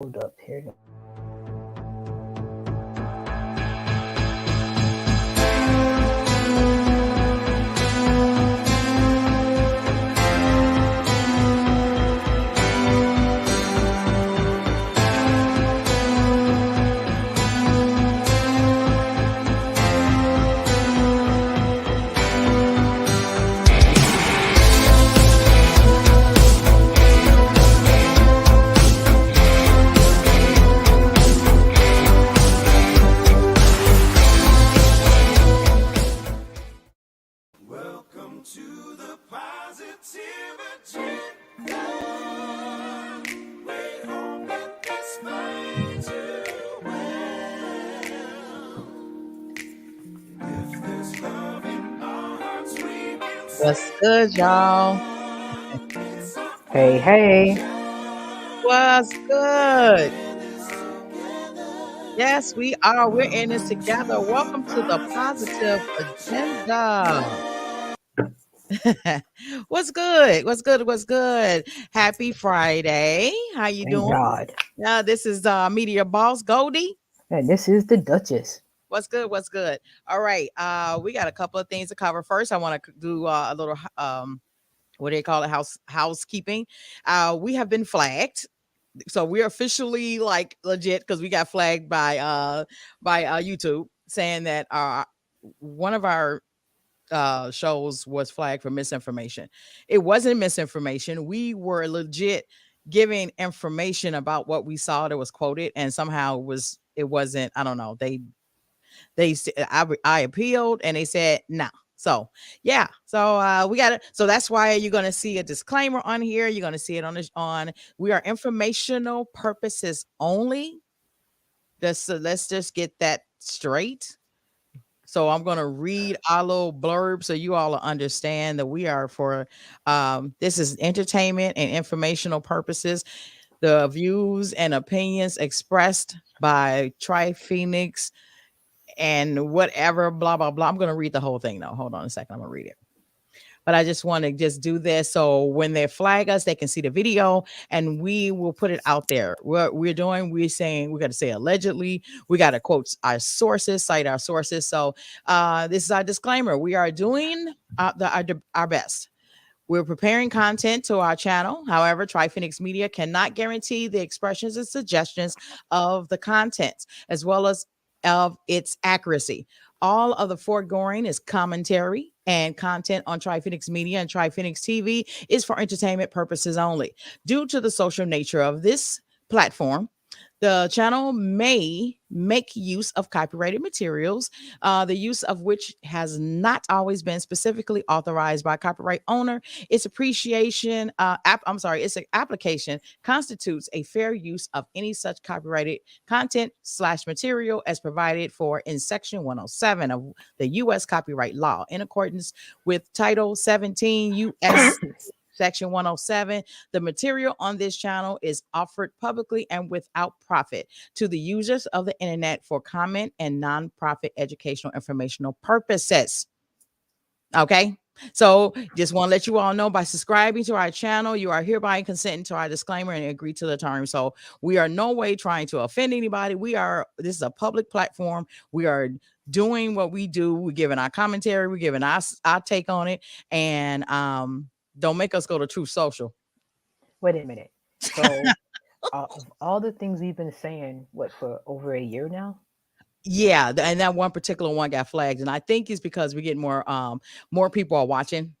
Hold up here. Welcome to the positivity. We hope that this finds you well. If there's love in our hearts, we can What's good, y'all? Hey. What's good? Yes, we are. We're in this together. Welcome to the Positive Agenda. What's good? What's good? What's good? Happy Friday. How you Thank doing? God. Yeah, this is Media Boss Goldie. And this is the Duchess. What's good? What's good? All right. We got a couple of things to cover. First, I want to do a little what do they call it? Housekeeping. We have been flagged. So we're officially like legit because we got flagged by YouTube saying that one of our shows was flagged for misinformation. It wasn't misinformation. We were legit giving information about what we saw that was quoted, and somehow it wasn't. I don't know. I appealed and they said no. So yeah, so we got it. So that's why you're gonna see a disclaimer on here. You're gonna see it on. We are informational purposes only. Let's just get that straight. So I'm gonna read our little blurb so you all understand that we are for. This is entertainment and informational purposes. The views and opinions expressed by Tri-Phoenix and whatever, blah, blah, blah. I'm going to read the whole thing though. Hold on a second. I'm going to read it. But I just want to just do this. So when they flag us, they can see the video and we will put it out there. What we're doing, we're got to say allegedly, we got to quote our sources, cite our sources. So this is our disclaimer. We are doing our best. We're preparing content to our channel. However, Tri-Phoenix Media cannot guarantee the expressions and suggestions of the content, as well as of its accuracy. All of the foregoing is commentary and content on Tri-Phoenix Media and Tri-Phoenix TV is for entertainment purposes only. Due to the social nature of this platform, the channel may make use of copyrighted materials, the use of which has not always been specifically authorized by copyright owner. Its its application constitutes a fair use of any such copyrighted content / material as provided for in Section 107 of the U.S. Copyright Law in accordance with Title 17 U.S. Section 107. The material on this channel is offered publicly and without profit to the users of the internet for comment and nonprofit educational informational purposes. Okay. So just want to let you all know by subscribing to our channel, you are hereby consenting to our disclaimer and agree to the terms. So we are no way trying to offend anybody. This is a public platform. We are doing what we do. We're giving our commentary. We're giving our take on it. And, don't make us go to Truth Social. Wait a minute. So, all the things we've been saying, for over a year now? Yeah, and that one particular one got flagged, and I think it's because we get more people are watching.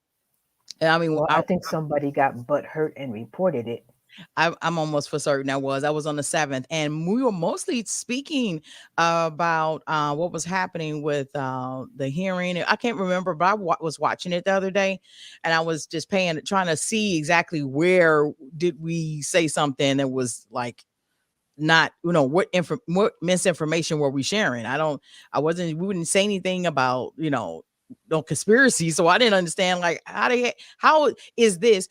And I mean, well, I think somebody got butt hurt and reported it. I'm almost for certain I was on the 7th, and we were mostly speaking about what was happening with the hearing. I can't remember, but I was watching it the other day, and I was just trying to see exactly where did we say something that was like not, what misinformation were we sharing? We wouldn't say anything about, no conspiracy. So I didn't understand, like, how is this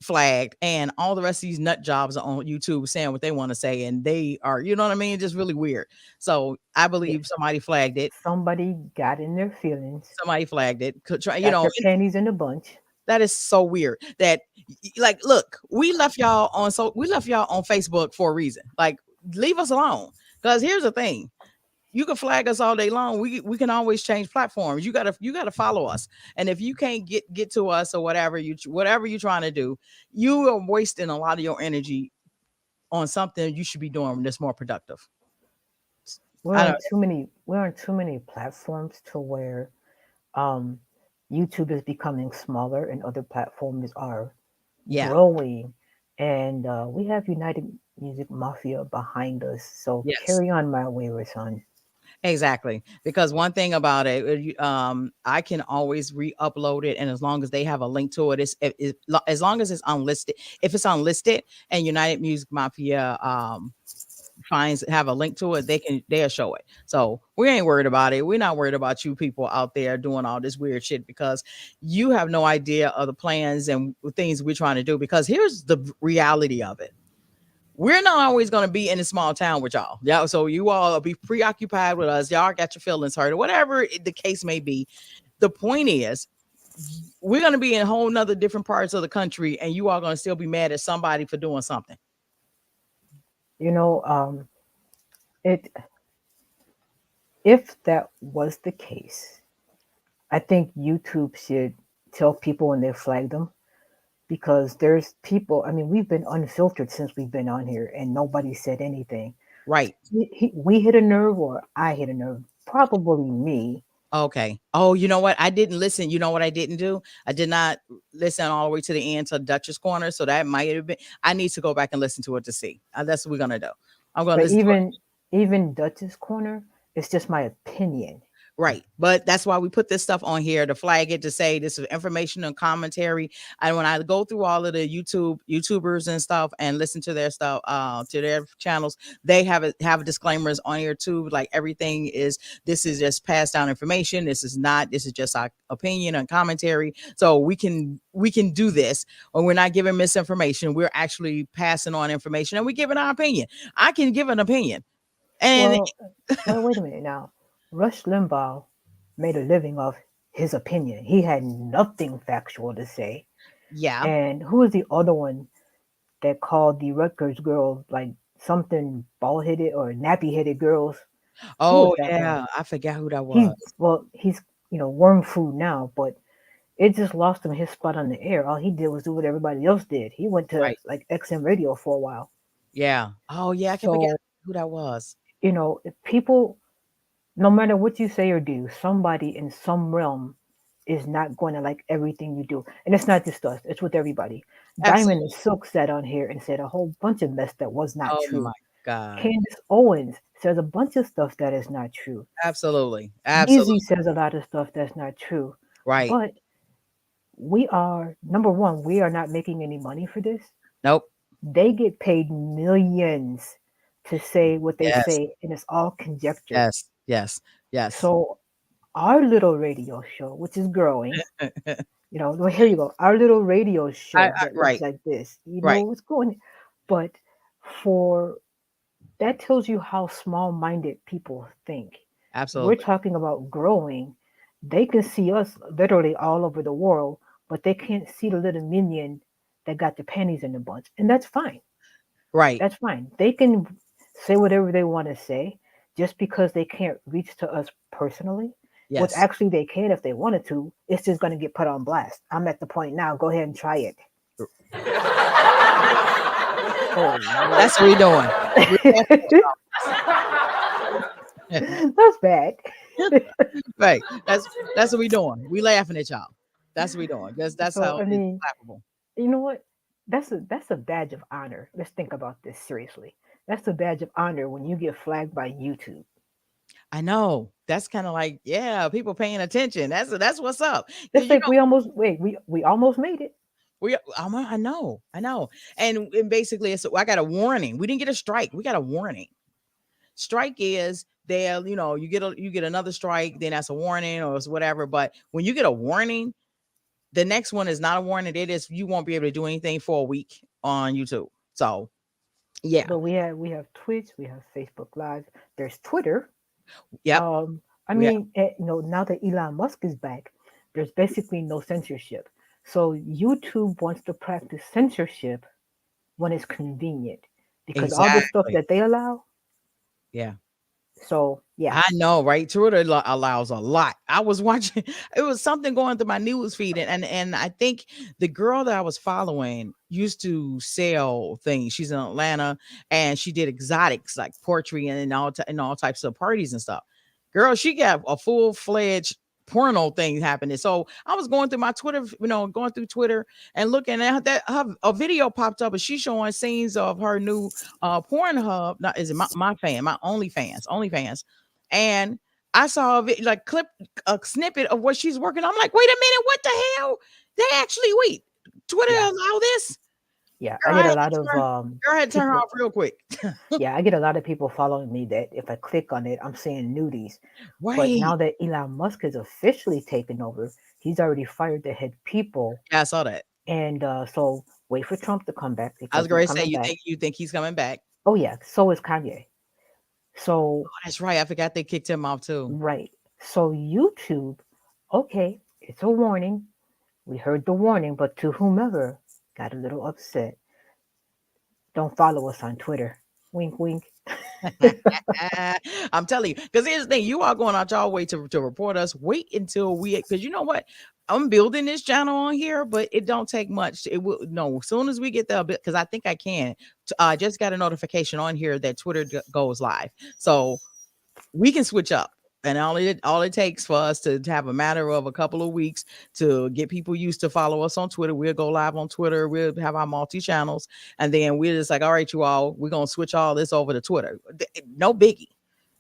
flagged and all the rest of these nut jobs are on YouTube saying what they want to say, and they are, you know what I mean? Just really weird. So I believe somebody flagged it. Somebody got in their feelings. Somebody flagged it. Their panties in a bunch. That is so weird that, like, look, we left y'all on Facebook for a reason. Like, leave us alone. Because here's the thing, you can flag us all day long. We can always change platforms. You gotta follow us. And if you can't get to us or whatever you're trying to do, you are wasting a lot of your energy on something you should be doing that's more productive. I don't. We're on too many platforms to where um YouTube is becoming smaller and other platforms are Yeah. growing, and we have United Music Mafia behind us. So Yes. carry on, my wayward son. Exactly. Because one thing about it, I can always re-upload it, and as long as they have a link to it, as long as it's unlisted. If it's unlisted and United Music Mafia finds have a link to it, they'll show it. So we ain't worried about it. We're not worried about you people out there doing all this weird shit, because you have no idea of the plans and things we're trying to do. Because here's the reality of it, we're not always going to be in a small town with y'all. Yeah. So you all be preoccupied with us. Y'all got your feelings hurt or whatever the case may be. The point is, we're going to be in whole nother different parts of the country, and you all going to still be mad at somebody for doing something. You know, it if that was the case, I think YouTube should tell people when they flag them, because there's people. I mean, we've been unfiltered since we've been on here, and nobody said anything. Right. We hit a nerve, or I hit a nerve. Probably me. Okay. Oh, you know what? I didn't listen. You know what I didn't do? I did not listen all the way to the end to Duchess Corner. So that might have been. I need to go back and listen to it to see. That's what we're gonna do. I'm gonna But listen to it. even Duchess Corner, it's just my opinion. Right. But that's why we put this stuff on here to flag it, to say this is information and commentary. And when I go through all of the YouTubers and stuff and listen to their stuff, to their channels, they have disclaimers on here too. Like everything is, this is just passed down information. This is not, this is just our opinion and commentary. So we can do this when we're not giving misinformation. We're actually passing on information and we're giving our opinion. I can give an opinion. And Well, wait a minute now. Rush Limbaugh made a living off his opinion. He had nothing factual to say. yeah. And who was the other one that called the Rutgers girls like something bald headed or nappy headed girls? Who was Oh that one? yeah. I forgot who that He's was. he's worm food now, but it just lost him his spot on the air. All he did was do what everybody else did. He went to Right. like XM radio for a while. Yeah. Oh, yeah, I can forget So, who that was. if people, no matter what you say or do, somebody in some realm is not going to like everything you do. And it's not just us, it's with everybody. Diamond and Absolutely. Silk sat on here and said a whole bunch of mess that was not Oh my true. God. Candace Owens says a bunch of stuff that is not true. Absolutely. Yeezy Absolutely. says a lot of stuff that's not true. Right. But we are, number one, we are not making any money for this. Nope. They get paid millions to say what they Yes. say, and it's all conjecture. Yes. Yes. Yes. So our little radio show, which is growing, well, here you go. Our little radio show that looks Right. like this, Right. what's going, but for that tells you how small-minded people think. We're Absolutely. talking about growing. They can see us literally all over the world, but they can't see the little minion that got the panties in the bunch, and that's fine. Right. That's fine. They can say whatever they want to say just because they can't reach to us personally. Which Yes. actually they can if they wanted to. It's just going to get put on blast. I'm at the point now. Go ahead and try it. Oh Lord, That's what we're doing. We're that's bad. right. That's what we're doing. We laughing at y'all. That's what we're doing. That's So how I it's mean, laughable. you know what? That's a badge of honor. Let's think about this seriously. That's a badge of honor when you get flagged by YouTube. I know. That's kind of like, yeah, people paying attention. That's what's up. It's You like we almost made it. I know. And basically, I got a warning. We didn't get a strike. We got a warning. Strike is there. You get another strike, then that's a warning or it's whatever. But when you get a warning, the next one is not a warning. It is you won't be able to do anything for a week on YouTube. So yeah, But we have Twitch, we have Facebook Live. There's Twitter. yep, I yeah, mean, now that Elon Musk is back, there's basically no censorship. So YouTube wants to practice censorship when it's convenient. because all the stuff Exactly. that they allow. Yeah. So yeah, I know, right? Twitter allows a lot. I was watching, it was something going through my news feed, and I think the girl that I was following used to sell things. She's in Atlanta, and she did exotics like poetry and all types of parties and stuff. Girl, she got a full fledged porno thing happening. So I was going through my Twitter, going through Twitter and looking at that. A video popped up, and she's showing scenes of her new Pornhub. Not is it my OnlyFans, and I saw like a snippet of what she's working on. I'm like, wait a minute, what the hell? They actually wait. Twitter yeah, allow this? yeah. I Girl, get a lot of I had to turn her people. off real quick. Yeah, I get a lot of people following me that if I click on it, I'm seeing nudies. But Wait. now that Elon Musk has officially taken over, he's already fired the head people, Yeah, I saw that. and so wait for Trump to come back I was because he's going to say, coming back. you think he's coming back? Oh yeah, so is Kanye. So Oh, that's right. I forgot they kicked him off too. right, so YouTube, okay, it's a warning. We heard the warning, but to whomever got a little upset, don't follow us on Twitter. Wink, wink. I'm telling you, because here's the thing: you are going out your way to report us. Wait until because you know what? I'm building this channel on here, but it don't take much. It will no. As soon as we get there, because I think I can. I just got a notification on here that Twitter goes live, so we can switch up. And all it takes for us to have a matter of a couple of weeks to get people used to follow us on Twitter. We'll go live on Twitter. We'll have our multi channels, and then we're just like, all right, you all, we're gonna switch all this over to Twitter. No biggie.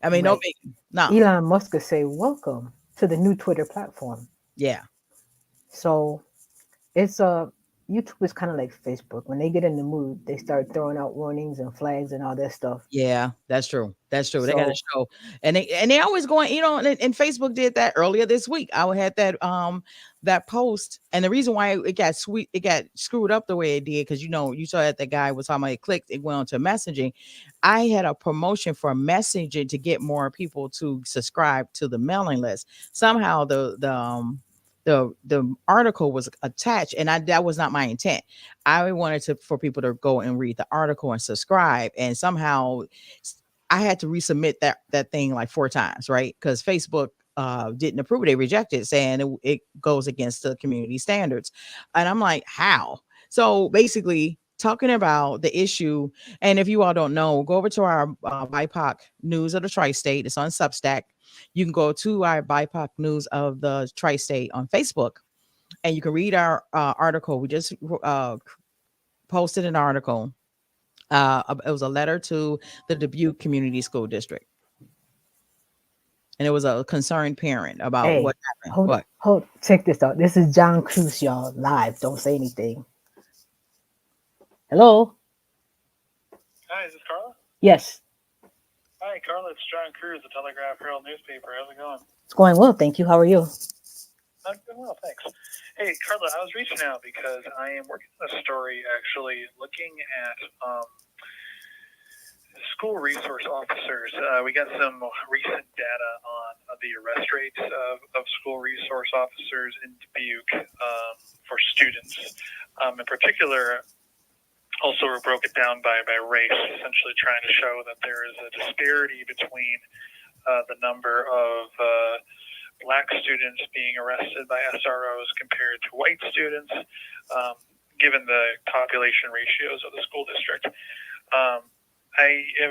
I mean, no Right. biggie. No. Elon Musk could say, "Welcome to the new Twitter platform." Yeah. So it's YouTube is kind of like Facebook. When they get in the mood, they start throwing out warnings and flags and all that stuff. Yeah, that's true. That's true. They got to So show, and they always going, and Facebook did that earlier this week. I had that post, and the reason why it got screwed up the way it did, because you saw that the guy was talking about it clicked, it went on to messaging. I had a promotion for messaging to get more people to subscribe to the mailing list. Somehow the article was attached, and that was not my intent. I wanted for people to go and read the article and subscribe, and somehow I had to resubmit that thing like 4 times, right? Because Facebook didn't approve it. They rejected it, saying it goes against the community standards. And I'm like, how? So basically, talking about the issue, and if you all don't know, go over to our BIPOC News of the Tri-State. It's on Substack. You can go to our BIPOC News of the Tri-State on Facebook, and you can read our article. We just posted an article. It was a letter to the Dubuque Community School District, and it was a concerned parent about hey, what happened. What? check this out. This is John Cruz, y'all, live. Don't say anything. Hello. Hi, is this Carla? Yes, Hi, Carla. It's John Cruz, the Telegraph Herald newspaper. How's it going? it's going well. Thank you. How are you? I'm doing well, thanks. Hey, Carla, I was reaching out because I am working on a story actually looking at school resource officers. We got some recent data on the arrest rates of school resource officers in Dubuque for students. In particular, also we broke it down by race, essentially trying to show that there is a disparity between the number of Black students being arrested by SROs compared to white students, given the population ratios of the school district.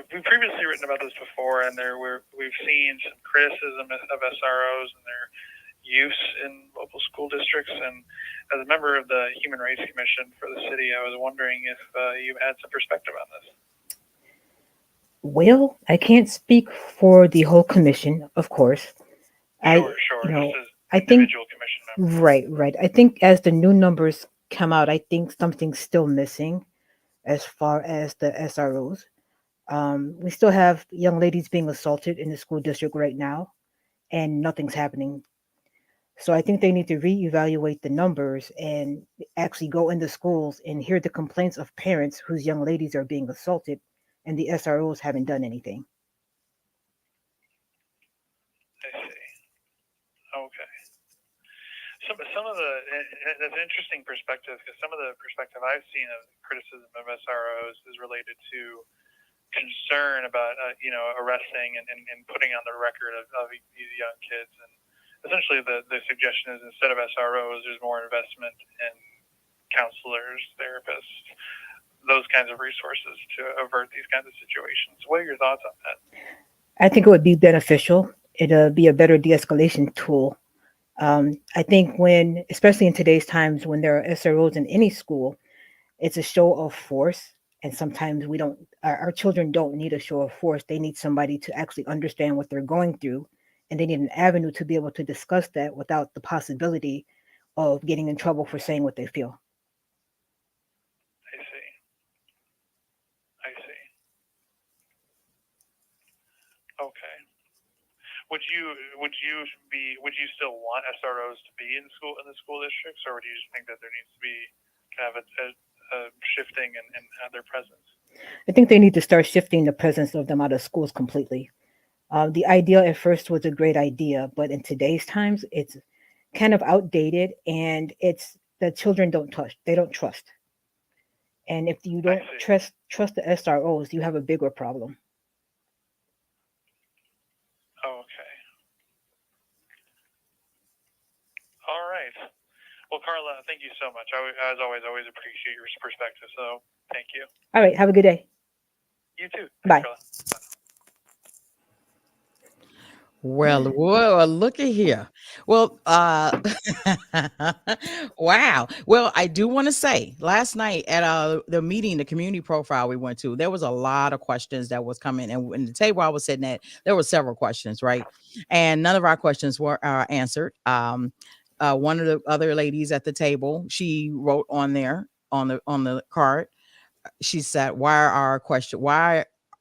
We've previously written about this before, and we've seen some criticism of SROs and their use in local school districts. And as a member of the Human Rights Commission for the city, I was wondering if you had some perspective on this. Well, I can't speak for the whole commission, of course. Sure. You know, Just as I think individual commission members. right. I think as the new numbers come out, I think something's still missing as far as the SROs. We still have young ladies being assaulted in the school district right now, and nothing's happening. So I think they need to reevaluate the numbers and actually go into schools and hear the complaints of parents whose young ladies are being assaulted, and the SROs haven't done anything. I see. Okay. Some of that's an interesting perspective, because some of the perspective I've seen of criticism of SROs is related to concern about arresting and putting on the record of these young kids. And essentially, the suggestion is instead of SROs, there's more investment in counselors, therapists, those kinds of resources to avert these kinds of situations. What are your thoughts on that? I think it would be beneficial. It'll be a better de-escalation tool. I think when, especially in today's times, when there are SROs in any school, it's a show of force. And sometimes we don't, our children don't need a show of force. They need somebody to actually understand what they're going through. And they need an avenue to be able to discuss that without the possibility of getting in trouble for saying what they feel. I see. I see. Okay. Would you still want SROs to be in the school districts, or do you just think that there needs to be kind of a shifting and their presence? I think they need to start shifting the presence of them out of schools completely. The idea at first was a great idea, but in today's times, it's kind of outdated, and it's the children don't trust. They don't trust, and if you I don't see. trust the SROs, you have a bigger problem. Okay. All right. Well, Carla, thank you so much. As always appreciate your perspective. So thank you. All right, have a good day. You too. Bye. Thanks, Carla. Well, whoa, look at here. Well, wow. Well, I do want to say last night at the meeting, the community profile we went to, there was a lot of questions that was coming. And in the table I was sitting at, there were several questions, right? And none of our questions were answered. One of the other ladies at the table, she wrote on there on the card, she said, why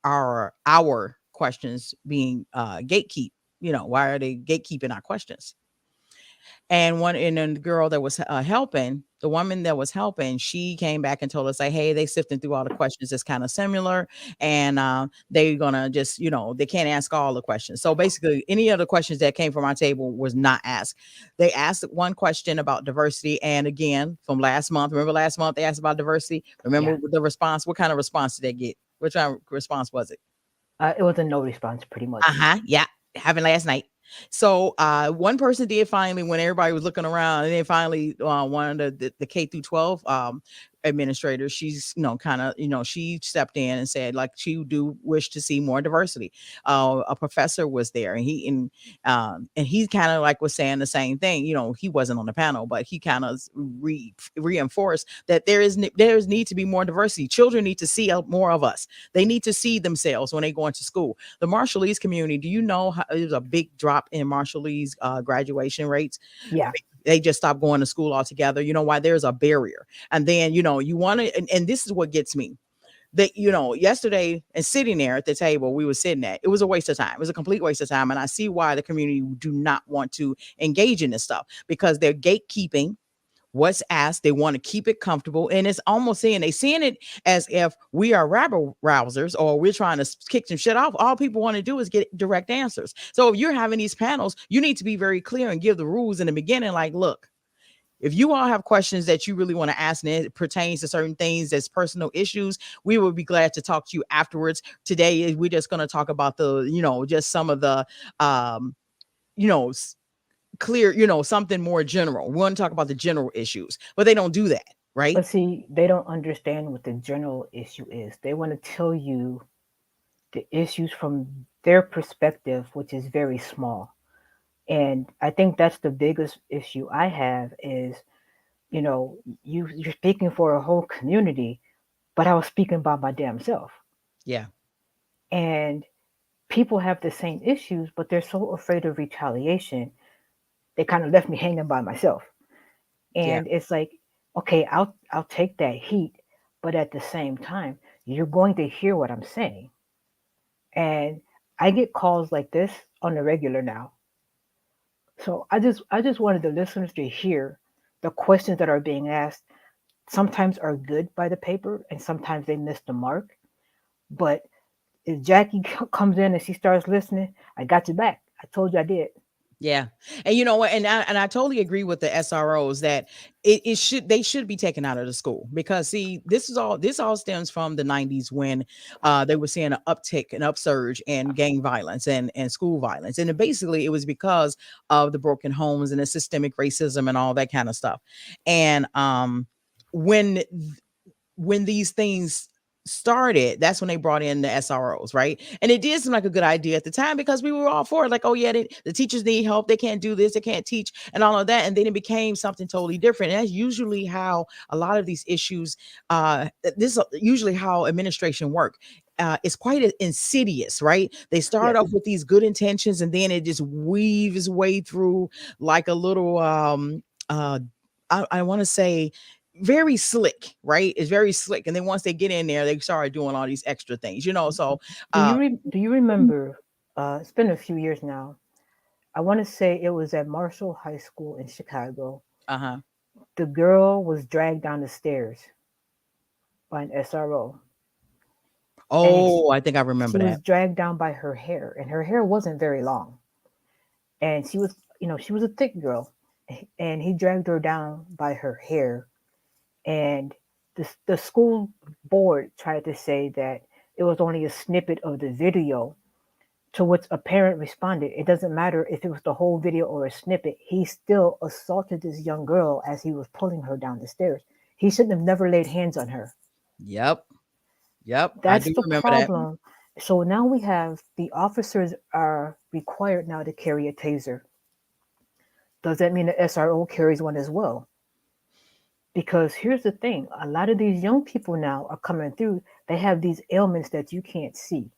are our questions being gatekeep? Why are they gatekeeping our questions? And then the girl that was helping, the woman that was helping, she came back and told us like, hey, they sifting through all the questions. It's kind of similar, and they're gonna just, they can't ask all the questions. So basically, any of the questions that came from our table was not asked. They asked one question about diversity, and again, from last month, remember last month they asked about diversity. Yeah, Remember the response? What kind of response did they get? Which kind of response was it? it was a no response, pretty much. Yeah. Happened last night. So one person did finally, when everybody was looking around, and then finally one of the K through 12 administrators, she's kind of she stepped in and said like she do wish to see more diversity. A professor was there, and he kind of like was saying the same thing. He wasn't on the panel, but he kind of reinforced that there's need to be more diversity. Children need to see more of us. They need to see themselves when they go into school. The Marshallese community, do you know how there's a big drop in Marshallese graduation rates? Yeah. They just stopped going to school altogether. You know why? There's a barrier. And then, you want to, and this is what gets me. That, yesterday and sitting there at the table we were sitting at, it was a waste of time. It was a complete waste of time. And I see why the community do not want to engage in this stuff, because they're gatekeeping what's asked. They want to keep it comfortable. And it's almost they seeing it as if we are rabble rousers or we're trying to kick some shit off. All people want to do is get direct answers. So if you're having these panels, you need to be very clear and give the rules in the beginning. Like, look, if you all have questions that you really want to ask and it pertains to certain things as personal issues, we would be glad to talk to you afterwards. Today, we're just going to talk about just some of the, you know, clear, something more general. We want to talk about the general issues, but they don't do that, right? But see, they don't understand what the general issue is. They want to tell you the issues from their perspective, which is very small. And I think that's the biggest issue I have is, you know, you're speaking for a whole community, but I was speaking by my damn self. Yeah. And people have the same issues, but they're so afraid of retaliation. They kind of left me hanging by myself. Yeah. And it's like, okay, I'll take that heat, but at the same time, you're going to hear what I'm saying. And I get calls like this on the regular now. So I just wanted the listeners to hear the questions that are being asked sometimes are good by the paper and sometimes they miss the mark. But if Jackie comes in and she starts listening, I got your back. I told you I did. Yeah. And you know what? And I totally agree with the SROs that it should they should be taken out of the school because see, this all stems from the 90s when they were seeing an uptick, an upsurge in gang violence and school violence. And basically it was because of the broken homes and the systemic racism and all that kind of stuff. And when when these things started, that's when they brought in the SROs, right? And it did seem like a good idea at the time because we were all for it. Like, oh yeah, the teachers need help. They can't do this. They can't teach and all of that. And then it became something totally different. And that's usually how a lot of these issues, this is usually how administration work. It's quite insidious, right? They start off Yes. with these good intentions and then it just weaves its way through like a little, I want to say very slick, right? It's very slick. And then once they get in there, they start doing all these extra things, you know. So uh Do you remember? It's been a few years now. I want to say it was at Marshall High School in Chicago. uh-huh. The girl was dragged down the stairs by an SRO, and Oh, I think I she remember was that. dragged down by her hair, and her hair wasn't very long, and she was, she was a thick girl, and he dragged her down by her hair, and the school board tried to say that it was only a snippet of the video. To which a parent responded, it doesn't matter if it was the whole video or a snippet. He still assaulted this young girl as he was pulling her down the stairs. He shouldn't have never laid hands on her. Yep. Yep. I That's do the remember that. problem. So now we have the officers are required now to carry a taser. Does that mean the SRO carries one as well? Because here's the thing, a lot of these young people now are coming through, they have these ailments that you can't see.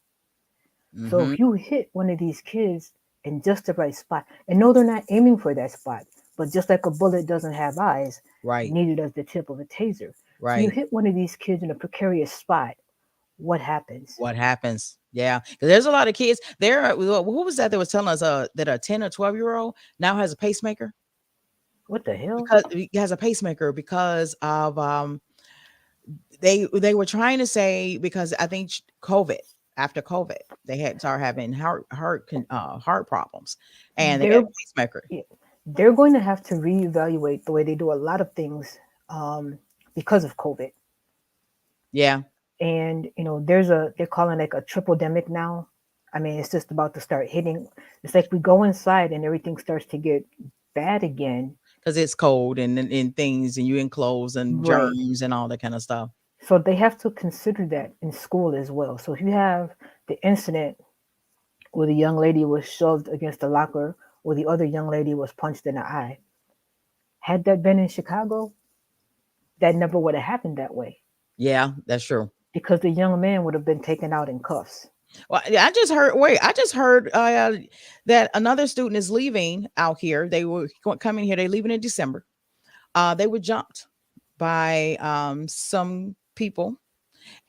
So Mm-hmm. if you hit one of these kids in just the right spot, and no, they're not aiming for that spot, but just like a bullet doesn't have eyes, Right. neither does the tip of a taser. So you Right. hit one of these kids in a precarious spot, what happens? What happens? Yeah. 'Cause there's a lot of kids there. Who was that was telling us that a 10 or 12-year-old now has a pacemaker? What the hell? Because he has a pacemaker because of they were trying to say because I think COVID after COVID they had started having heart problems and they had They're a pacemaker. they're going to have to reevaluate the way they do a lot of things, because of COVID. Yeah. And they're calling like a triple demic now. I mean, it's just about to start hitting. It's like we go inside and everything starts to get bad again. Because it's cold and things and you enclose and Right. germs and all that kind of stuff. So they have to consider that in school as well. So if you have the incident where the young lady was shoved against the locker or the other young lady was punched in the eye, had that been in Chicago, that never would have happened that way Yeah, that's true. because the young man would have been taken out in cuffs. Well, yeah, I just heard. Wait, I just heard that another student is leaving out here. They were coming here. They leaving in December. They were jumped by some people,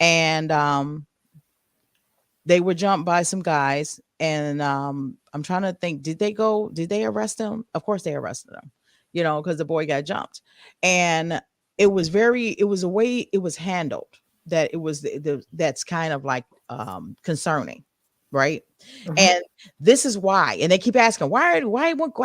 and they were jumped by some guys. And I'm trying to think. Did they go? Did they arrest them? Of course, they arrested them. You know, because the boy got jumped, and it was very. It was a way it was handled that it was that's kind of like concerning, right? Hmm. And this is why. And they keep asking, why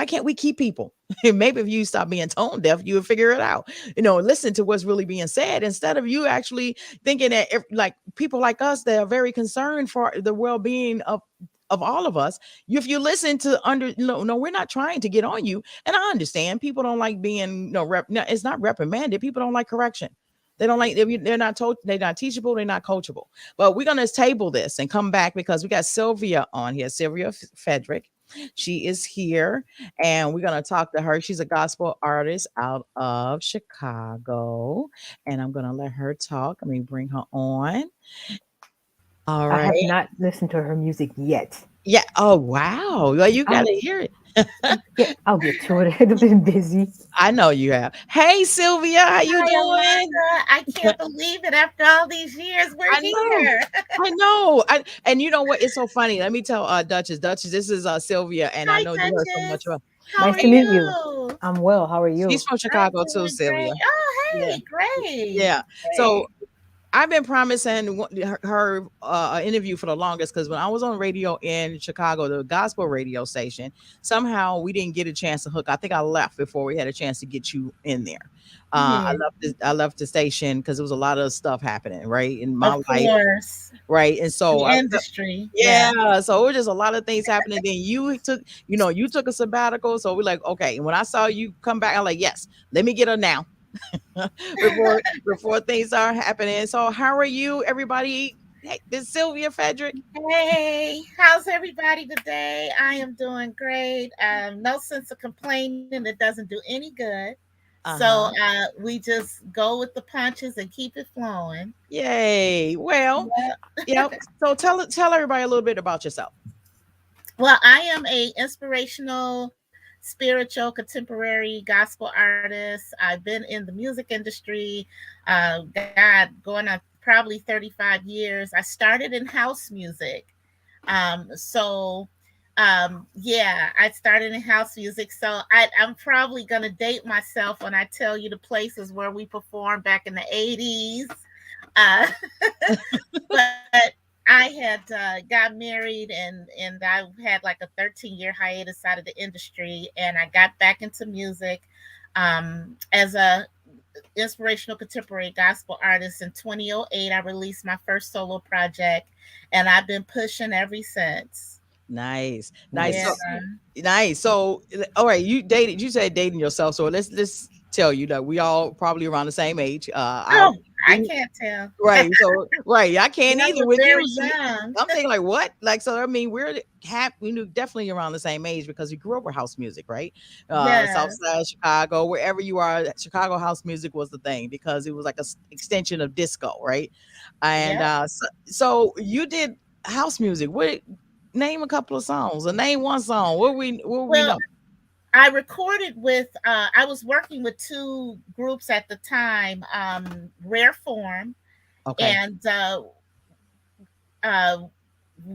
can't we keep people? Maybe if you stop being tone deaf, you would figure it out. You know, listen to what's really being said instead of you actually thinking that like people like us that are very concerned for the well-being of all of us. If you listen to no, we're not trying to get on you. And I understand people don't like being no, it's not reprimanded. People don't like correction. They don't like they're not told they're not teachable, they're not coachable. But we're gonna table this and come back because we got Sylvia on here, Sylvia Fedrick. She is here and we're gonna talk to her. She's a gospel artist out of Chicago. And I'm gonna let her talk. Let me bring her on. All I have right. not listened to her music yet. Yeah. Oh wow. Well, you I'll, gotta hear it. yeah, I'll get to it. I've been busy. I know you have. Hey Sylvia, how you Hi, doing? Alonda. I can't believe it. After all these years, we're I know. here. I know. And you know what? It's so funny. Let me tell Duchess. Duchess, this is Sylvia, and I Hi, know you heard so much Duchess. about. How Nice are to Hey, meet you. you? I'm well. How are she's you? from I'm Chicago too, doing Sylvia. great. Oh, Yeah, hey, great. yeah. So Great. I've been promising her an interview for the longest because when I was on radio in Chicago, the gospel radio station, somehow we didn't get a chance to hook. I think I left before we had a chance to get you in there. Yeah, I left the station because there was a lot of stuff happening right in my of life, course. right, and so The I industry. Yeah. yeah, so it was just a lot of things happening. Then you took a sabbatical, so we're like, okay. And when I saw you come back, I'm like, yes, let me get her now before things are happening. So how are you, everybody? Hey, this is Sylvia Fedrick. Hey, how's everybody today? I am doing great. No sense of complaining. It doesn't do any good. So Uh-huh. we just go with the punches and keep it flowing. Yay. Well, Yeah. yeah. So tell everybody a little bit about yourself. Well, I am a inspirational, spiritual, contemporary gospel artist. I've been in the music industry, God, going on probably 35 years. I started in house music. So yeah, I started in house music. So I'm probably gonna date myself when I tell you the places where we performed back in the 80s. Uh, but I had got married, and I had like a 13-year hiatus out of the industry, and I got back into music as a inspirational contemporary gospel artist. In 2008, I released my first solo project, and I've been pushing ever since. Nice. Nice. Yeah. So nice. So all right, you said dating yourself. So let's tell you that we all probably around the same age. I Oh, I can't tell. right. So right, I can't Yeah, either we're with you. very young. I'm thinking like what? Like so I mean we knew definitely around the same age because we grew up with house music, right? South Yes. side Chicago, wherever you are, Chicago house music was the thing because it was like a extension of disco, right? And Yep. so you did house music. What name a couple of songs or name one song? What we Well, know? I recorded with I was working with two groups at the time, Rare Form Okay. and uh,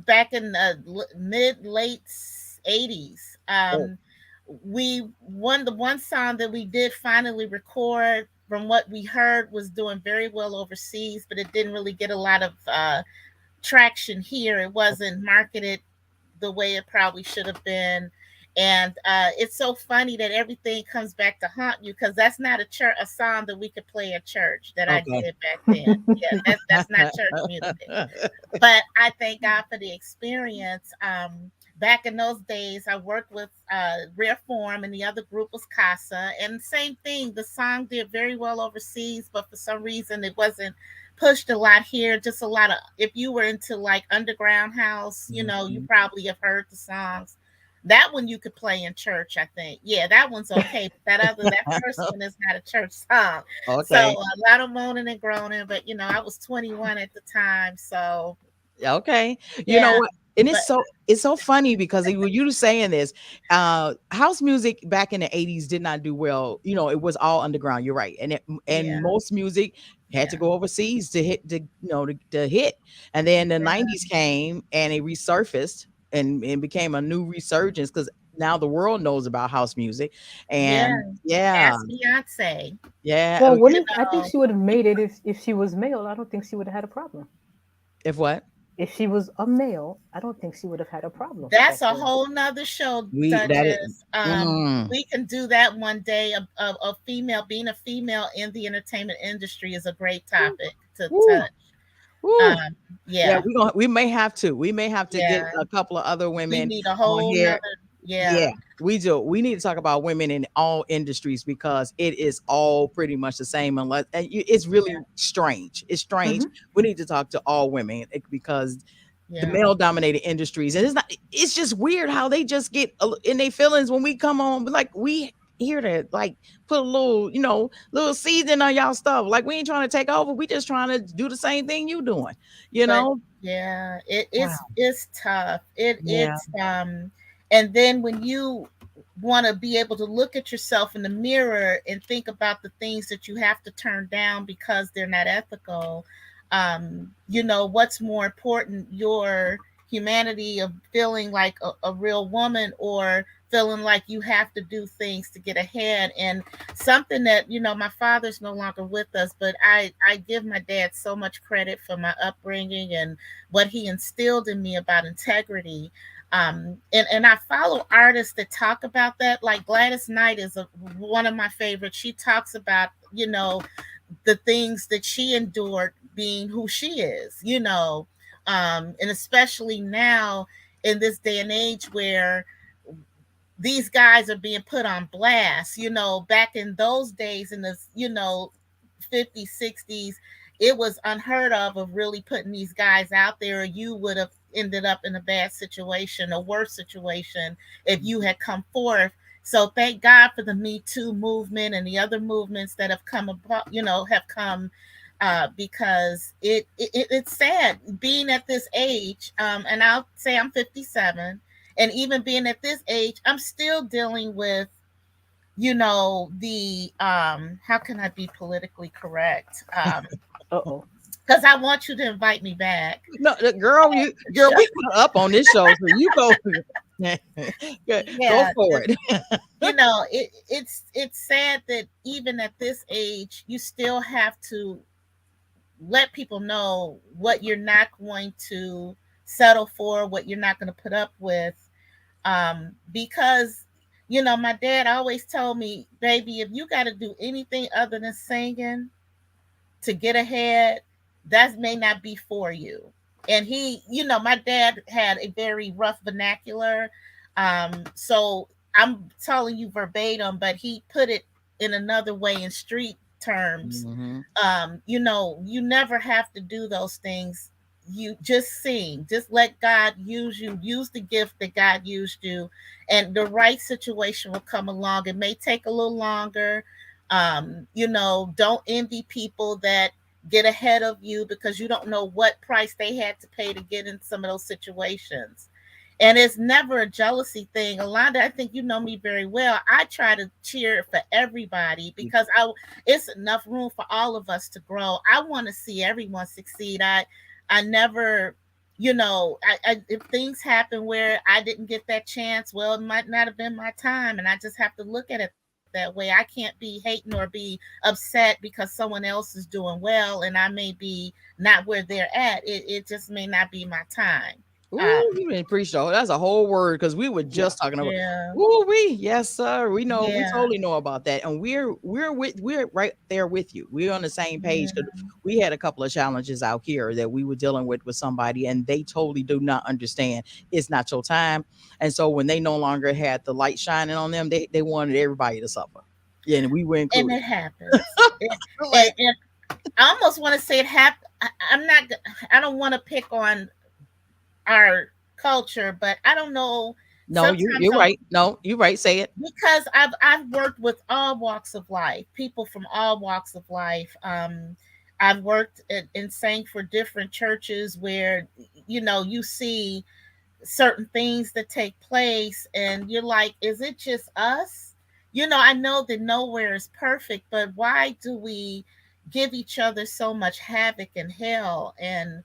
back in the mid late 80s. Oh, We won the one song that we did finally record. From what we heard, was doing very well overseas, but it didn't really get a lot of traction here. It wasn't marketed the way it probably should have been. And it's so funny that everything comes back to haunt you, because that's not a song that we could play at church that I okay. did back then. Yeah, that's not church music. But I thank God for the experience. Back in those days, I worked with Rare Form, and the other group was Casa. And same thing, the song did very well overseas, but for some reason it wasn't pushed a lot here. Just a lot of, if you were into like underground house, you Mhm. probably have heard the songs. That one you could play in church, I think. Yeah, that one's okay. But that first one is not a church song. So Okay. a lot of moaning and groaning, but I was 21 at the time. So Okay. You know yeah, what? And but it's so funny because when you were saying this, house music back in the 80s did not do well. You know, it was all underground. You're right. And yeah, most music had to yeah, go overseas to hit to hit. And then the yeah, 90s came and it resurfaced and became a new resurgence because now the world knows about house music. yeah. And yeah, Ask Beyonce. yeah. Well, You wouldn't I think know, she would have made it if she was male? I don't think she would have had a problem. If what? If she was a male, I don't think she would have had a problem that's back a then. whole nother show, We that is Duchess. mm, We can do that one day. A female, being a female in the entertainment industry is a great topic to woo, touch. woo. Um, Yeah, yeah, we may have to. We may have to get yeah. a couple of other We women need a on whole here. nother, Yeah, yeah, we do. We need to talk about women in all industries because it is all pretty much the same. Unless it's really yeah, strange. It's strange. Hmm. We need to talk to all women because the yeah. male dominated industries, and it's not. It's just weird how they just get in their feelings when we come on. Like we here to like put a little, little season on y'all stuff. Like we ain't trying to take over. We just trying to do the same thing you doing. You But know. yeah, Wow. it's tough. Yeah. And then when you want to be able to look at yourself in the mirror and think about the things that you have to turn down because they're not ethical, what's more important, your humanity of feeling like a real woman, or feeling like you have to do things to get ahead. And something that, my father's no longer with us, but I give my dad so much credit for my upbringing and what he instilled in me about integrity. And I follow artists that talk about that. Like Gladys Knight is one of my favorites. She talks about, the things that she endured being who she is, and especially now in this day and age where these guys are being put on blast. Back in those days, in the 50s, 60s, it was unheard of really putting these guys out there, or you would have ended up in a bad situation, a worse situation, if you had come forth. So thank God for the Me Too movement and the other movements that have come about, have come, because it's sad being at this age. And I'll say I'm 57, and even being at this age, I'm still dealing with, the how can I be politically correct? Uh-oh. Because I want you to invite me back. No, girl, girl, we put up on this show, so you go. Go Yeah, for it. it's sad that even at this age, you still have to let people know what you're not going to settle for, what you're not going to put up with. Because my dad always told me, baby, if you got to do anything other than singing to get ahead, that may not be for you. And my dad had a very rough vernacular. So I'm telling you verbatim, but he put it in another way in street terms. Mhm. You never have to do those things. You just sing, just let God use you, use the gift that God used you, and the right situation will come along. It may take a little longer. Don't envy people that get ahead of you, because you don't know what price they had to pay to get in some of those situations. And it's never a jealousy thing. Alonda, I think you know me very well. I try to cheer for everybody, because it's enough room for all of us to grow. I want to see everyone succeed. I never, if things happen where I didn't get that chance, well, it might not have been my time, and I just have to look at it that way. I can't be hating or be upset because someone else is doing well and I may be not where they're at. It just may not be my time. Ooh, you didn't preach though. That's a whole word because we were Yeah. just talking about. Yeah, Ooh, yes, sir. We know, we yeah, totally know about that, and we're right there with you. We're on the same page because yeah. we had a couple of challenges out here that we were dealing with somebody, and they totally do not understand. It's not your time, and so when they no longer had the light shining on them, they wanted everybody to suffer. Yeah, and we were And included. it happens. Like, And I almost want to say it happened. I'm not. I don't want to pick on our culture, but I don't know. no, Sometimes you're I'm right. No, you're right. Say it. because I've worked with all walks of life, people from all walks of life. I've worked and sang for different churches where you see certain things that take place, and you're like, is it just us? I know that nowhere is perfect, but why do we give each other so much havoc and hell? And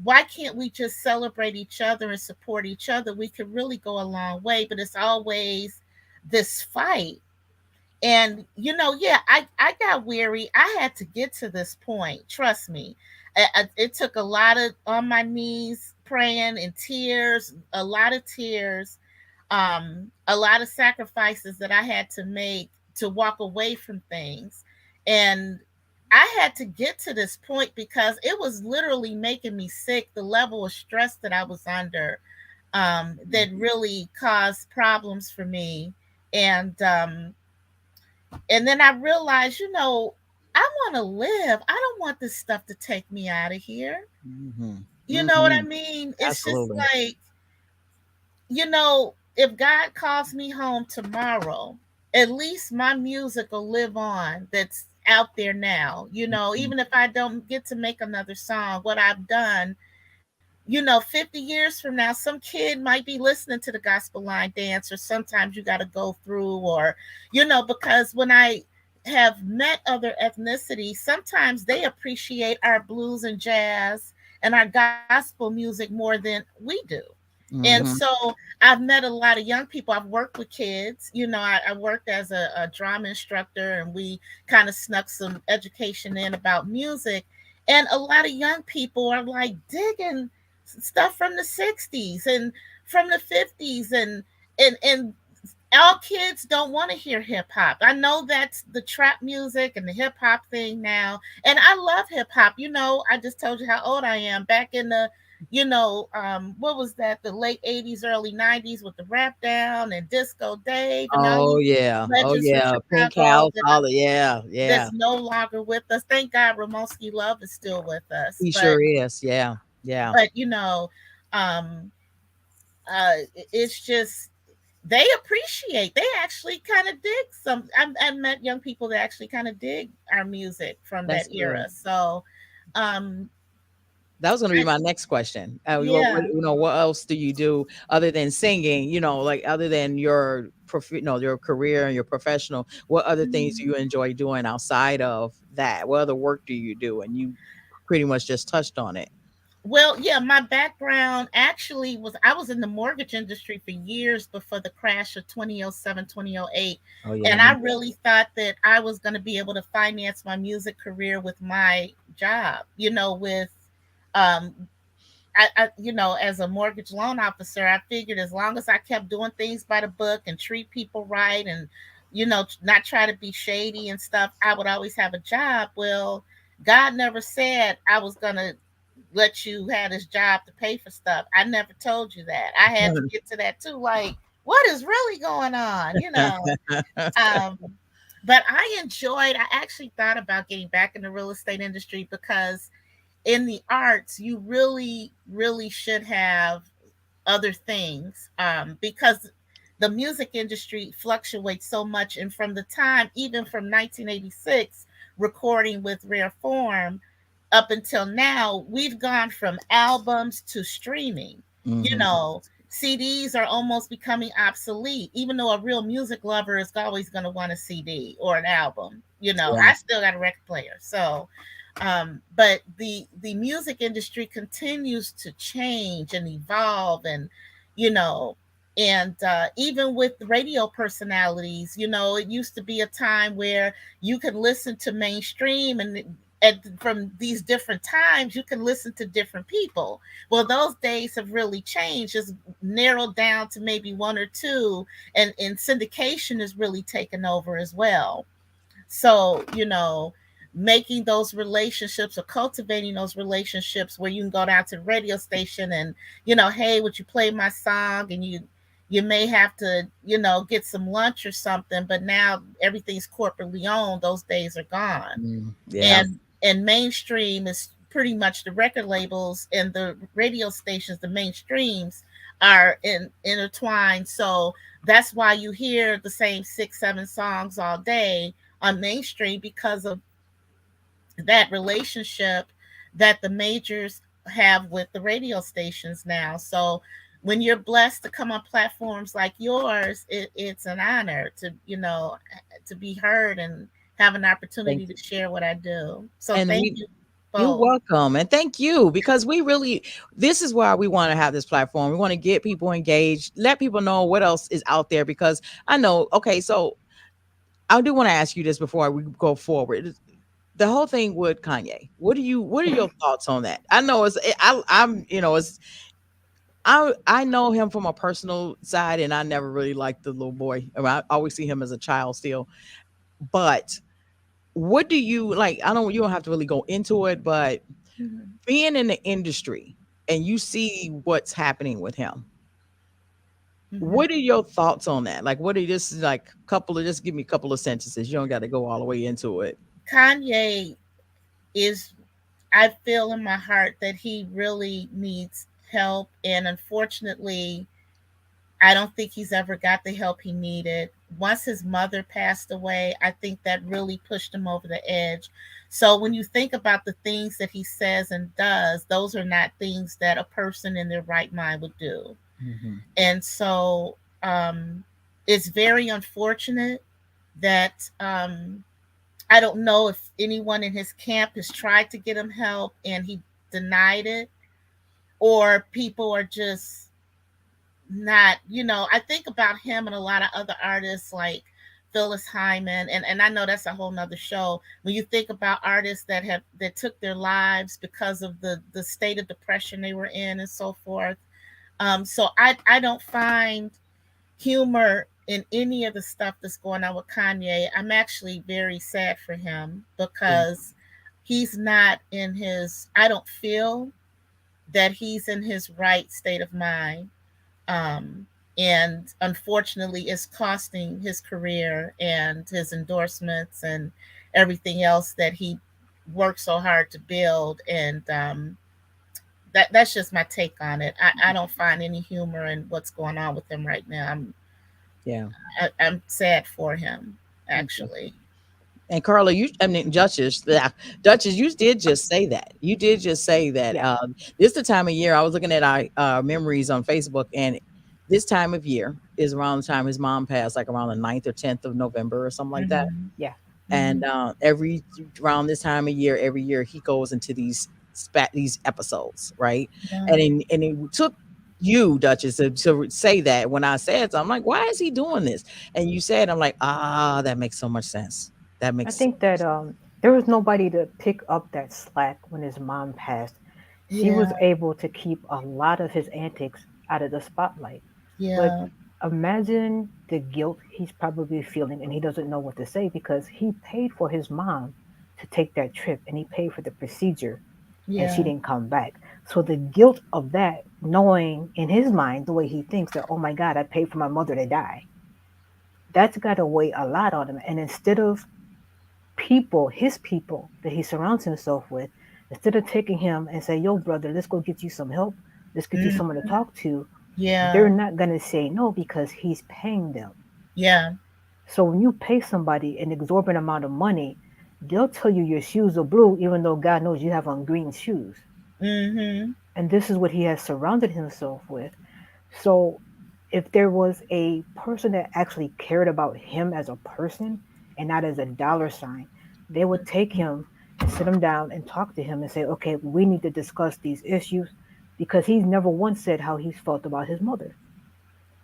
why can't we just celebrate each other and support each other? We could really go a long way, but it's always this fight. And yeah, I got weary. I had to get to this point, trust me. It took a lot of on my knees praying and tears, a lot of tears, a lot of sacrifices that I had to make to walk away from things. And I had to get to this point because it was literally making me sick, the level of stress that I was under, that really caused problems for me. And um and then I realized, I want to live. I don't want this stuff to take me out of here. Hmm. You know what I Hmm. mean? It's just Absolutely. like, if God calls me home tomorrow, at least my music will live on that's out there now. Mhm. Even if I don't get to make another song, what I've done, 50 years from now, some kid might be listening to the gospel line dance, or sometimes you got to go through, or, because when I have met other ethnicities, sometimes they appreciate our blues and jazz. and our gospel music more than we do. And Hmm. so I've met a lot of young people. I've worked with kids. I worked as a drama instructor, and we kind of snuck some education in about music. And a lot of young people are like digging stuff from the 60s and from the 50s, and all kids don't want to hear hip hop. I know that's the trap music and the hip hop thing now. And I love hip hop. I just told you how old I am. Back in the, what was that? The late 80s, early 90s with the rap down and Disco Dave and all Oh these yeah, oh legends from yeah, Pink Chicago House, all the yeah, yeah. that's no longer with us. Thank God Ramonski Love is still with us. He But sure is. Yeah, yeah. but um it's just they appreciate, they actually kind of dig some. I met young people that actually kind of dig our music from That's that good. era. So um That was going to be I, my next question. yeah. What else do you do other than singing? Like other than your your career and your professional. What other things do Mhm. you enjoy doing outside of that? What other work do you do? And you pretty much just touched on it. Well, yeah, my background actually was I was in the mortgage industry for years before the crash of 2007, 2008. Oh yeah, I And I remember. really thought that I was going to be able to finance my music career with my job, with um as a mortgage loan officer, I figured as long as I kept doing things by the book and treat people right and, not try to be shady and stuff, I would always have a job. Well, God never said I was going to let you have this job to pay for stuff. I never told you that. I had to get to that too. Like, what is really going on? Um, but I actually thought about getting back in the real estate industry because in the arts, you really, really should have other things, because the music industry fluctuates so much. And from the time, even from 1986, recording with Rare Form up until now, we've gone from albums to streaming. You Hmm. know, CDs are almost becoming obsolete, even though a real music lover is always going to want a CD or an album. Yeah. I still got a record player. So, but the music industry continues to change and evolve, and you know even with radio personalities, it used to be a time where you could listen to mainstream, and from these different times you can listen to different people. Well, those days have really changed, just narrowed down to maybe one or two, and syndication is really taken over as well. So, making those relationships or cultivating those relationships where you can go down to the radio station and, hey, would you play my song? And you may have to, get some lunch or something, but now everything's corporately owned. Those days are gone. Mm, yeah. And mainstream is pretty much the record labels and the radio stations, the mainstreams are intertwined. So that's why you hear the same 6 7 songs all day on mainstream, because of that relationship that the majors have with the radio stations now. So when you're blessed to come on platforms like yours, it's an honor to be heard and have an Thank opportunity to you. share what I do. So And thank we you You're both. welcome, and thank you because we really this is why we want to have this platform. We want to get people engaged, let people know what else is out there because I know. Okay, so I do want to ask you this before we go forward. The whole thing with Kanye. What are your thoughts on that? I know I'm it's I know him from a personal side and I never really liked the little boy. I always see him as a child still. But what do you like? I don't you don't have to really go into it, but Mhm. being in the industry and you see what's happening with him, Mhm. what are your thoughts on that? Like, what are just like couple of just give me a couple of sentences. You don't got to go all the way into it. Kanye is, I feel in my heart that he really needs help, and unfortunately I don't think he's ever got the help he needed. Once his mother passed away, I think that really pushed him over the edge. So when you think about the things that he says and does, those are not things that a person in their right mind would do. Mhm. And so it's very unfortunate that I don't know if anyone in his camp has tried to get him help, and he denied it, or people are just not, I think about him and a lot of other artists like Phyllis Hyman, and I know that's a whole nother show. When you think about artists that took their lives because of the state of depression they were in and so forth. So I don't find humor in any of the stuff that's going on with Kanye. I'm actually very sad for him Yeah. because he's not in his, I don't feel that he's in his right state of mind. Um, and unfortunately, it's costing his career and his endorsements and everything else that he worked so hard to build. And that's just my take on it. I don't find any humor in what's going on with him right now. Yeah. I'm sad for him, Okay. actually. And Carla, I mean, Duchess, yeah, Duchess, you did just say that. You did just say that. Yeah. This the time of year. I was looking at our memories on Facebook, and this time of year is around the time his mom passed, like around the 9th or 10th of November or something like that. Mm-hmm. Yeah. And Mm-hmm. every around this time of year, every year he goes into these episodes, right? Yeah. And it took you, Duchess, to say that when I said so. I'm like, why is he doing this? And you said, I'm like, that makes so much sense. That I makes so think that there was nobody to pick up that slack when his mom passed. She was Yeah. able to keep a lot of his antics out of the spotlight. But Yeah. imagine the guilt he's probably feeling, and he doesn't know what to say because he paid for his mom to take that trip and he paid for the procedure and she Yeah. didn't come back. So the guilt of that, knowing in his mind the way he thinks that, oh my God, I paid for my mother to die, that's got to weigh a lot on him. And instead of people, his people that he surrounds himself with, instead of taking him and say, yo, brother, let's go get you some help, let's get you Mm. someone to talk to, they're Yeah. not going to say no because he's paying them. Yeah. So when you pay somebody an exorbitant amount of money, they'll tell you your shoes are blue, even though God knows you have on green shoes. Mm-hmm. And this is what he has surrounded himself with. So if there was a person that actually cared about him as a person and not as a dollar sign, they would take him and sit him down and talk to him and say, okay, we need to discuss these issues because he's never once said how he's felt about his mother.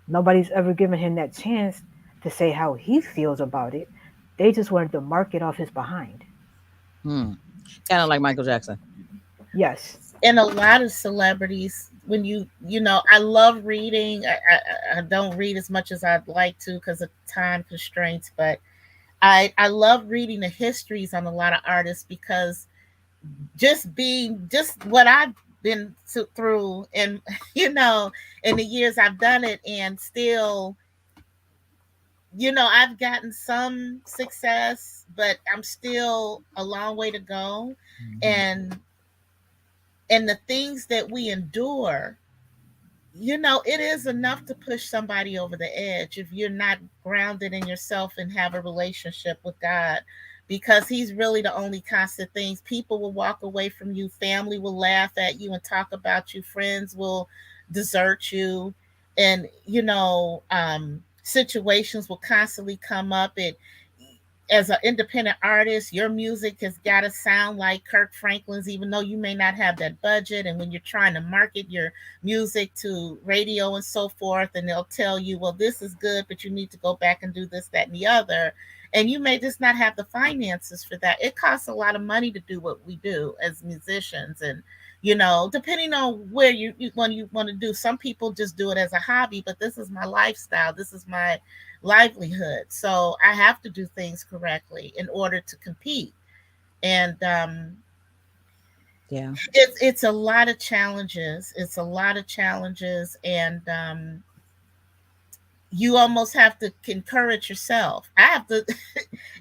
Nobody's ever given him that chance to say how he feels about it. They just wanted to mark it off his behind. Hmm. Kind of like Michael Jackson. Yes. And a lot of celebrities, when I love reading. I don't read as much as I'd like to because of time constraints, but I love reading the histories on a lot of artists because just what I've been through, and in the years I've done it, and still, I've gotten some success, but I'm still a long way to go. Mhm. And the things that we endure, it is enough to push somebody over the edge if you're not grounded in yourself and have a relationship with God, because He's really the only constant things. People will walk away from you, family will laugh at you and talk about you, friends will desert you, and situations will constantly come up. As an independent artist, your music has got to sound like Kirk Franklin's, even though you may not have that budget. And when you're trying to market your music to radio and so forth, and they'll tell you, well, this is good, but you need to go back and do this, that, and the other. And you may just not have the finances for that. It costs a lot of money to do what we do as musicians. And, depending on where you want to do, some people just do it as a hobby, but this is my lifestyle. This is my livelihood. So I have to do things correctly in order to compete. And Yeah. it's a lot of challenges. It's a lot of challenges, and you almost have to encourage yourself. I have to,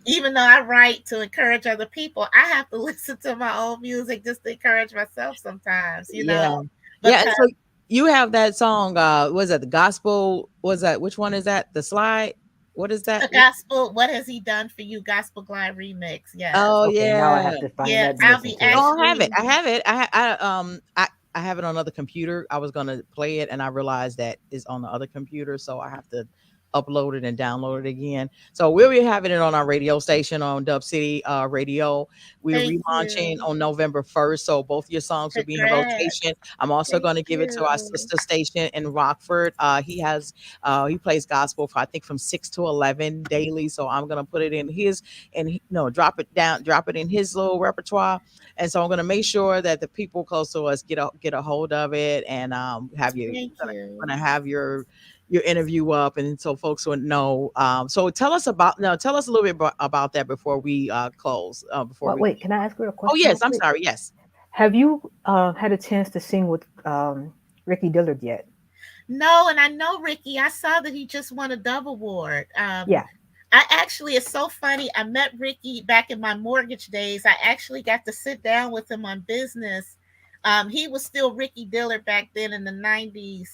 even though I write to encourage other people, I have to listen to my own music just to encourage myself sometimes. Yeah. Yeah. And Because so you have that song, was that the gospel? Was that which one is that? The slide? What is that? the gospel, what has he done for you? Gospel Glide remix. Yes. Oh Okay, now I yeah. have to find Yeah, that and I'll listen be to it. Oh, I have it. actually. I have it. I have it on another computer. I was gonna play it and I realized that it's on the other computer, so I have to upload it and download it again. So we'll be having it on our radio station on Dub City Radio. We're Thank relaunching you. on November 1st. So both your songs will be in rotation. Congrats. I'm also Thank going to give it to our you. sister station in Rockford. He plays gospel for I think from 6 to 11 daily. So I'm gonna put it in his and no drop it in his little repertoire. And so I'm gonna make sure that the people close to us get a hold of it and have you Thank you. gonna have your interview up and so folks would know. So tell us a little bit about that before we close. Before But we wait, can I ask you a Oh question real yes, I'm quick? sorry. Yes. Have you had a chance to sing with Ricky Dillard yet? No, and I know Ricky. I saw that he just won a Dove Award. Yeah. I actually, it's so funny. I met Ricky back in my mortgage days. I actually got to sit down with him on business. He was still Ricky Dillard back then in the 90s.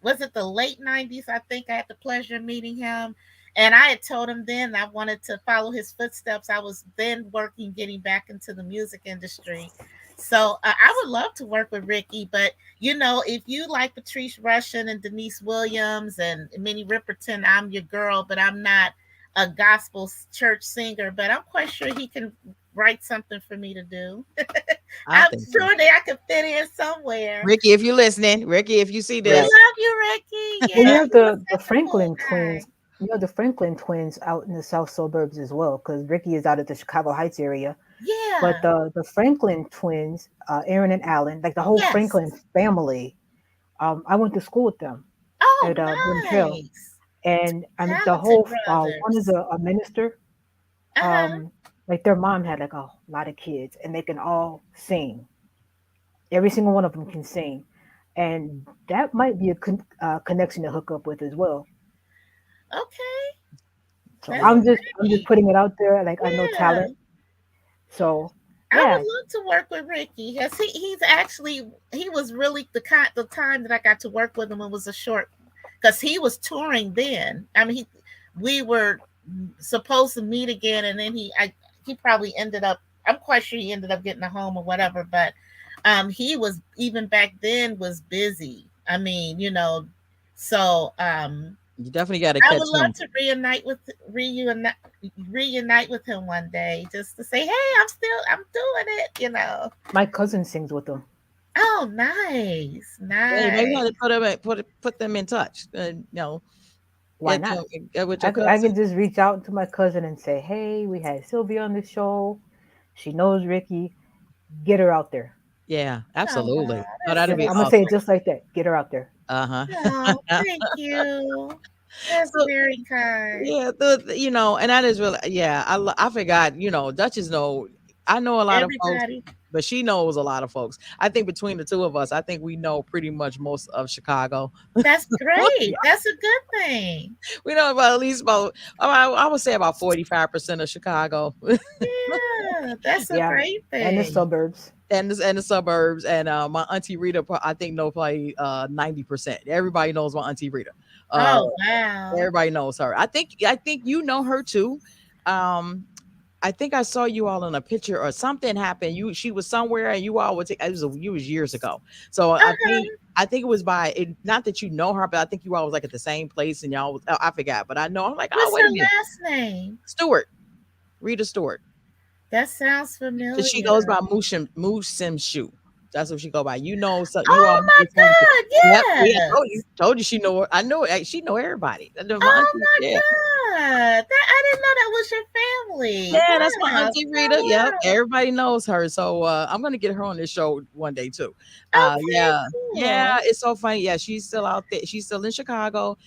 Was it the late 90s? I think I had the pleasure of meeting him. And I had told him then I wanted to follow his footsteps. I was then working, getting back into the music industry. So I would love to work with Ricky, but if you like Patrice Rushen and Denise Williams and Minnie Riperton, I'm your girl, but I'm not a gospel church singer. But I'm quite sure he can write something for me to do. I I'm think so. sure that I could fit in somewhere. Ricky, if you're listening, Ricky, if you see We Right. this, love you, Ricky. Well, you Yeah, have he was the such a cool Franklin guy. twins. You have the Franklin twins out in the south suburbs as well, because Ricky is out of the Chicago Heights area. But Yeah. the Franklin twins, Aaron and Alan, like the whole Yes. Franklin family, I went to school with them Oh, at Brim Trail, nice. and I mean the Talented whole one is brothers. a minister. Uh-huh. Like their mom had like a lot of kids, and they can all sing. Every single one of them can sing, and that might be a connection to hook up with as well. Okay. So That's I'm just great. putting it out there. Like I know Yeah. talent, so I would yeah. love to work with Ricky because he was really the time that I got to work with him. It was a short because he was touring then. I mean, we were supposed to meet again, and then he probably ended up. I'm quite sure he ended up getting a home or whatever. But he was even back then was busy. I mean, so you definitely got to I catch would love him. to reunite with him one day, just to say, "Hey, I'm doing it." My cousin sings with them. Oh, nice, Yeah, you maybe have nice. to put them in touch. Why not? Get with your I cousin. can just reach out to my cousin and say, hey, we had Sylvia on the show. She knows Ricky. Get her out there. Yeah, Oh, absolutely. No, that's that'd Just be I'm so gonna say it awesome. just like that. Get her out there. Uh Oh, huh. thank you. That's So very kind. yeah, and that is really yeah. I forgot. Duchess know. I know a lot of folks, Everybody. but she knows a lot of folks. I think between the two of us, I think we know pretty much most of Chicago. That's great. Yeah. That's a good thing. We know about at least about I would say about 45% of Chicago Yeah, that's a Yeah. great And the thing. suburbs. and the suburbs. And my auntie Rita, I think know probably 90%. Everybody knows my auntie Rita. Uh, Oh, wow. everybody knows her. I think you know her too. Um, I think I saw you all in a picture or something happened. She was somewhere and you all would take it was years ago. So Uh-huh. I think it was by it, not that you know her, but I think you all was like at the same place and y'all was I forgot, but I know I'm like, oh What's wait her a minute. last name? Stewart, Rita Stewart. That sounds Cause she goes familiar. by Musim Shoe. That's what she go by. So you all Oh know my each other. God, Yep. Yeah, yes. told you she know her. I know it. She know everybody. My Oh auntie, my yeah. God. I didn't know that was your family. Yeah, that's my Wow. auntie Rita. Small Yep, world. everybody knows her. So I'm gonna get her on this show one day too. Okay, Yeah, yeah, cool. it's so funny. Yeah, she's still out there. She's still in Chicago.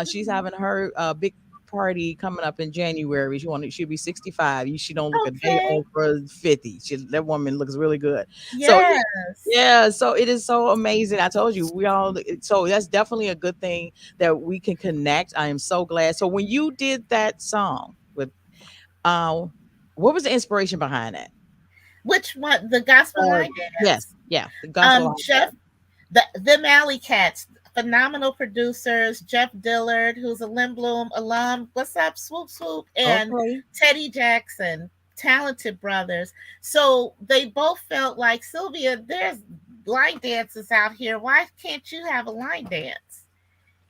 She's Mhm. having her big party coming up in January. She'll be 65. She don't look a day Okay. over 50. That woman looks really good. So yeah, Yes. yeah. So it is so amazing. I told you we all. So that's definitely a good thing that we can connect. I am so glad. So when you did that song with uh, what was the inspiration behind that? Which one? The gospel Uh, line yes, dance. yeah, the gospel line Jeff, dance. them Alley Cats, phenomenal producers. Jeff Dillard, who's a Lindblom alum. What's up, Swoop Swoop, and Okay, Teddy Jackson, talented brothers. So they both felt like, Sylvia, there's line dances out here. Why can't you have a line dance?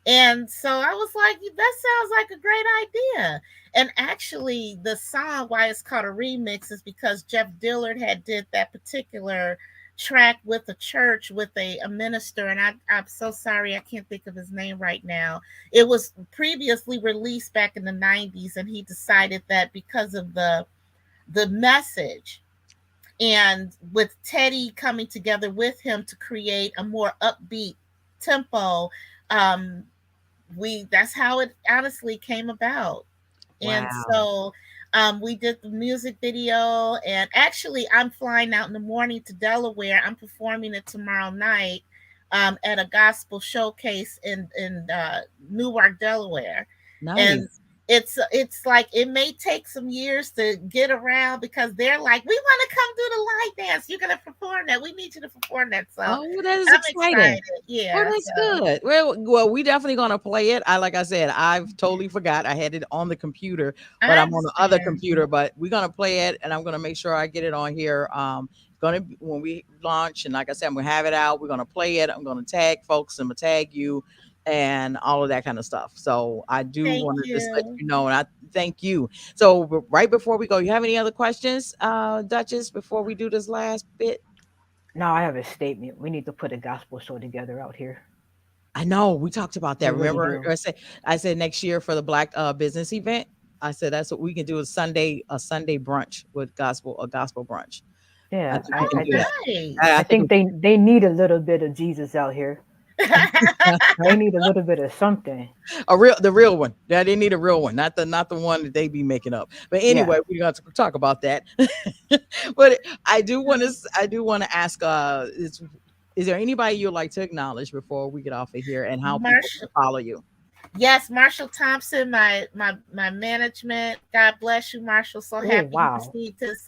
And so I was like, that sounds like a great idea. And actually, the song, why it's called a remix, is because Jeff Dillard had did that particular track with a church with a minister. And I'm so sorry, I can't think of his name right now. It was previously released back in the 90s, and he decided that because of the message, and with Teddy coming together with him to create a more upbeat tempo, um, we that's how it honestly came about. And Wow. so we did the music video, and actually I'm flying out in the morning to Delaware. I'm performing it tomorrow night at a gospel showcase in Newark, Delaware. And Nice. it's like it may take some years to get around because they're like, we want to come do the line dance. You're gonna perform that. We need you to perform that. So Oh, well, that is I'm exciting. excited. Well, Yeah. that's So good. We definitely gonna play it. Like I said, I've totally forgot. I had it on the computer, but I I'm on the other understand. computer. But we're gonna play it, and I'm gonna make sure I get it on here. Gonna be, when we launch, and like I said, I'm gonna have it out. We're gonna play it. I'm gonna tag folks. I'm gonna tag you, and all of that kind of stuff. So I do Thank want to just let you. you know, and I thank you. So right before we go, you have any other questions, Duchess? Before we do this last bit. Now I have a statement. We need to put a gospel show together out here. I know we talked about We that. really Remember, do. I said next year for the Black business event. I said that's what we can do, a Sunday brunch with a gospel brunch. I Yeah, think we I, can I do think that. Nice. I I think think they need a little bit of Jesus out here. They need a little bit of something. the real one. Yeah, they need a real one, not the one that they be making up. But Yeah. anyway, we're going to talk about that. But I do want to ask is there anybody you'd like to acknowledge before we get off of here, and how people can Marshall, follow you? yes, Marshall Thompson, my management. God bless you, Marshall. So Oh happy he wow. received his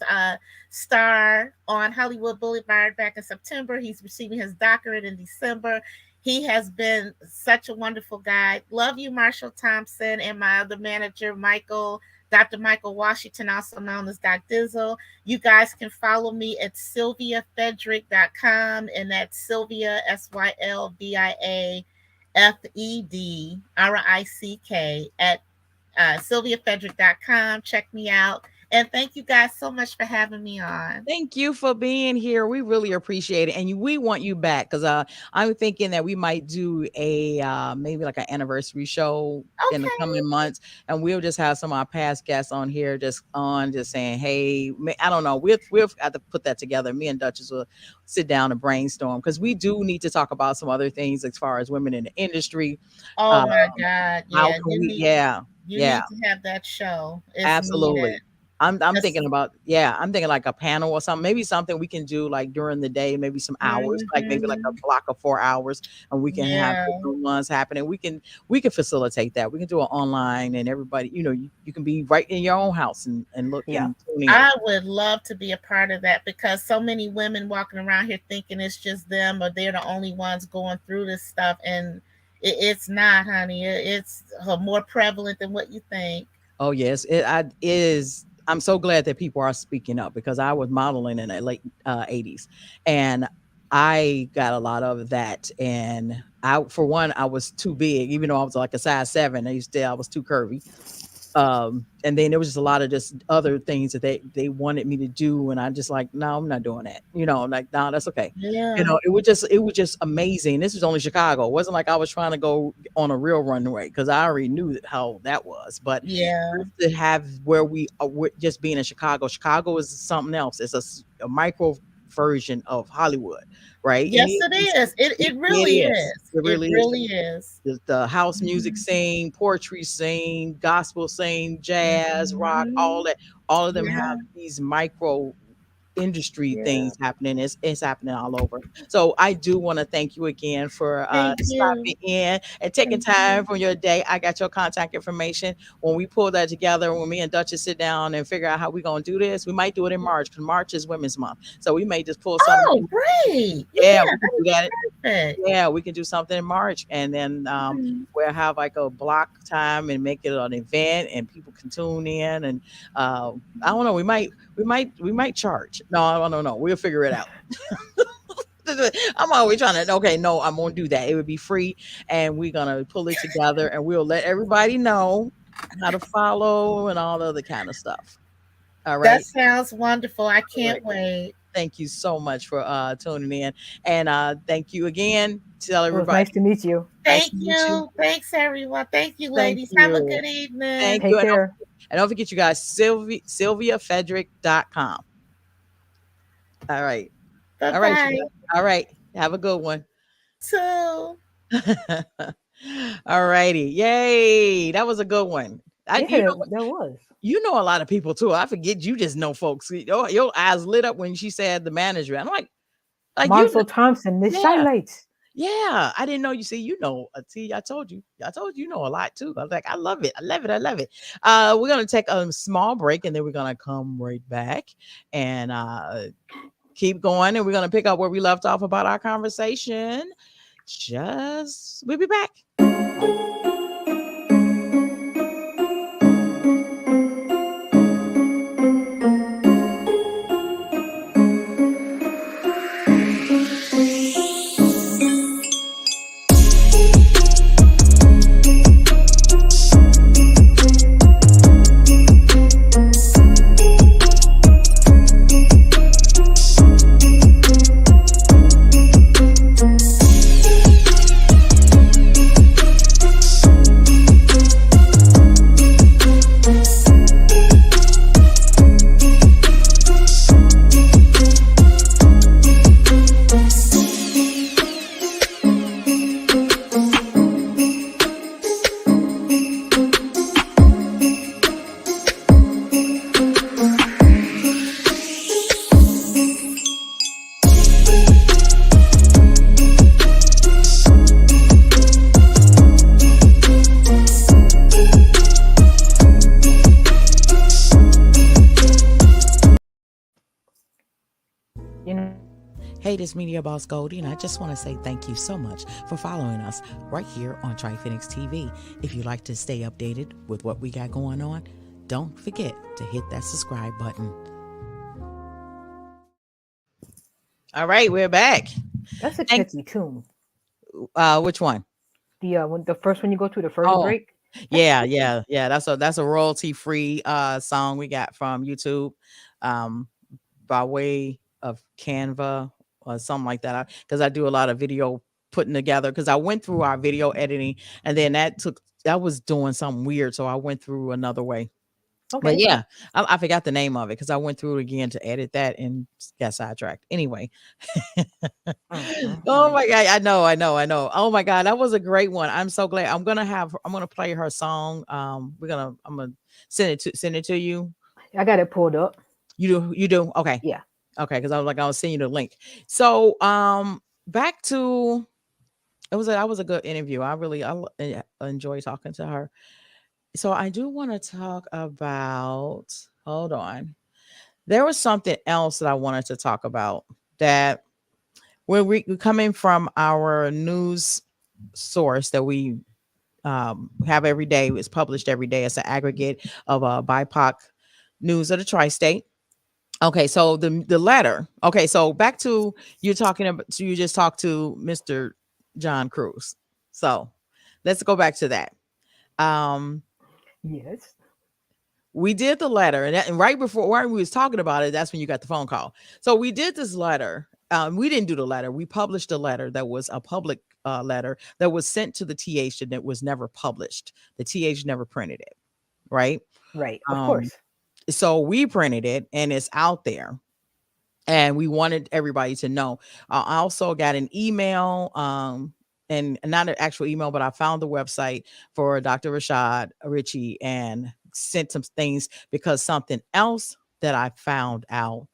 star on Hollywood Boulevard back in September. He's receiving his doctorate in December. He has been such a wonderful guy. Love you, Marshall Thompson, and my other manager, Dr. Michael Washington, also known as Doc Dizzle. You guys can follow me at sylviafedrick.com, and that's Sylvia, SylviaFedrick at sylviafedrick.com. Check me out. And thank you guys so much for having me on. Thank you for being here. We really appreciate it, and we want you back because I'm thinking that we might do a maybe like an anniversary show in the coming Okay. months, and we'll just have some of our past guests on here, just saying, hey, I don't know, we'll have to put that together. Me and Duchess will sit down and brainstorm because we do need to talk about some other things as far as women in the industry. Oh Uh, my God. how Yeah, can we? Yeah, you yeah. need to have that show. It's needed. Absolutely. I'm Just, thinking about, yeah, I'm thinking like a panel or something, maybe something we can do like during the day, maybe some hours, like maybe like a mhm. block of 4 hours, and we can have Yeah. different ones happening. We can facilitate that. We can do it online, and everybody, you can be right in your own house and look Yeah. and tune in. I would love to be a part of that because so many women walking around here thinking it's just them or they're the only ones going through this stuff. And it's not, honey. It's more prevalent than what you think. Oh yes, it is. I'm so glad that people are speaking up because I was modeling in the late '80s, and I got a lot of that. And for one, I was too big, even though I was like a size 7. I was too curvy. And then there was just a lot of just other things that they wanted me to do, and I just like, no, I'm not doing that. Like, no, that's okay. Yeah. It was just amazing. This was only Chicago. It wasn't like I was trying to go on a real runway because I already knew how that was. But Yeah. just to have where we are, just being in Chicago. Chicago is something else. It's a micro version of Hollywood, right? Yes, it is. It It really is. is. It It really is. really is. The house music Mhm. scene, poetry scene, gospel scene, jazz, rock, Mhm. all of them have Yeah. these micro industry Yeah. things happening. It's happening all over. So I do want to thank you again for Thank stopping you. in and taking Thank time you. from your day. I got your contact information. When we pull that together, when me and Duchess sit down and figure out how we're gonna do this, we might do it in March because March is Women's Month. So we may just pull something. Oh, great. Yeah, Yeah, we can that do would be that. perfect. Yeah, we can do something in March, and then Mhm. we'll have like a block time and make it an event, and people can tune in. And I don't know, we might charge. No, I don't know. We'll figure it out. I'm always trying to. Okay, no, I'm gonna do that. It would be free, and we're gonna pull it together, and we'll let everybody know how to follow and all the other kind of stuff. All That right. sounds wonderful. I All right. can't wait. Thank you so much for tuning in, and thank you again. Tell It was everybody. nice to meet you. Nice Thank to meet you. you. Thanks, everyone. Thank you, Thank ladies. Have a you. good evening. Thank you. Take care. And don't forget, you guys, SylviaFedrick.com. All right. Bye All right, you bye. guys. All right. Have a good one. So, All righty. Yay. That was a good one. Yeah, that was. You know a lot of people too. I forget you just know folks. Your eyes lit up when she said the manager. I'm like you. Marcel Thompson, Miss Yeah. Shylights. Yeah, I didn't know. You see, see, I told you know a lot too. I was like, I love it. I love it. I love it. We're gonna take a small break and then we're gonna come right back and keep going. And we're gonna pick up where we left off about our conversation. We'll be back. You know, Hey, this Media Boss Goldie, and I just want to say thank you so much for following us right here on Triphoenix TV. If you'd like to stay updated with what we got going on, don't forget to hit that subscribe button. All right, we're back. that's a Thank- catchy tune. Which one? The first one you go to, the first Oh. break. Yeah. That's a royalty free song we got from YouTube, by way of Canva or something like that. Because I do a lot of video putting together. Because I went through our video editing, and then that was doing something weird, so I went through another way. Okay. But yeah, I forgot the name of it because I went through it again to edit that and got sidetracked. Anyway. Oh my God. I know. Oh my God. That was a great one. I'm so glad. I'm gonna play her song. I'm gonna send it to you. I got it pulled up. You do? Okay. Yeah. Okay. Because I'll send you the link. So back to that was a good interview. I enjoy talking to her. So I do want to talk about, hold on. There was something else that I wanted to talk about that when we coming from our news source that we have every day. It's published every day. It's an aggregate of BIPOC news of the tri-state. Okay, so the letter. Okay, so back to you talking about. So you just talked to Mr. John Cruz. So let's go back to that. Yes. We did the letter, and right before we was talking about it, that's when you got the phone call. So we did this letter. We didn't do the letter. We published a letter that was a public letter that was sent to the TH and it was never published. The TH never printed it, right? Right. Of course. So we printed it and it's out there. And we wanted everybody to know. I also got an email, and not an actual email, but I found the website for Dr. Rashad Ritchie and sent some things because something else that I found out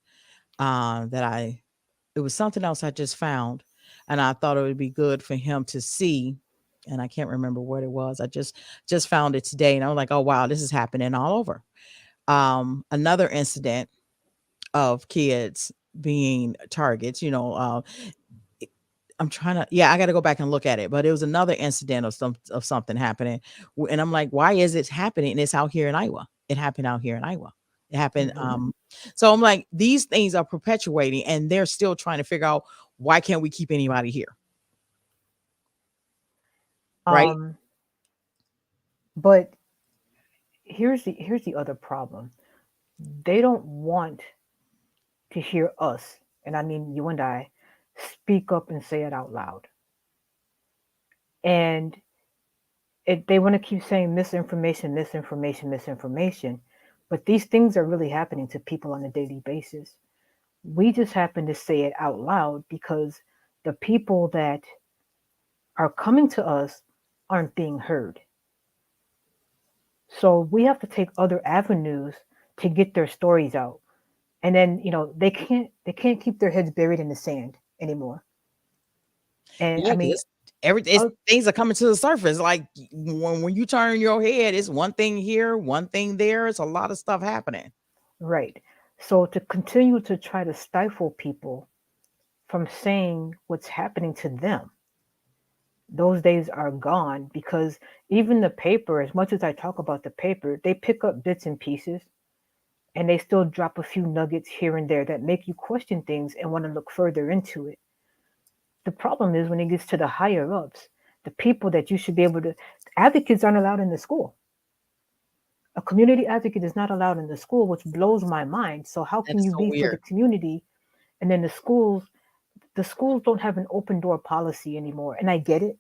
it was something else I just found, and I thought it would be good for him to see. And I can't remember what it was. I just found it today, and I was like, oh wow, this is happening all over. Another incident of kids being targets, I'm trying to, I got to go back and look at it, but it was another incident of something happening. And I'm like, why is it happening? And it's out here in Iowa. It happened out here in Iowa. It happened. So I'm like, these things are perpetuating and they're still trying to figure out why can't we keep anybody here? Right? Um, but here's the other problem. They don't want to hear us, and I mean you and I, speak up and say it out loud. And they want to keep saying misinformation, misinformation, misinformation. But these things are really happening to people on a daily basis. We just happen to say it out loud because the people that are coming to us aren't being heard. So we have to take other avenues to get their stories out. And then, they can't keep their heads buried in the sand anymore. And Yeah, I because mean, it's uh, things are coming to the surface. Like when you turn your head, it's one thing here, one thing there. It's a lot of stuff happening. right. So to continue to try to stifle people from saying what's happening to them, those days are gone because even the paper, as much as I talk about the paper, they pick up bits and pieces and they still drop a few nuggets here and there that make you question things and want to look further into it. The problem is when it gets to the higher ups, the people that you should be able to, advocates aren't allowed in the school. A community advocate is not allowed in the school, which blows my mind. So how That can is you so be for the weird. community and then the schools don't have an open door policy anymore. And I get it.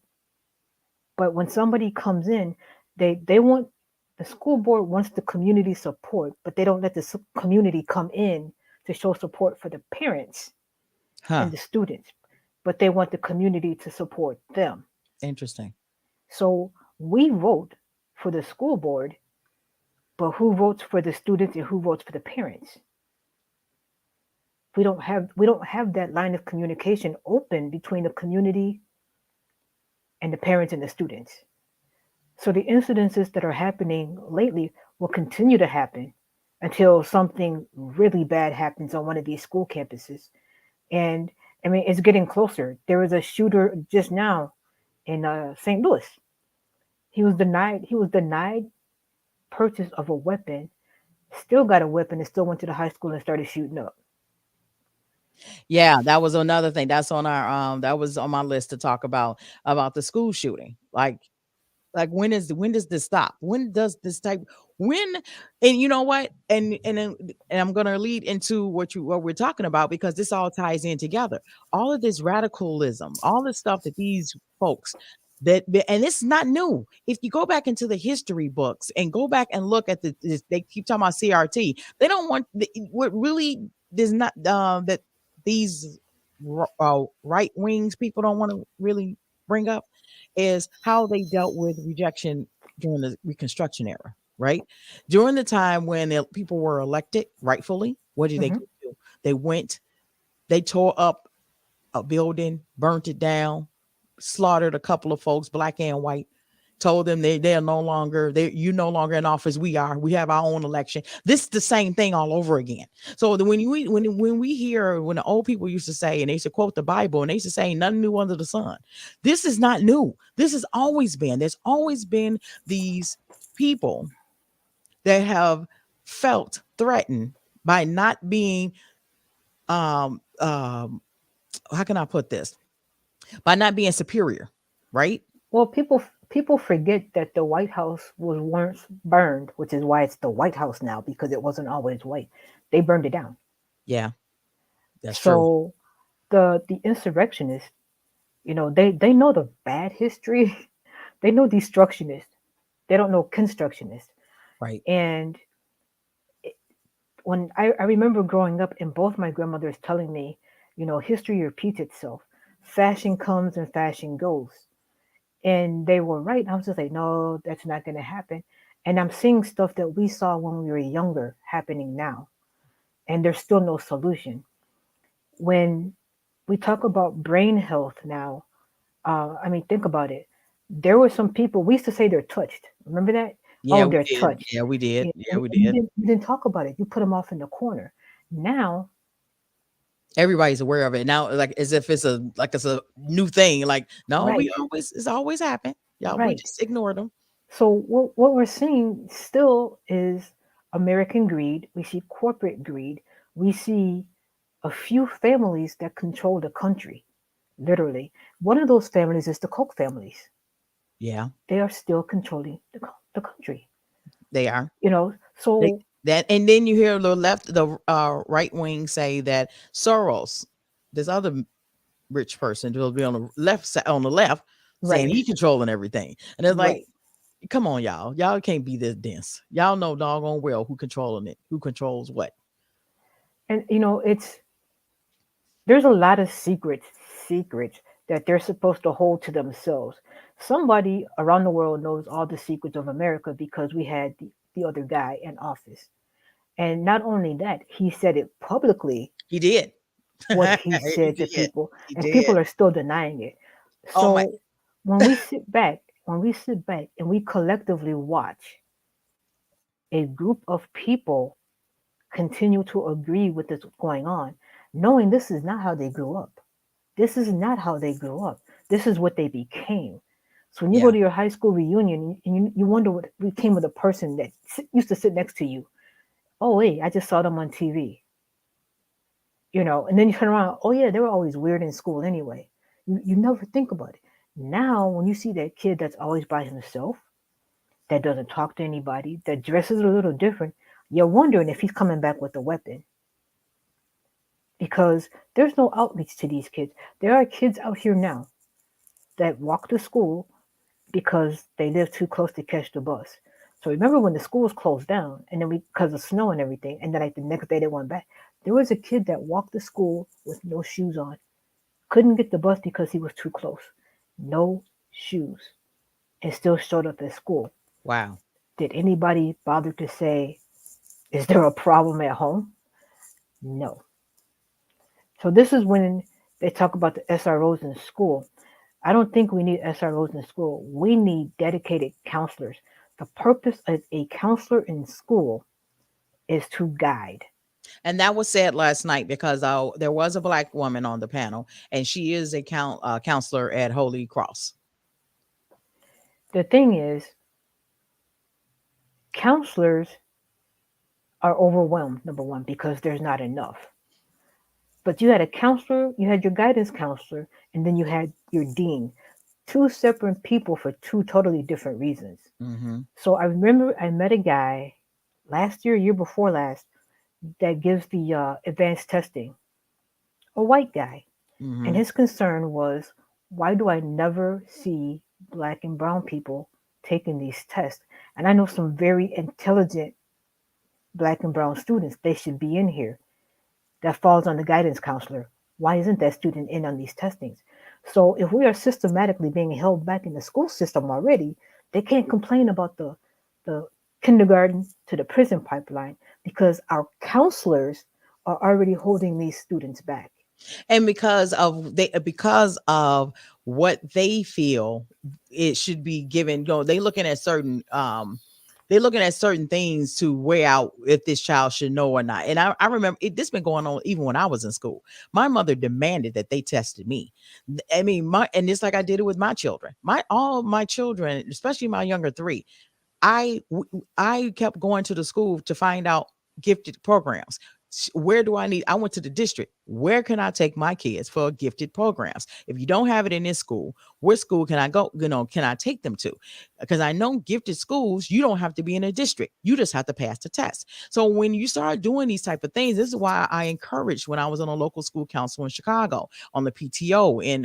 But when somebody comes in, they want the school board wants the community support, but they don't let the community come in to show support for the parents Huh. and the students, but they want the community to support them. Interesting. So we vote for the school board, but who votes for the students and who votes for the parents? We don't have that line of communication open between the community and the parents and the students. So the incidences that are happening lately will continue to happen until something really bad happens on one of these school campuses. And I mean, it's getting closer. There was a shooter just now in St. Louis. He was denied purchase of a weapon. Still got a weapon and still went to the high school and started shooting up. Yeah, that was another thing. That's on our that was on my list to talk about the school shooting. Like when does this stop? When does this type when and you know what? And I'm gonna lead into what we're talking about because this all ties in together. All of this radicalism, all the stuff that these folks and it's not new. If you go back into the history books and go back and look at they keep talking about CRT. They don't want what really does not that these right wings people don't want to really bring up is how they dealt with rejection during the Reconstruction era, right? During the time when people were elected rightfully, what did they Hmm. do? They went, they tore up a building, burnt it down, slaughtered a couple of folks, black and white. Told them they're no longer you no longer in office. We have our own election. This is the same thing all over again. So when we hear when the old people used to say and they used to quote the Bible and they used to say nothing new under the sun. This is not new. This has always been. There's always been these people that have felt threatened by not being um um how can I put this? By not being superior, right? Well, people forget that the White House was once burned, which is why it's the White House now because it wasn't always white. They burned it down. Yeah, that's true. So the insurrectionists, they know the bad history. They know destructionists. They don't know constructionists. Right. And when I remember growing up and both my grandmothers telling me, history repeats itself. Fashion comes and fashion goes. And they were right. I was just like, no, that's not going to happen. And I'm seeing stuff that we saw when we were younger happening now. And there's still no solution. When we talk about brain health now, I mean, think about it. There were some people, we used to say they're touched. Remember that? Yeah, Oh, we they're did. touched. Yeah, we did. Yeah, Yeah, And, we and you did. didn't, you didn't talk about it. You put them off in the corner. Now, Everybody's aware of it now, like as if it's a new thing. Like, no, right, it's always happened. Yeah, we right. just ignored them. So what we're seeing still is American greed. We see corporate greed. We see a few families that control the country. literally. One of those families is the Koch families. Yeah, They are still controlling the country. they are. You know, They, so that, and then you hear the right wing say that Soros, this other rich person, will be on the on the left, saying right, he controlling everything, and it's like, right. come on, y'all can't be this dense. Y'all know doggone well who controlling it, who controls what. And it's there's a lot of secrets that they're supposed to hold to themselves. Somebody around the world knows all the secrets of America because we had the other guy in office. And not only that, he said it publicly He did. what he He said to did. people, He and did. people are still denying it. Oh my. So when we sit back and we collectively watch a group of people continue to agree with what's going on, knowing this is not how they grew up. This is not how they grew up. This is what they became. So when you go Yeah. to your high school reunion and you wonder what became of the person that used to sit next to you. Oh, wait, I just saw them on TV. And then you turn around, oh, yeah, they were always weird in school anyway. You never think about it. Now, when you see that kid that's always by himself, that doesn't talk to anybody, that dresses a little different, you're wondering if he's coming back with a weapon because there's no outreach to these kids. There are kids out here now that walk to school because they live too close to catch the bus. So remember when the schools closed down and then because of snow and everything, and then like the next day they went back. There was a kid that walked to school with no shoes on, couldn't get the bus because he was too close, no shoes, and still showed up at school. Wow. Did anybody bother to say, "Is there a problem at home?" No. So this is when they talk about the SROs in school. I don't think we need SROs in school. We need dedicated counselors. The purpose of a counselor in school is to guide. And that was said last night because there was a black woman on the panel, and she is a counselor at Holy Cross. The thing is, counselors are overwhelmed, number one, because there's not enough. But you had a counselor, you had your guidance counselor, and then you had your dean. Two separate people for two totally different reasons. Mm-hmm. So I remember I met a guy last year before last, that gives the advanced testing, a white guy. And Mm-hmm. his concern was, why do I never see black and brown people taking these tests? And I know some very intelligent black and brown students, they should be in here. That falls on the guidance counselor. Why isn't that student in on these testings? So if we are systematically being held back in the school system already, they can't complain about the kindergarten to the prison pipeline because our counselors are already holding these students back. And because of what they feel it should be given, they looking at certain things to weigh out if this child should know or not. And I remember this been going on even when I was in school. My mother demanded that they tested me. I mean, and it's like I did it with my children. All my children, especially my younger three, I kept going to the school to find out gifted programs. Where do I need? I went to the district. Where can I take my kids for gifted programs? If you don't have it in this school, what school can I go? Can I take them to? Because I know gifted schools, you don't have to be in a district. You just have to pass the test. So when you start doing these type of things, this is why I encouraged when I was on a local school council in Chicago, on the PTO in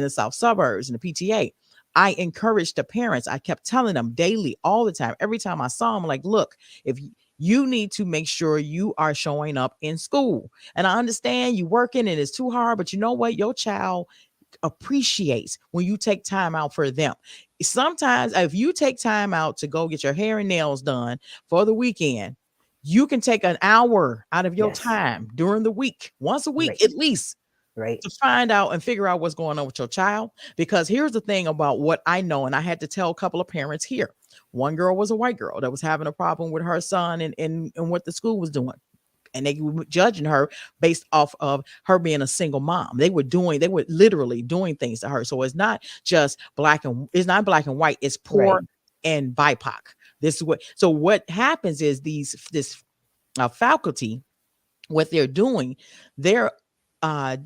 the South Suburbs, in the PTA. I encouraged the parents. I kept telling them daily, all the time, every time I saw them, like, look, if you need to make sure you are showing up in school. And I understand you working and it's too hard, but you know what? Your child appreciates when you take time out for them. Sometimes if you take time out to go get your hair and nails done for the weekend, you can take an hour out of your Yes, time during the week, once a week right, at least, right, to find out and figure out what's going on with your child. Because here's the thing about what I know, and I had to tell a couple of parents here. One girl was a white girl that was having a problem with her son and what the school was doing. And they were judging her based off of her being a single mom. They were literally doing things to her. So it's not black and white, it's right, poor and BIPOC. This is what happens is this faculty, what they're doing, they're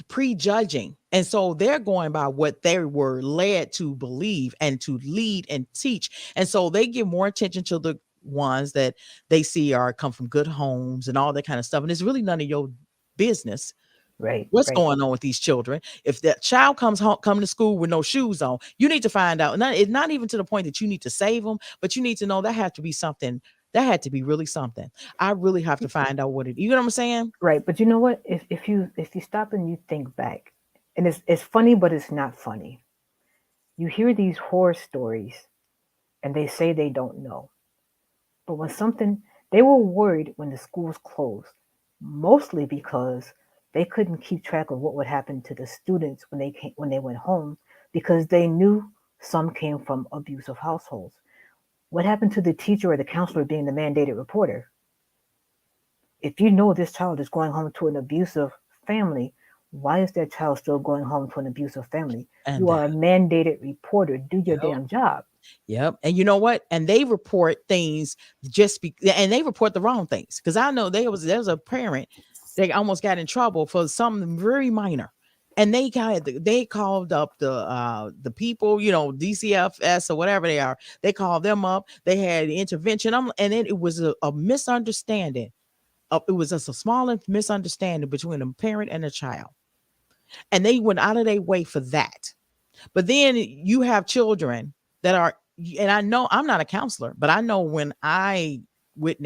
prejudging. And so they're going by what they were led to believe and to lead and teach. And so they give more attention to the ones that they see are come from good homes and all that kind of stuff. And it's really none of your business Right, what's right. going on with these children. If that child comes home, come to school with no shoes on, you need to find out. It's not even to the point that you need to save them, but you need to know that had to be something. That had to be really something. I really have to find out what it. You know what I'm saying? Right, but you know what? If you stop and you think back, and it's funny, but it's not funny. You hear these horror stories, and they say they don't know. But when something, they were worried when the schools closed, mostly because they couldn't keep track of what would happen to the students when they went home, because they knew some came from abusive households. What happened to the teacher or the counselor being the mandated reporter? If you know this child is going home to an abusive family, why is that child still going home to an abusive family? And You are a mandated reporter. Do your yep, damn job. yep. And you know what? And they report things and they report the wrong things. Because I know there was a parent that almost got in trouble for something very minor. And they called up the people, DCFS or whatever they are. They called them up. They had intervention. And then it was a misunderstanding. It was just a small misunderstanding between a parent and a child. And they went out of their way for that. But then you have children that are, and I know I'm not a counselor, but I know when I when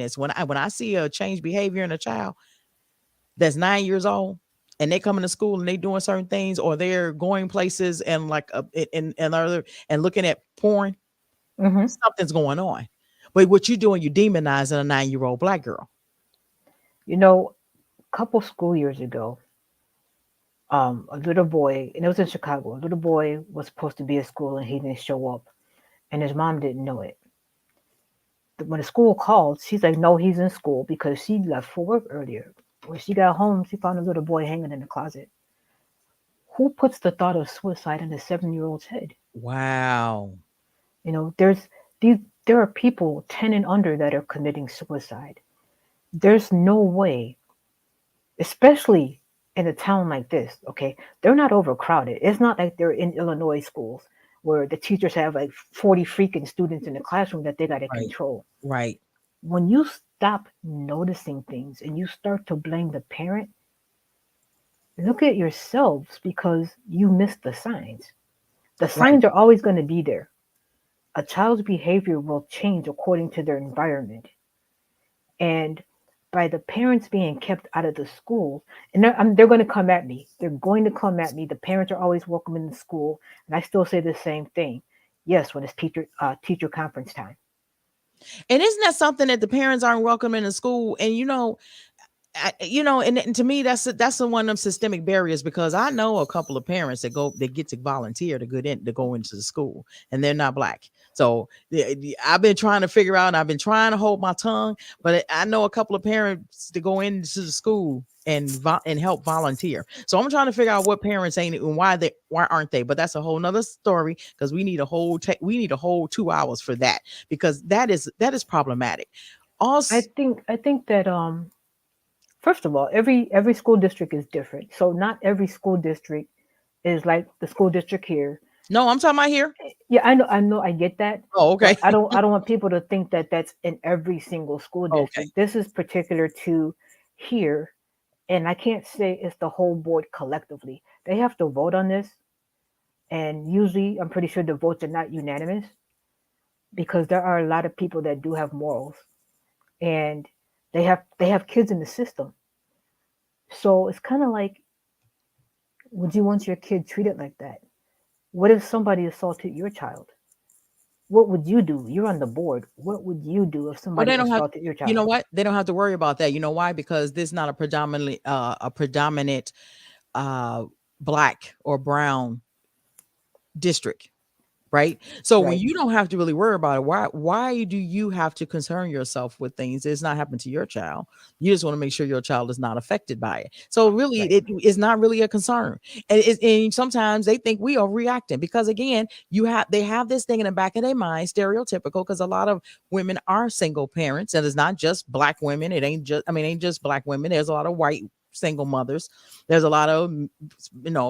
I see a change behavior in a child that's 9 years old and they come into school and they doing certain things or they're going places and like and other and looking at porn, Hmm. something's going on. But what you're doing, you're demonizing a 9-year-old black girl. You know, a couple school years ago, a little boy, and it was in Chicago, a little boy was supposed to be at school and he didn't show up, and his mom didn't know it. When the school called, she's like, no, he's in school because she left for work earlier. When she got home, she found a little boy hanging in the closet. Who puts the thought of suicide in a 7 year old's head? Wow. You know, these there are people 10 and under that are committing suicide. There's no way, especially in a town like this, okay? They're not overcrowded. It's not like they're in Illinois schools where the teachers have like 40 freaking students in the classroom that they got to Right. control. Right. When you stop noticing things and you start to blame the parent, look at yourselves because you missed the signs. The Right. signs are always going to be there. A child's behavior will change according to their environment. And by the parents being kept out of the schools, and they're going to come at me. They're going to come at me. The parents are always welcome in the school, and I still say the same thing. Yes, when it's teacher conference time. And isn't that something that the parents aren't welcome in the school? And and to me, that's one of them systemic barriers because I know a couple of parents that get to volunteer to go into the school, and they're not black. So I've been trying to figure out, and I've been trying to hold my tongue, but I know a couple of parents to go into the school and help volunteer. So I'm trying to figure out what parents ain't and why aren't they? But that's a whole nother story because we need a whole 2 hours for that because that is problematic. I Also, think I think that first of all, every school district is different. So not every school district is like the school district here. no, I'm talking about here. Yeah, I know, I get that, Oh, but okay. I don't want people to think that that's in every single school Okay. district. This is particular to here, and I can't say it's the whole board collectively. They have to vote on this, and usually I'm pretty sure the votes are not unanimous because there are a lot of people that do have morals, and they have kids in the system. So it's kind of like, would you want your kid treated like that? What if somebody assaulted your child? What would you do? You're on the board. What would you do if Well, somebody they don't have. assaulted your You know child? what? They don't have to worry about that. You know why? Because this is not a predominant uh black or brown district. Right. So when Right. you don't have to really worry about it, why do you have to concern yourself with things that's not happening to your child? You just want to make sure your child is not affected by it. So really, Right. it is not really a concern. And sometimes they think we are reacting because again, they have this thing in the back of their mind, stereotypical, because a lot of women are single parents, and it's not just black women. It ain't just black women. There's a lot of white single mothers. There's a lot of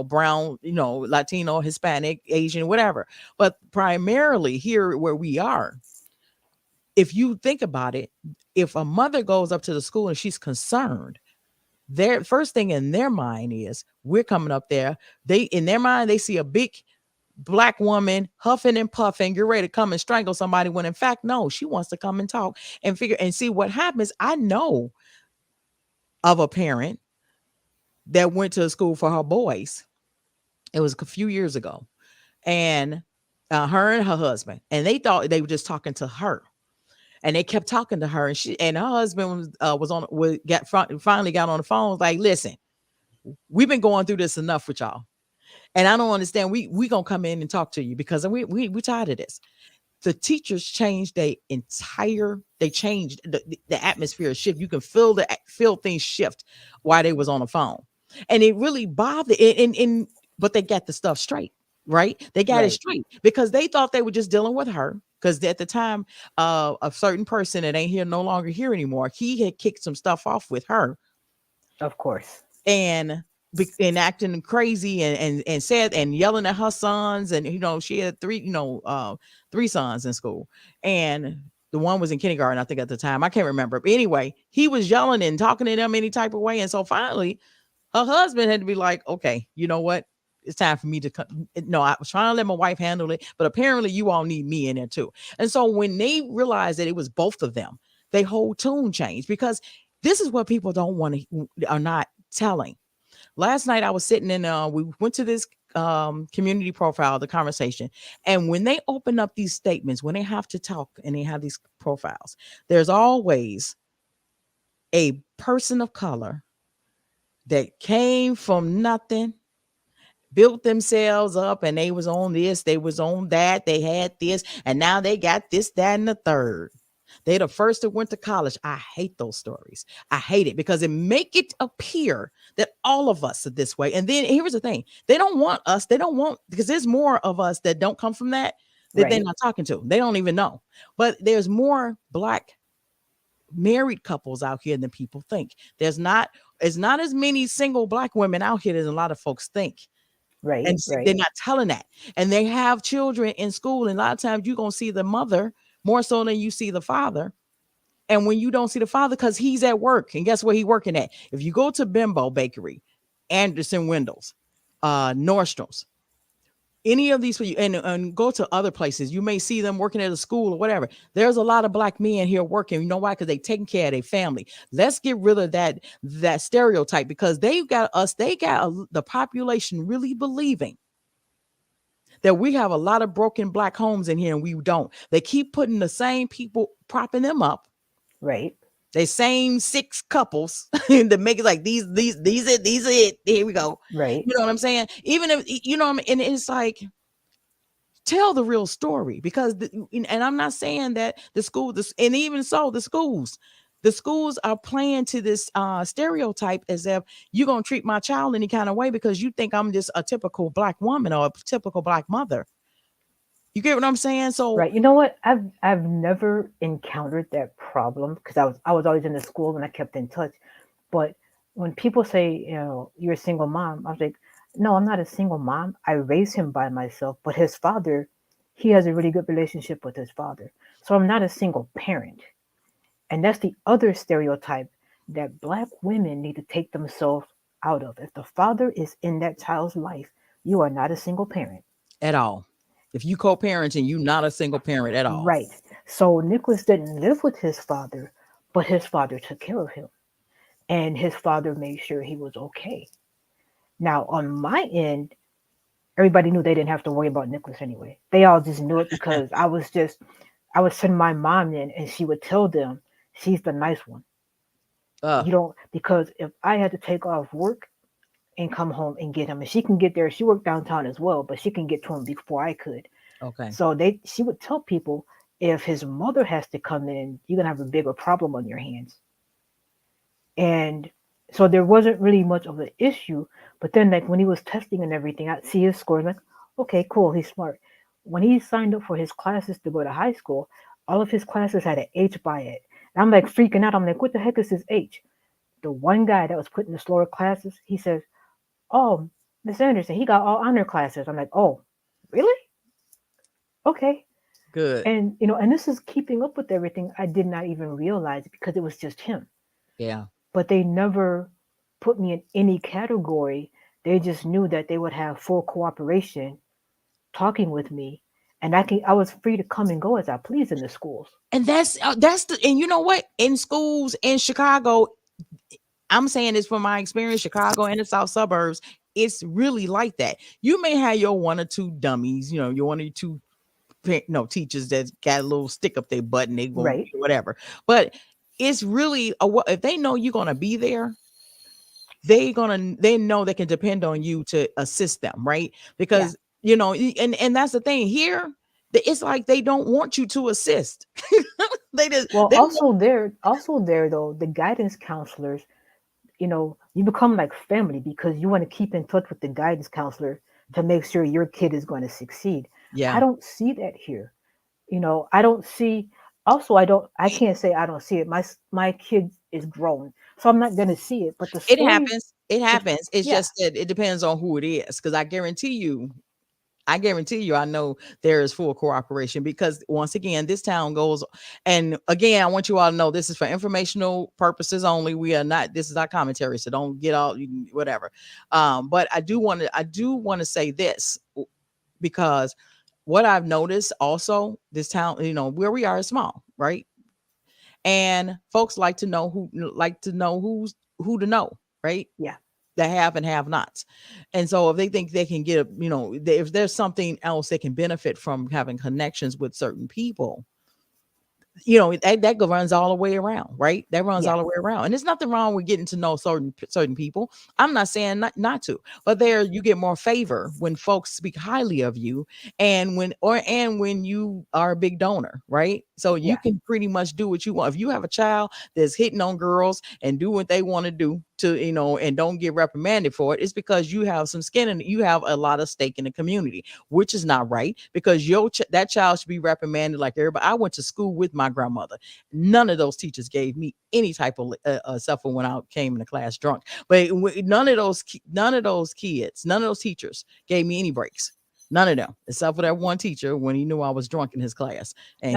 brown, Latino, Hispanic, Asian, whatever. But primarily here where we are, if you think about it, if a mother goes up to the school and she's concerned, their first thing in their mind is we're coming up there. They in their mind they see a big black woman huffing and puffing, get ready to come and strangle somebody, when in fact, no, she wants to come and talk and figure and see what happens. I know of a parent that went to a school for her boys. It was a few years ago. And her and her husband, and they thought they were just talking to her. And they kept talking to her, and she and her husband finally got on the phone, was like, listen, we've been going through this enough with y'all. And I don't understand. We gonna come in and talk to you because we tired of this. The teachers changed they changed the atmosphere shift. You can feel things shift while they was on the phone. And it really bothered but they got the stuff straight, right? They got it Right. straight because they thought they were just dealing with her. Because at the time, a certain person that ain't here no longer here anymore, he had kicked some stuff off with her Of course. and acting crazy and said and yelling at her sons, and she had three sons in school, and the one was in kindergarten, I think, at the time. I can't remember, but anyway, he was yelling and talking to them any type of way, and so finally her husband had to be like, okay, you know what, it's time for me to come. No, I was trying to let my wife handle it, but apparently you all need me in there too. And so when they realized that it was both of them, their whole tune changed, because this is what people don't want to are not telling. Last night I was sitting in we went to this community profile, the conversation, and when they open up these statements, when they have to talk and they have these profiles, there's always a person of color that came from nothing, built themselves up, and they was on this, they was on that, they had this, and now they got this, that, and the third. They the first that went to college. I hate those stories. I hate it because it make it appear that all of us are this way. And then here's the thing. They don't want us. They don't want, because there's more of us that don't come from that they're Right. not talking to. They don't even know. But there's more black married couples out here than people think. It's not as many single black women out here as a lot of folks think. Right. And Right. they're not telling that. And they have children in school. And a lot of times you're going to see the mother more so than you see the father. And when you don't see the father, because he's at work, and guess where he's working at? If you go to Bimbo Bakery, Anderson Windows, Nordstrom's, any of these, and go to other places, you may see them working at a school or whatever. There's a lot of black men here working. You know why? Because they taking care of their family. Let's get rid of that stereotype, because they got the population really believing that we have a lot of broken black homes in here, and we don't. They keep putting the same people, propping them up. Right. They same six couples to make it like these are it. Here we go. Right. You know what I'm saying? Even if and it's like, tell the real story, because and I'm not saying that and even so the schools are playing to this stereotype, as if you're gonna treat my child any kind of way because you think I'm just a typical black woman or a typical black mother. You get what I'm saying? So Right. You know what? I've never encountered that problem because I was always in the school and I kept in touch. But when people say, you're a single mom, I was like, no, I'm not a single mom. I raised him by myself, but his father, he has a really good relationship with his father. So I'm not a single parent. And that's the other stereotype that black women need to take themselves out of. If the father is in that child's life, you are not a single parent. at all, if you co-parenting, you not a single parent at all. Right. So Nicholas didn't live with his father, but his father took care of him. And his father made sure he was okay. Now, on my end, everybody knew they didn't have to worry about Nicholas anyway. They all just knew it because I would send my mom in and she would tell them she's the nice one. Uh, You don't, because if I had to take off work and come home and get him, and she can get there, she worked downtown as well, but she can get to him before I could. okay. So she would tell people, if his mother has to come in, you're gonna have a bigger problem on your hands. And so there wasn't really much of an issue. But then, like when he was testing and everything, I see his scores. Like, okay, cool, he's smart. When he signed up for his classes to go to high school, all of his classes had an H by it. And I'm like freaking out. I'm like, what the heck is this H? The one guy that was put in the slower classes, he says, "Oh, Miss Anderson, he got all honor classes." I'm like, "Oh, really? Okay." Good. And and this is keeping up with everything. I did not even realize it because it was just him. Yeah. But they never put me in any category. They just knew that they would have full cooperation talking with me, and I was free to come and go as I pleased in the schools. And that's the, and you know what? In schools in Chicago, I'm saying this from my experience, Chicago and the south suburbs, it's really like that. You may have your one or two dummies, your one or two no teachers that got a little stick up their butt and they go Right. whatever. But it's really if they know you're gonna be there, they know they can depend on you to assist them, right? Yeah. Because and that's the thing here. It's like they don't want you to assist. Well, They want, also there though, the guidance counselors, you become like family because you want to keep in touch with the guidance counselor to make sure your kid is going to succeed. I yeah. don't see that here. I don't see. Also, I can't say I don't see it. My kid is grown, so I'm not going to see it. But the It stories, happens. It the, happens. It's yeah, just that it depends on who it is. Because I guarantee you, I know there is full cooperation because once again, this town goes, and again, I want you all to know this is for informational purposes only. We are not, this is our commentary, so don't get all whatever. But I do want to say this because what I've noticed also, this town, where we are is small, right? And folks like to know who to know, right? yeah, The have and have nots. And so if they think they can get if there's something else they can benefit from having connections with certain people, that runs all the way around, right? That runs yeah, all the way around. And there's nothing wrong with getting to know certain people. I'm not saying not to, but there you get more favor when folks speak highly of you, and when you are a big donor, right? So you yeah, can pretty much do what you want. If you have a child that's hitting on girls and do what they want to do to, and don't get reprimanded for it, it's because you have some skin and you have a lot of stake in the community, which is not right because that child should be reprimanded like everybody. I went to school with my grandmother. None of those teachers gave me any type of stuff when I came into class drunk. But none of those teachers gave me any breaks. None of them, except for that one teacher when he knew I was drunk in his class, and he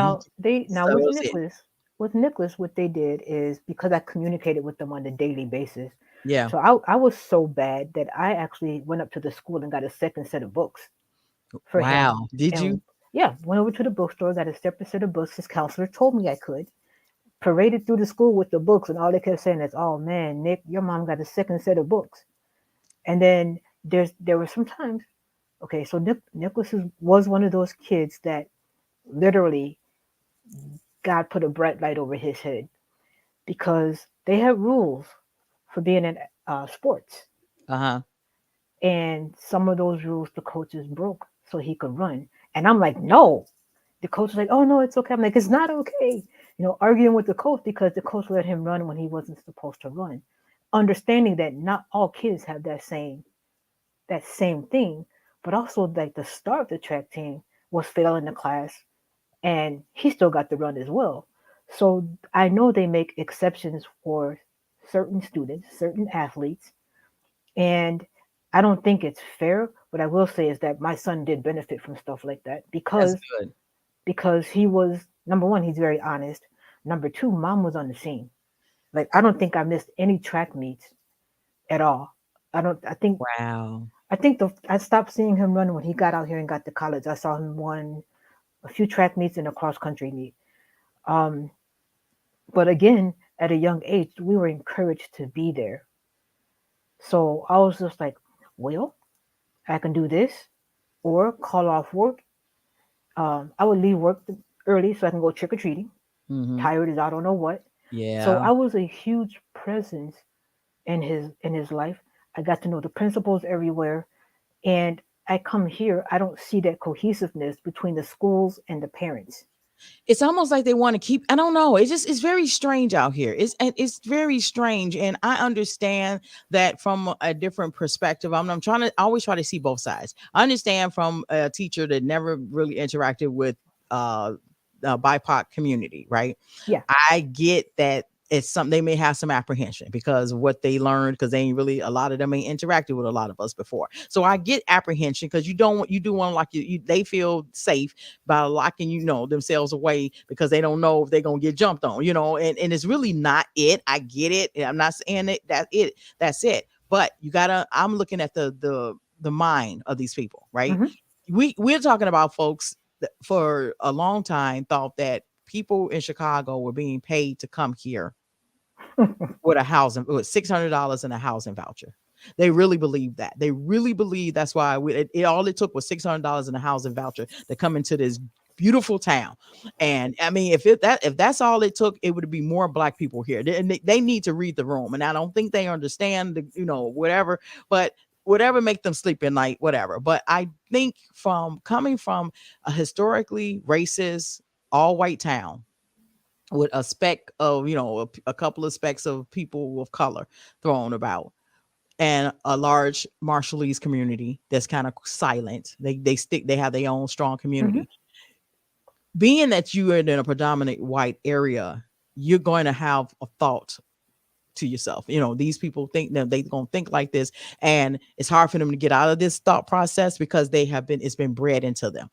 now so that was it. With Nicholas, what they did is because I communicated with them on a daily basis. Yeah. So I was so bad that I actually went up to the school and got a second set of books for him. Wow. Did And you? yeah, went over to the bookstore, got a separate set of books. His counselor told me I could. Paraded through the school with the books, and all they kept saying is, "Oh man, Nick, your mom got a second set of books." And then there were some times. Okay, so Nicholas was one of those kids that literally God put a bright light over his head because they had rules for being in sports, Uh-huh. and some of those rules the coaches broke so he could run. And I'm like, no. The coach was like, "Oh no, it's okay." I'm like, "It's not okay." Arguing with the coach because the coach let him run when he wasn't supposed to run, understanding that not all kids have that same thing, but also like the star of the track team was failing the class, and he still got the run as well. So I know they make exceptions for certain students, certain athletes, and I don't think it's fair. What I will say is that my son did benefit from stuff like that That's because good. he was, number one, he's very honest. Number two, mom was on the scene. Like I don't think I missed any track meets at all. I don't. I think Wow. I think I stopped seeing him run when he got out here and got to college. I saw him run a few track meets and a cross country meet. Um, but again, at a young age, we were encouraged to be there. So I was just like, well, I can do this or call off work. I would leave work early so I can go trick or treating. Mm-hmm. Tired as I don't know what. So Yeah. I was a huge presence in his life. I got to know the principals everywhere, and I come here. I don't see that cohesiveness between the schools and the parents. It's almost like they want to keep, I don't know, it's very strange out here. It's very strange, and I understand that from a different perspective. I'm trying to I always try to see both sides. I understand from a teacher that never really interacted with uh the BIPOC community, right? Yeah, I get that it's something they may have some apprehension because of what they learned, because they ain't really, a lot of them ain't interacted with a lot of us before. So I get apprehension, because you do want to lock you, they feel safe by locking, themselves away, because they don't know if they're gonna get jumped on, and it's really not it. I get it. And I'm not saying that's it. But I'm looking at the mind of these people, right? Hmm. We're talking about folks that for a long time thought that people in Chicago were being paid to come here with with $600 and a housing voucher. They really believe that. They really believe that's why all it took was $600 and a housing voucher to come into this beautiful town. And I mean, if that's all it took, it would be more black people here. They need to read the room, and I don't think they understand whatever. But whatever make them sleep at night, whatever. But I think from coming from a historically racist all white town with a speck of, a couple of specks of people of color thrown about, and a large Marshallese community that's kind of silent. They have their own strong Hmm. community. Being that you are in a predominant white area, you're going to have a thought to yourself. These people think that they're going to think like this, and it's hard for them to get out of this thought process because it's been bred into them,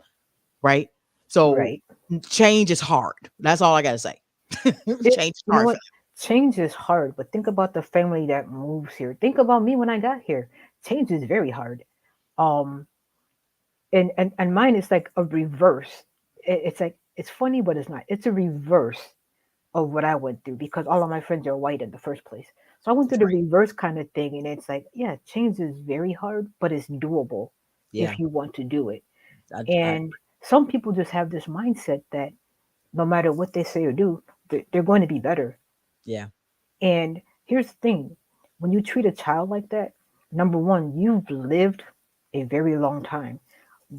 right? So Right. change is hard. That's all I got to say. Change is You know hard for what? Change is hard, but think about the family that moves here. Think about me when I got here. Change is very hard. Um, and mine is like a reverse. It's like it's funny, but it's not. It's a reverse of what I went through because all of my friends are white in the first place. So I went through the them. reverse kind of thing, and it's like, yeah, change is very hard, but it's doable Yeah. if you want to do it. I And some people just have this mindset that no matter what they say or do, they're going to be better. Yeah. And here's the thing, when you treat a child like that, number one, you've lived a very long time.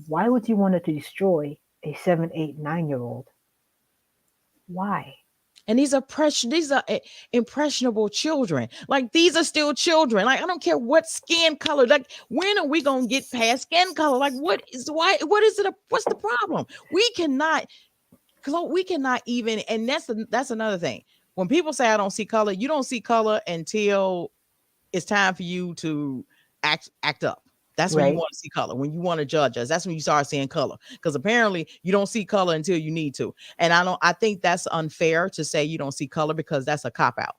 Why would you want to destroy a 7, 8, 9 year old? Why? And these are impressionable children. Like, these are still children. Like, I don't care what skin color. Like, when are we gonna get past skin color? Like, what is it? What's the problem? We cannot even. And that's another thing. When people say I don't see color, you don't see color until it's time for you to act up. That's when you Right? want to see color. When you want to judge us, that's when you start seeing color. Because apparently you don't see color until you need to. And I think that's unfair to say you don't see color, because that's a cop out.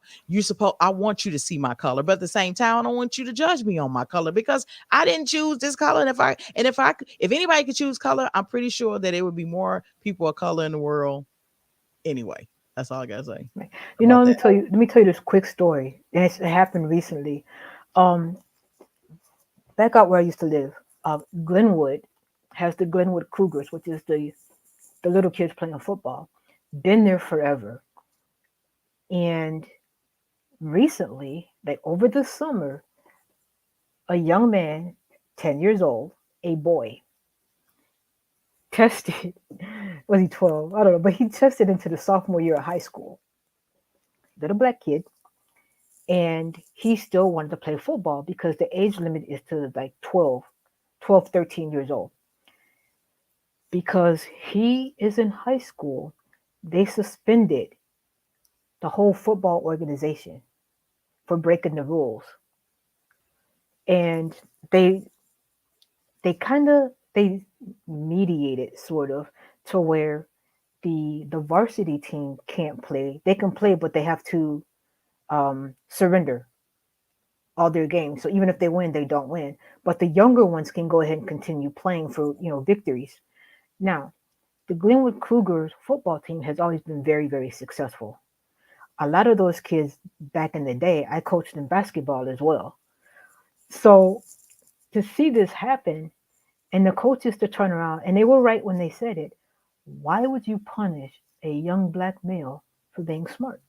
I want you to see my color, but at the same time, I don't want you to judge me on my color, because I didn't choose this color. And if anybody could choose color, I'm pretty sure that it would be more people of color in the world anyway. That's all I gotta say Right. about that. Let me tell you this quick story. And it happened recently. Um, Back out where I used to live, Glenwood has the Glenwood Cougars, which is the little kids playing football. Been there forever. And recently, like over the summer, a young man, 10 years old, a boy, tested, was he 12? I don't know, but he tested into the sophomore year of high school. Little black kid. And he still wanted to play football because the age limit is to like 12, 13 years old. Because he is in high school, they suspended the whole football organization for breaking the rules. And they they mediated sort of to where the varsity team can't play. They can play, but they have to surrender all their games. So even if they win, they don't win. But the younger ones can go ahead and continue playing for victories. Now, the Glenwood Cougars football team has always been very, very successful. A lot of those kids back in the day, I coached in basketball as well. So to see this happen and the coaches to turn around, and they were right when they said it, why would you punish a young black male for being smart?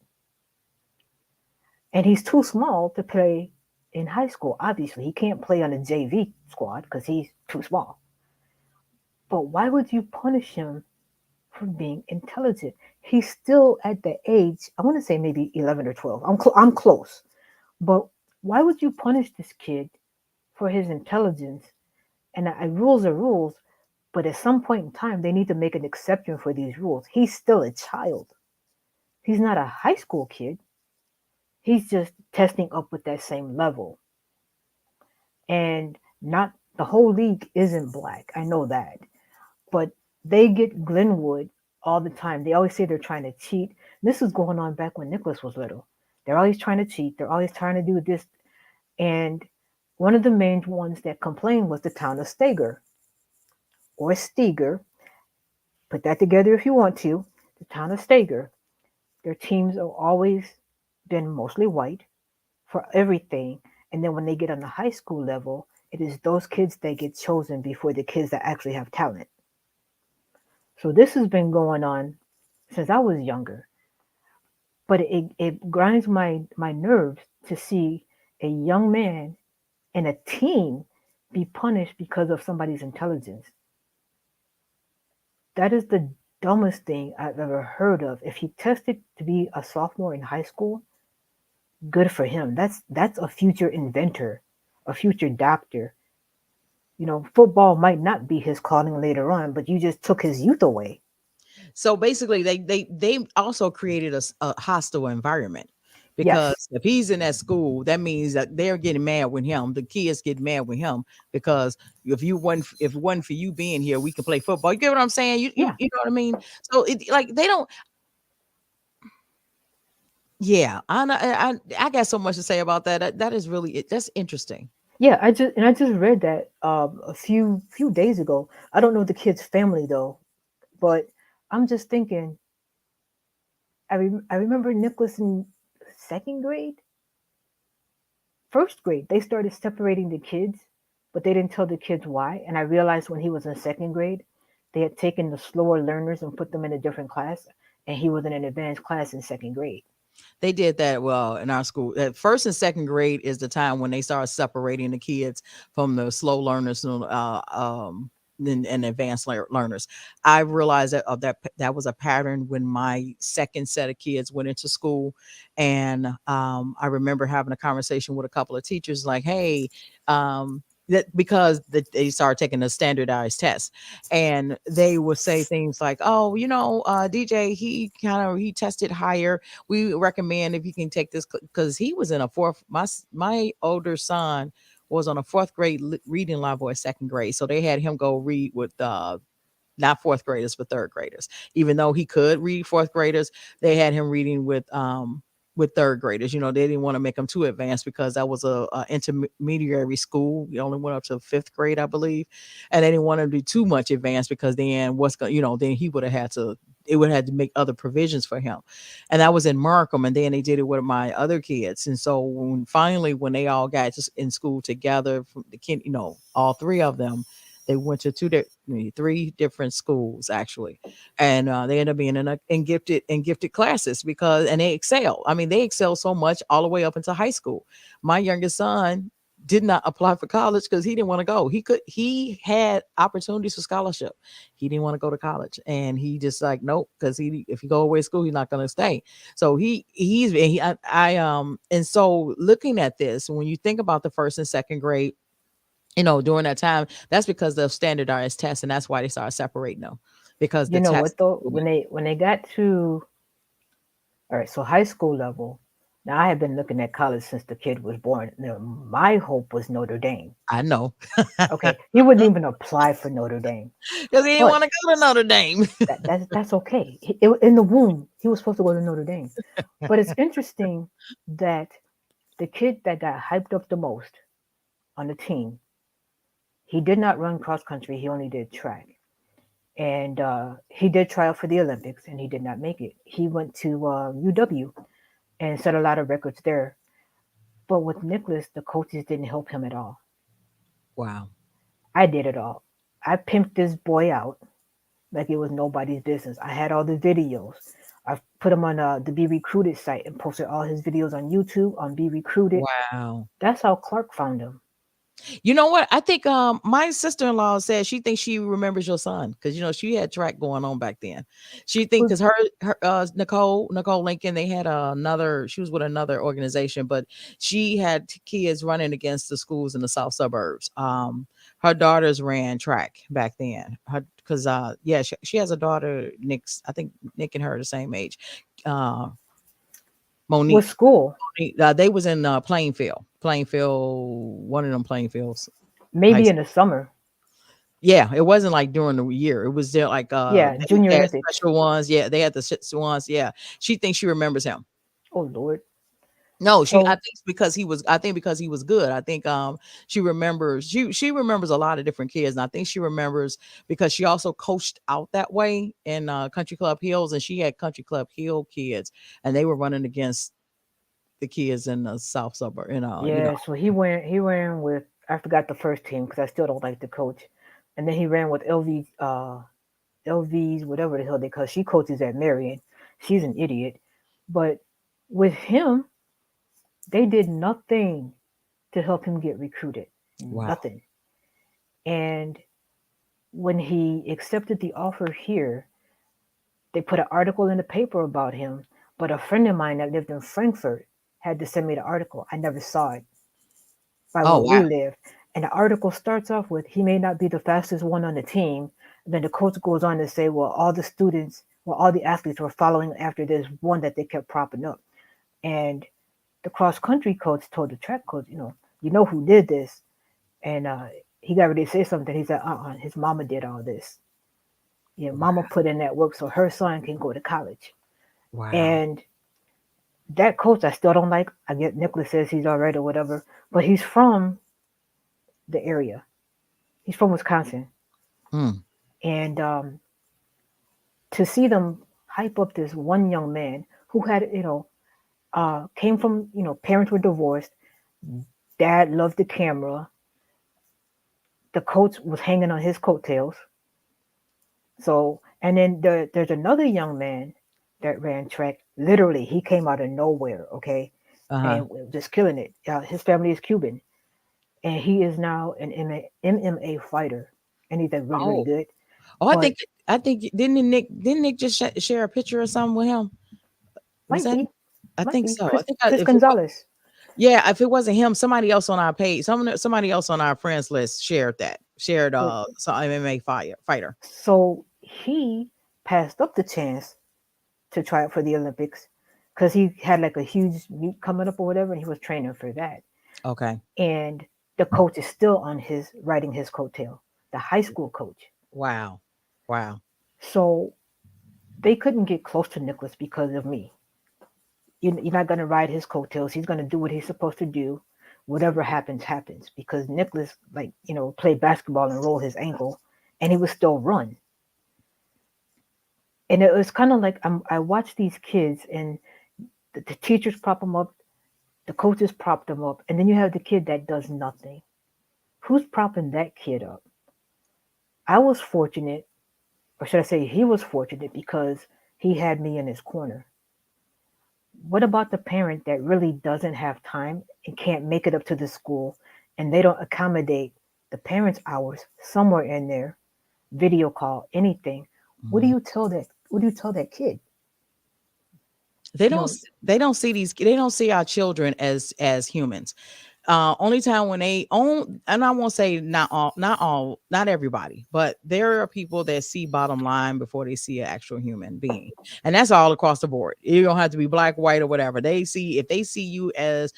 And he's too small to play in high school. Obviously, he can't play on a JV squad because he's too small. But why would you punish him for being intelligent? He's still at the age, I want to say maybe 11 or 12. I'm close. But why would you punish this kid for his intelligence? And rules are rules, but at some point in time, they need to make an exception for these rules. He's still a child. He's not a high school kid. He's just testing up with that same level. And not the whole league isn't black. I know that. But they get Glenwood all the time. They always say they're trying to cheat. This was going on back when Nicholas was little. They're always trying to cheat. They're always trying to do this. And one of the main ones that complained was the town of Steger or Steger. Put that together if you want to. The town of Steger. Their teams have always been mostly white for everything. And then when they get on the high school level, it is those kids that get chosen before the kids that actually have talent. So this has been going on since I was younger. But it grinds my nerves to see a young man and a teen be punished because of somebody's intelligence. That is the dumbest thing I've ever heard of. If he tested to be a sophomore in high school, good for him. That's a future inventor, a future doctor. You know, football might not be his calling later on, but you just took his youth away. So basically, they also created a hostile environment Yes. because if he's in that school, that means that they're getting mad with him. The kids get mad with him because if it wasn't for you being here, we could play football. You get what I'm saying? Yeah. You know what I mean? So it like they don't. Yeah, I got so much to say about that. That is really that's interesting. Yeah, I just read that a few days ago. I don't know the kid's family though, but I'm just thinking. I remember Nicholas in second grade, first grade. They started separating the kids, but they didn't tell the kids why. And I realized when he was in second grade, they had taken the slower learners and put them in a different class, and he was in an advanced class in second grade. They did that well in our school. First and second grade is the time when they start separating the kids from the slow learners and advanced learners. I realized that was a pattern when my second set of kids went into school, and I remember having a conversation with a couple of teachers like, "Hey." That because they started taking the standardized test, and they would say things like, "Oh, DJ, he tested higher. We recommend if you can take this because he was in a fourth. My older son was on a fourth grade reading level at second grade, so they had him go read with not fourth graders but third graders. Even though he could read fourth graders, they had him reading with third graders. They didn't want to make them too advanced because that was a intermediary school. We only went up to fifth grade, I believe, and they didn't want to be too much advanced because then then he would have had to. It would have to make other provisions for him, and that was in Markham. And then they did it with my other kids. And so when they all got in school together, from the kid, all three of them, they went to three different schools actually, and they ended up being in gifted classes and they excel. I mean, they excel so much all the way up into high school. My youngest son did not apply for college because he didn't want to go. He had opportunities for scholarship. He didn't want to go to college, and he just like nope, because if he go away to school, he's not going to stay. So and so looking at this, when you think about the first and second grade, during that time, that's because of standardized tests, and that's why they started separating them because You the know test. what though? When they got to all right, so high school level. Now I have been looking at college since the kid was born. Now, my hope was Notre Dame. I know Okay, he wouldn't even apply for Notre Dame, because he didn't but want to go to Notre Dame. that's okay. In the womb, he was supposed to go to Notre Dame. But it's interesting that the kid that got hyped up the most on the team, he did not run cross country. He only did track, and he did try out for the Olympics, and he did not make it. He went to UW and set a lot of records there. But with Nicholas, the coaches didn't help him at all. Wow. I did it all. I pimped this boy out like it was nobody's business. I had all the videos. I put him on the Be Recruited site and posted all his videos on YouTube on Be Recruited. Wow. That's how Clark found him. You know what? I think my sister-in-law said she thinks she remembers your son because she had track going on back then. She thinks Who's because her Nicole Lincoln, they had another. She was with another organization, but she had kids running against the schools in the south suburbs. Her daughters ran track back then. Her because yeah, she has a daughter. I think Nick and her are the same age. Uh, What Monique. school? They was in Plainfield, one of them Plainfields high Maybe in school. the summer. Yeah, it wasn't like during the year. It was there like Yeah, Junior they had Olympics. special ones. Yeah, they had the ones. Yeah, she thinks she remembers him. Oh Lord. No, she. I So think because he was. I think because he was good. I think she remembers. She remembers a lot of different kids, and I think she remembers because she also coached out that way in Country Club Hills, and she had Country Club Hill kids, and they were running against the kids in the South suburb. yeah, so he ran with, I forgot the first team because I still don't like the coach, and then he ran with LV's whatever the hell they call. She coaches at Marion. She's an idiot, but with him, they did nothing to help him get recruited. Wow. Nothing. And when he accepted the offer here, they put an article in the paper about him. But a friend of mine that lived in Frankfurt had to send me the article. I never saw it by Oh where we wow. live. And the article starts off with, he may not be the fastest one on the team. And then the coach goes on to say, well, all the athletes were following after this one that they kept propping up. And the cross country coach told the track coach, you know who did this. And he got ready to say something. He said, his mama did all this. Yeah, mama put in that work so her son can go to college. Wow. And that coach I still don't like. I get Nicholas says he's all right or whatever, but he's from the area. He's from Wisconsin. Mm. And to see them hype up this one young man who had, came from, parents were divorced, dad loved the camera, the coach was hanging on his coattails. So, and then there's another young man that ran track. Literally, he came out of nowhere, okay, Uh huh. and just killing it. His family is Cuban, and he is now an MMA fighter, and he's like really, really Oh. good. Oh, But I think didn't Nick just share a picture or something with him? Was might that? be, I might think be so. I think Chris if it was, Gonzalez. yeah, if it wasn't him, somebody else on our page, somebody else on our friends list shared But some MMA fighter. so he passed up the chance to try out for the Olympics because he had like a huge meet coming up or whatever, and he was training for that. Okay. And the coach is still on his riding his coattail, the high school coach. Wow. Wow. So they couldn't get close to Nicholas because of me. You're not going to ride his coattails. He's going to do what he's supposed to do. Whatever happens, happens. Because Nicholas, like, played basketball and rolled his ankle, and he would still run. And it was kind of like I watched these kids, and the teachers prop them up, the coaches prop them up, and then you have the kid that does nothing. Who's propping that kid up? I was fortunate, or should I say, he was fortunate because he had me in his corner. What about the parent that really doesn't have time and can't make it up to the school and they don't accommodate the parents' hours somewhere in there, video call, anything? What do Mhm. you tell that what do you tell that kid? They You don't know, s- they don't see they don't see our children as humans. Only time when they own, and I won't say not everybody, but there are people that see bottom line before they see an actual human being, and that's all across the board. You don't have to be black, white, or whatever. They see, if they see you as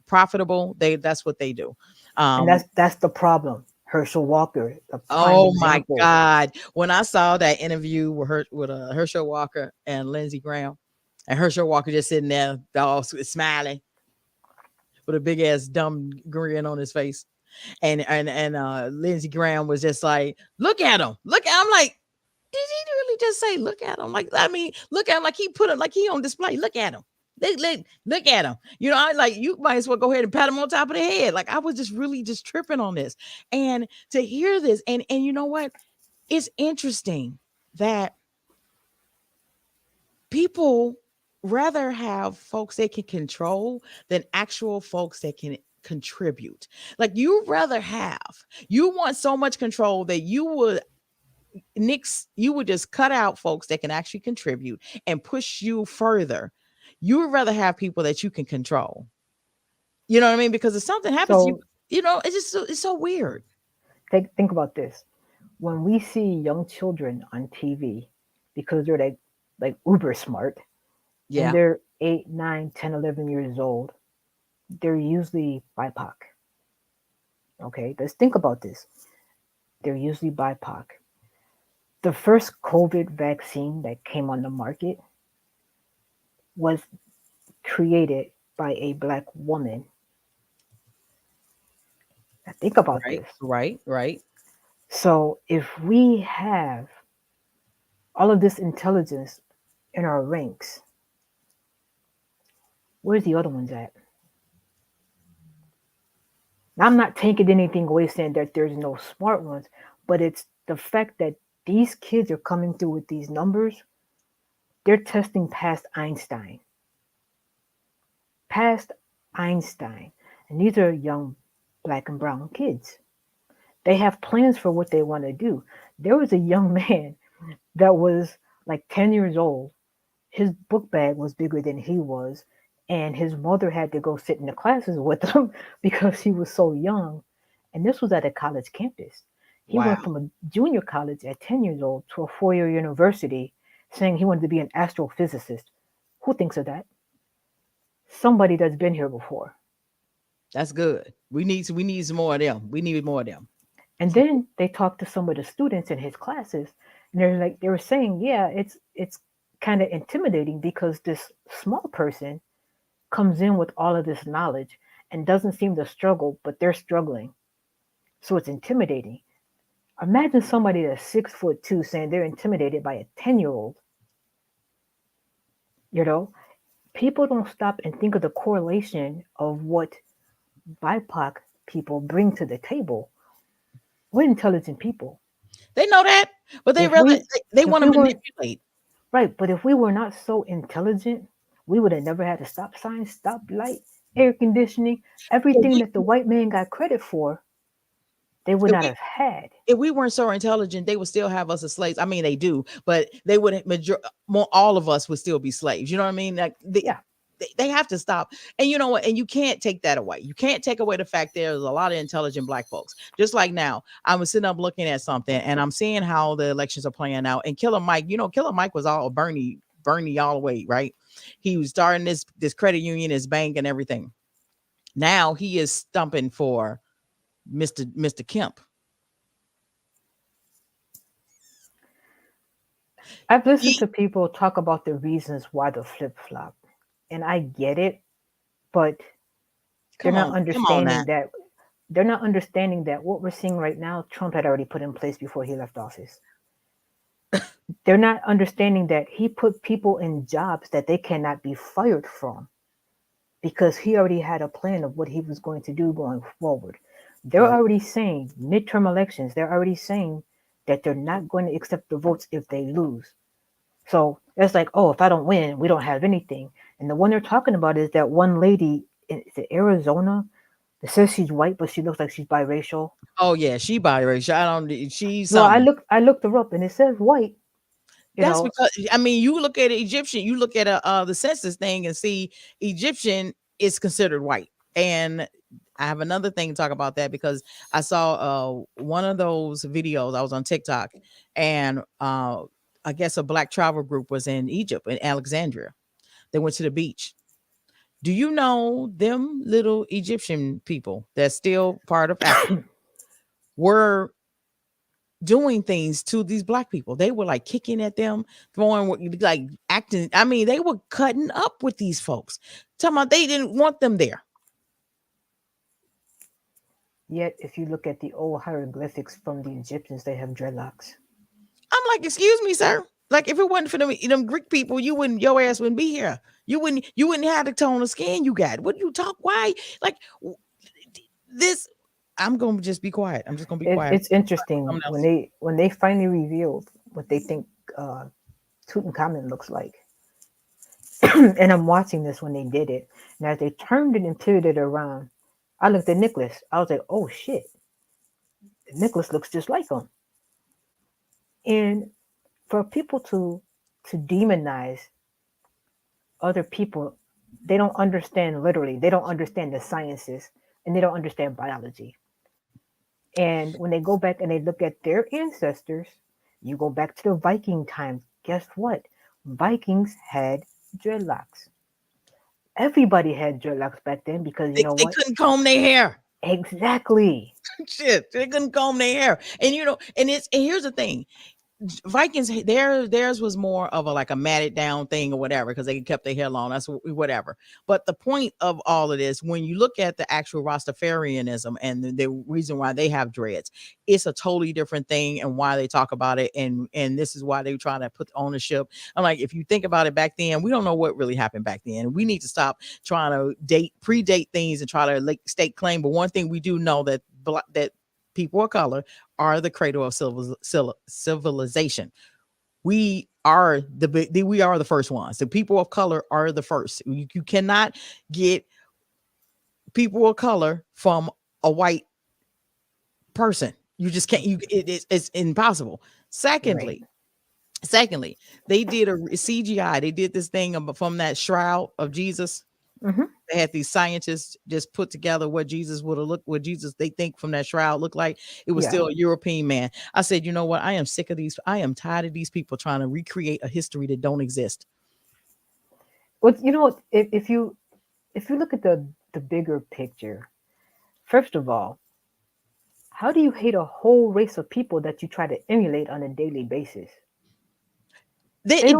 profitable, that's what they do. and Um, that's the problem. Herschel Walker, a prime oh my example. God, when I saw that interview with Herschel Walker and Lindsey Graham, and Herschel Walker just sitting there all smiling with a big ass dumb grin on his face. And Lindsey Graham was just like, look at him. Look at him. Like, did he really just say look at him? Like, I mean, look at him like he put him like he on display. Look at him. Look at him. I like you might as well go ahead and pat him on top of the head. Like I was just really just tripping on this. And to hear this, and you know what? It's interesting that people rather have folks they can control than actual folks that can contribute. Like you want so much control that you would just cut out folks that can actually contribute and push you further. You would rather have people that you can control. You know what I mean? Because if something happens to you, So it's just it's so weird. think about this. When we see young children on TV, because they're like uber smart, and Yeah. they're 8, 9, 10, 11 years old, they're usually BIPOC. Okay, let's think about this. They're usually BIPOC. The first COVID vaccine that came on the market was created by a black woman. Now think about Right. this. Right. Right. So if we have all of this intelligence in our ranks, where's the other ones at? Now, I'm not taking anything away saying that there's no smart ones, but it's the fact that these kids are coming through with these numbers. They're testing past Einstein. And these are young black and brown kids. They have plans for what they want to do. There was a young man that was like 10 years old. His book bag was bigger than he was, and his mother had to go sit in the classes with him because he was so young. And this was at a college campus. He Wow. went from a junior college at 10 years old to a 4 year university saying he wanted to be an astrophysicist. Who thinks of that? Somebody that's been here before. That's good. We need some more of them. We need more of them. And then they talked to some of the students in his classes, and they're like, they were saying, yeah, it's kind of intimidating because this small person comes in with all of this knowledge and doesn't seem to struggle, but they're struggling. So it's intimidating. Imagine somebody that's 6'2" saying they're intimidated by a 10-year old. You know, people don't stop and think of the correlation of what BIPOC people bring to the table. We're intelligent people. They know that, but they If rather we they if want to we weren't manipulate. right, but if we were not so intelligent, we would have never had a stop sign, stop light, air conditioning, If everything we, that the white man got credit for, they would if not we have had. if we weren't so intelligent, they would still have us as slaves. I mean, they do, but they would more all of us would still be slaves. You know what I mean? Like Yeah. they have to stop. And you know what? And you can't take that away. You can't take away the fact there's a lot of intelligent black folks. Just like now, I was sitting up looking at something and I'm seeing how the elections are playing out. And Killer Mike, Killer Mike was all Bernie all the way, right? He was starting this credit union, his bank, and everything. Now he is stumping for Mr. Kemp. I've listened He to people talk about the reasons why the flip flop, and I get it, but they're not come on now. understanding that they're not understanding that what we're seeing right now, Trump had already put in place before he left office. They're not understanding that he put people in jobs that they cannot be fired from because he already had a plan of what he was going to do going forward. They're Right. already saying midterm elections, they're already saying that they're not going to accept the votes if they lose. So it's like, oh, if I don't win, we don't have anything. And the one they're talking about is that one lady in is it Arizona that says she's white, but she looks like she's biracial. Oh yeah, she biracial. I don't. She's No, something. I looked her up and it says white. You That's know, because I mean, you look at Egyptian, you look at the census thing and see Egyptian is considered white. And I have another thing to talk about that because I saw one of those videos. I was on TikTok, and I guess a black travel group was in Egypt in Alexandria. They went to the beach. Do you know them little Egyptian people that's still part of Africa were doing things to these black people? They were like kicking at them, like acting. I mean, they were cutting up with these folks. Talking about they didn't want them there. yet if you look at the old hieroglyphics from the Egyptians, they have dreadlocks. I'm like, excuse me, sir. Like, if it wasn't for them Greek people, your ass wouldn't be here. You wouldn't have the tone of skin you got. What do you talk? Why? Like this. I'm gonna just be quiet. I'm just gonna be quiet. It's interesting Someone when else. they finally revealed what they think uh, Tutankhamun looks like. And I'm watching this when they did it. And as they turned it and pivoted it around, I looked at Nicholas. I was like, oh shit, Nicholas looks just like him. And for people to demonize other people, they don't understand literally. They don't understand the sciences and they don't understand biology. And when they go back and they look at their ancestors, you go back to the Viking times. Guess what? Vikings had dreadlocks. Everybody had dreadlocks back then because you know They what? couldn't comb their hair. Exactly. Shit, they couldn't comb their hair. And and here's the thing. Vikings, theirs was more of a like a matted down thing or whatever because they kept their hair long. That's whatever. But the point of all of this, when you look at the actual Rastafarianism and the reason why they have dreads, it's a totally different thing and why they talk about it. And this is why they try to put ownership. I'm like, if you think about it back then, we don't know what really happened back then. We need to stop trying to predate things and try to like stake claim. But one thing we do know that people of color are the cradle of civilization. We are the first ones. The people of color are the first. You cannot get people of color from a white person. You just can't. It's impossible. Right. Secondly, they did a CGI. They did this thing from that shroud of Jesus. Hmm. They had these scientists just put together what Jesus would have looked, what Jesus they think from that shroud looked like. It was Yeah. still a European man. I said, you know what? I am sick of these. I am tired of these people trying to recreate a history that don't exist. Well, you know what? If you look at the bigger picture, first of all, how do you hate a whole race of people that you try to emulate on a daily basis? They They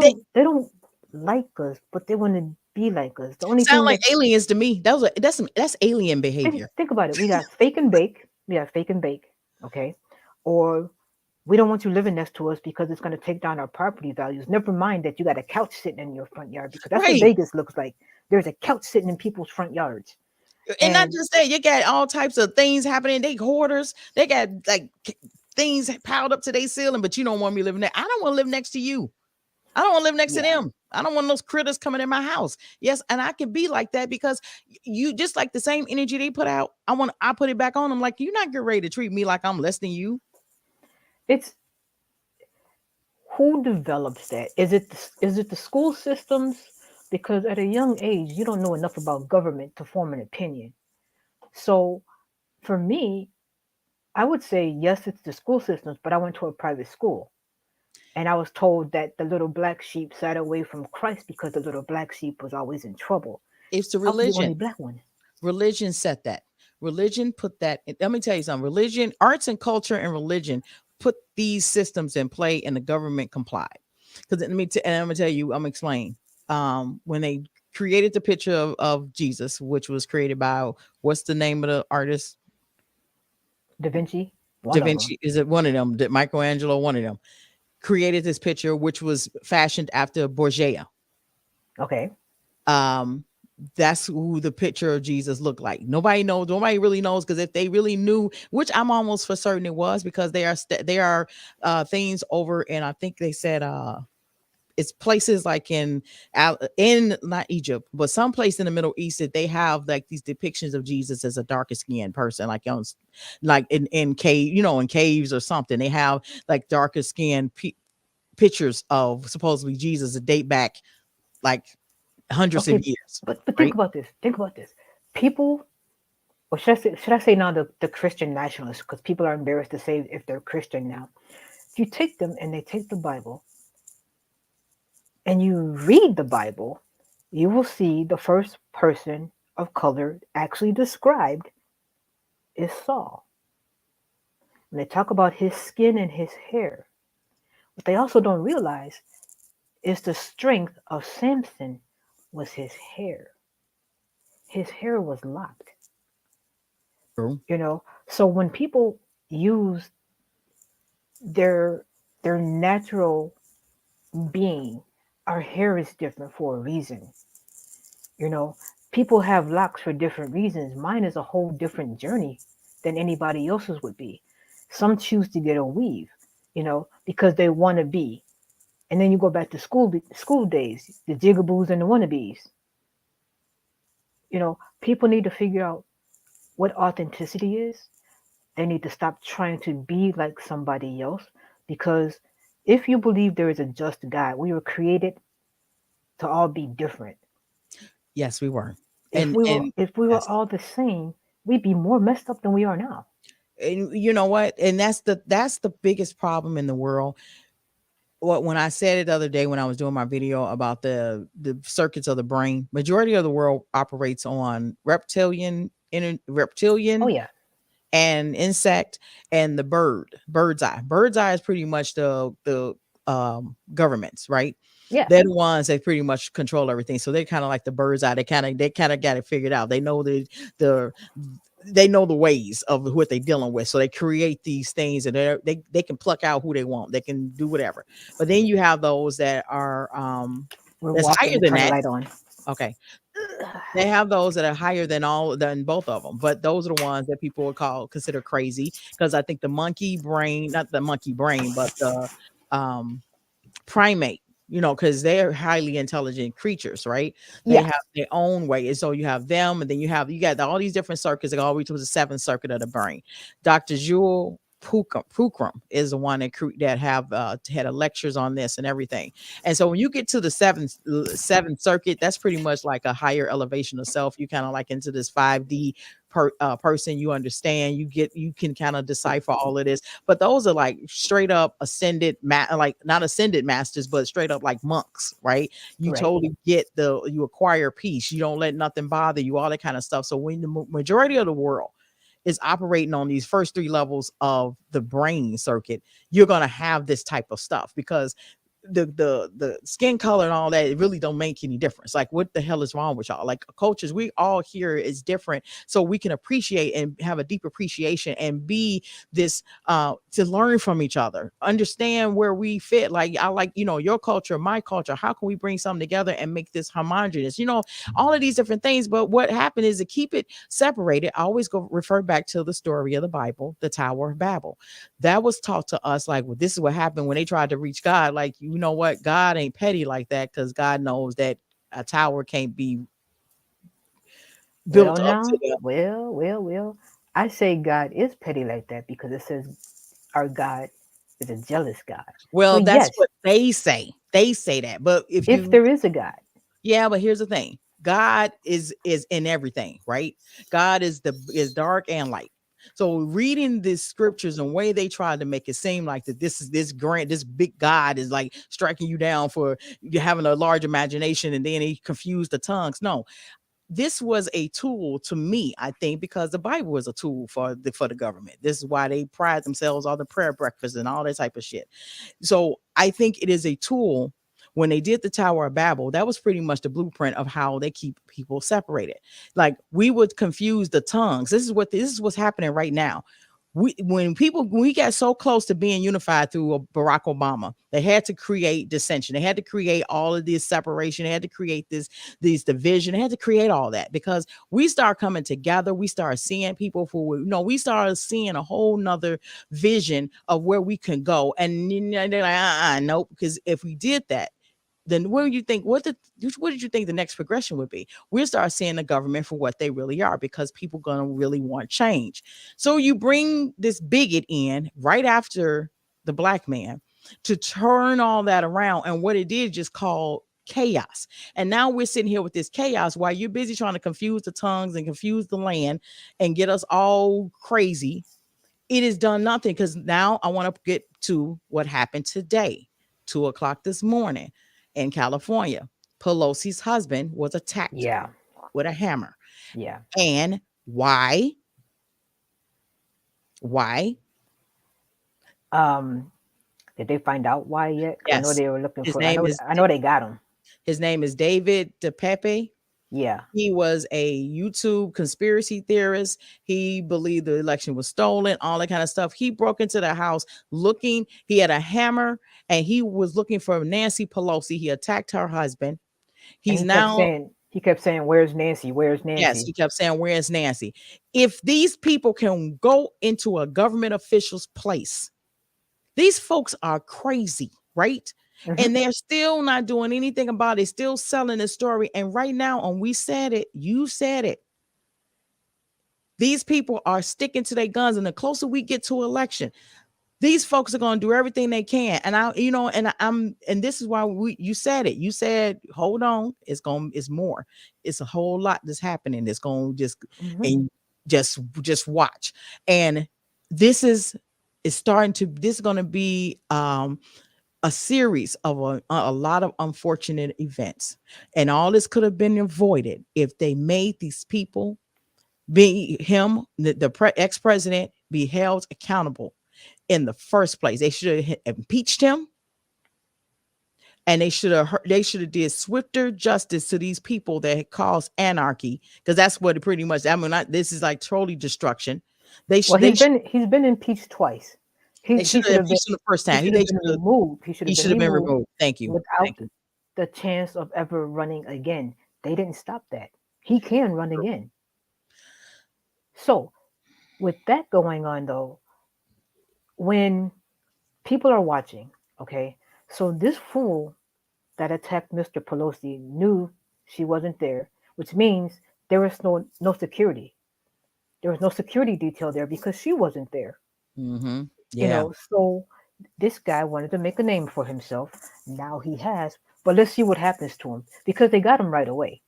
don't like us, but they want to be like us. The only sound thing like that aliens to me. That's alien think, behavior. think about it, we got fake and bake. We got fake and bake, okay? Or we don't want you living next to us because it's going to take down our property values. Never mind that you got a couch sitting in your front yard because that's what Right. Vegas looks like. There's a couch sitting in people's front yards. And not And just that, you got all types of things happening. They hoarders. They got like things piled up to their ceiling, but you don't want me living there. I don't want to live next to you. I don't want to live next to yeah, them. I don't want those critters coming in my house. Yes, and I can be like that because you just like the same energy they put out. I put it back on them. Like you're not getting ready to treat me like I'm less than you. it's who develops that? Is it the school systems? Because at a young age, you don't know enough about government to form an opinion. So for me, I would say yes, it's the school systems, but I went to a private school. And I was told that the little black sheep sat away from Christ because the little black sheep was always in trouble. It's the I was the only religion. black one. Religion set that. Religion put that. Let me tell you something. Religion, arts and culture, and religion put these systems in play, and the government complied. Because and I'm gonna tell you, I'm gonna explain. When they created the picture of Jesus, which was created by what's the name of the artist? Da Vinci, Da one of them. Vinci. Is it one of them? Did Michelangelo? One of them created this picture, which was fashioned after Borgia. Okay. Um, that's who the picture of Jesus looked like. Nobody knows. Nobody really knows because if they really knew, which I'm almost for certain it was, because they are things over, and I think they said it's places like in not Egypt, but some place in the Middle East that they have like these depictions of Jesus as a darker skinned person, like on like in cave, in caves or something. They have like darker skinned pictures of supposedly Jesus that date back like hundreds of Okay. years, But think right? about this. Think about this. People, or should I say now the Christian nationalists, because people are embarrassed to say if they're Christian now. If you take them and they take the Bible and you read the Bible, you will see the first person of color actually described is Saul. When they talk about his skin and his hair, what they also don't realize is the strength of Samson was his hair. His hair was locked, True. you know. So when people use their their natural being, our hair is different for a reason. You know, people have locks for different reasons. Mine is a whole different journey than anybody else's would be. Some choose to get a weave, because they want to be. And then you go back to school days, the jigaboos and the wannabes. People need to figure out what authenticity is. They need to stop trying to be like somebody else because if you believe there is a just God, we were created to all be different. Yes, we were. If And we were and if we were yes. all the same, we'd be more messed up than we are now. And you know what? And that's the biggest problem in the world. what when I said it the other day when I was doing my video about the circuits of the brain, majority of the world operates on Oh reptilian yeah, and insect and the bird's eye. Bird's eye is pretty much the governments, right? yeah, They're the ones that pretty much control everything. So they're kind of like the bird's eye. They kind of got it figured out. The they know the ways of what they're dealing with. So they create these things and they can pluck out who they want. They can do whatever. But then you have those that are we're that's higher walking. than Turn the that. light on. Okay. They have those that are higher than both of them, but those are the ones that people would consider crazy because I think the monkey brain, not the monkey brain, but the um primate, because they're highly intelligent creatures, right? They Yeah, have their own way. And so you have them, and then you got all these different circuits that go all the way to the seventh circuit of the brain. Dr. Jewel Pukram is the one that have had lectures on this and everything. And so when you get to the seventh circuit, that's pretty much like a higher elevation of self. You kind of like into this 5D person. You understand, you can kind of decipher all of this. But those are like straight up ascended, like not ascended masters, but straight up like monks, right? You right. totally you acquire peace. You don't let nothing bother you, all that kind of stuff. So when the majority of the world is operating on these first three levels of the brain circuit, you're going to have this type of stuff because the skin color and all that, it really don't make any difference. Like, what the hell is wrong with y'all? Like, cultures, we all here is different, so we can appreciate and have a deep appreciation and be this to learn from each other, understand where we fit. Like, I like, your culture, my culture, how can we bring something together and make this homogenous, all of these different things. But what happened is to keep it separated. I always go refer back to the story of the Bible, the Tower of Babel. That was taught to us, like, well, this is what happened when they tried to reach God. Like, you know what? God ain't petty like that, because God knows that a tower can't be Well, built up to now, the well. I say God is petty like that because it says our God is a jealous God. So well, that's yes, what they say. They say that. But if there is a God, yeah, but here's the thing. God is in everything, right? God is dark and light. So reading the scriptures and way they tried to make it seem like that this big God is like striking you down for you having a large imagination, and then he confused the tongues. No, this was a tool to me, I think, because the Bible was a tool for the government. This is why they pride themselves on the prayer breakfast and all that type of shit. So I think it is a tool. When they did the Tower of Babel, that was pretty much the blueprint of how they keep people separated. Like, we would confuse the tongues. This is what's happening right now. When we got so close to being unified through Barack Obama, they had to create dissension. They had to create all of this separation. They had to create these division. They had to create all that because we start coming together. We start seeing people for we started seeing a whole nother vision of where we can go. And they're like, nope. Because if we did that, then what do you think? What did you think the next progression would be? We'll start seeing the government for what they really are, because people gonna really want change. So you bring this bigot in right after the black man to turn all that around, and what it did just call chaos. And now we're sitting here with this chaos while you're busy trying to confuse the tongues and confuse the land and get us all crazy. It has done nothing, because now I want to get to what happened today, 2 o'clock this morning in California. Pelosi's husband was attacked yeah, with a hammer. yeah. And why? Why? Um, did they find out why yet? Because I know Yes. they were looking His for. name is I know they got him. his name is David DePepe. Yeah, He was a YouTube conspiracy theorist. He believed the election was stolen, all that kind of stuff. He broke into the house he had a hammer, and he was looking for Nancy Pelosi. He attacked her husband. and He's now, he kept saying, "Where's Nancy? Where's yes, Nancy?" he kept saying, "Where's Nancy?" If these people can go into a government official's place, these folks are crazy, right? Hmm. And they're still not doing anything about it, still selling the story. And right now, and we said it, you said it, these people are sticking to their guns. And the closer we get to election, these folks are going to do everything they can. And and this is why you said it. You said, hold on, it's more. It's a whole lot that's happening. It's going to Hmm. and just watch. And this is going to be, a series of a lot of unfortunate events, and all this could have been avoided if they made these people, be him, the ex-president, be held accountable in the first place. They should have impeached him, and they should have did swifter justice to these people that had caused anarchy, because that's what it pretty much. I mean, this is like totally destruction. They Well, should they should he's been impeached twice. they He should have should have been impeached him the first he time. should They have been should have removed. He should he have been should have been removed removed. Thank you, without thank you. the chance of ever running again. They didn't stop that. He can run again. So, with that going on though, when people are watching, okay, so this fool that attacked Mr. Pelosi knew she wasn't there, which means there was no security. There was no security detail there because she wasn't there. Mm-hmm. Yeah. So this guy wanted to make a name for himself. Now he has, but let's see what happens to him because they got him right away.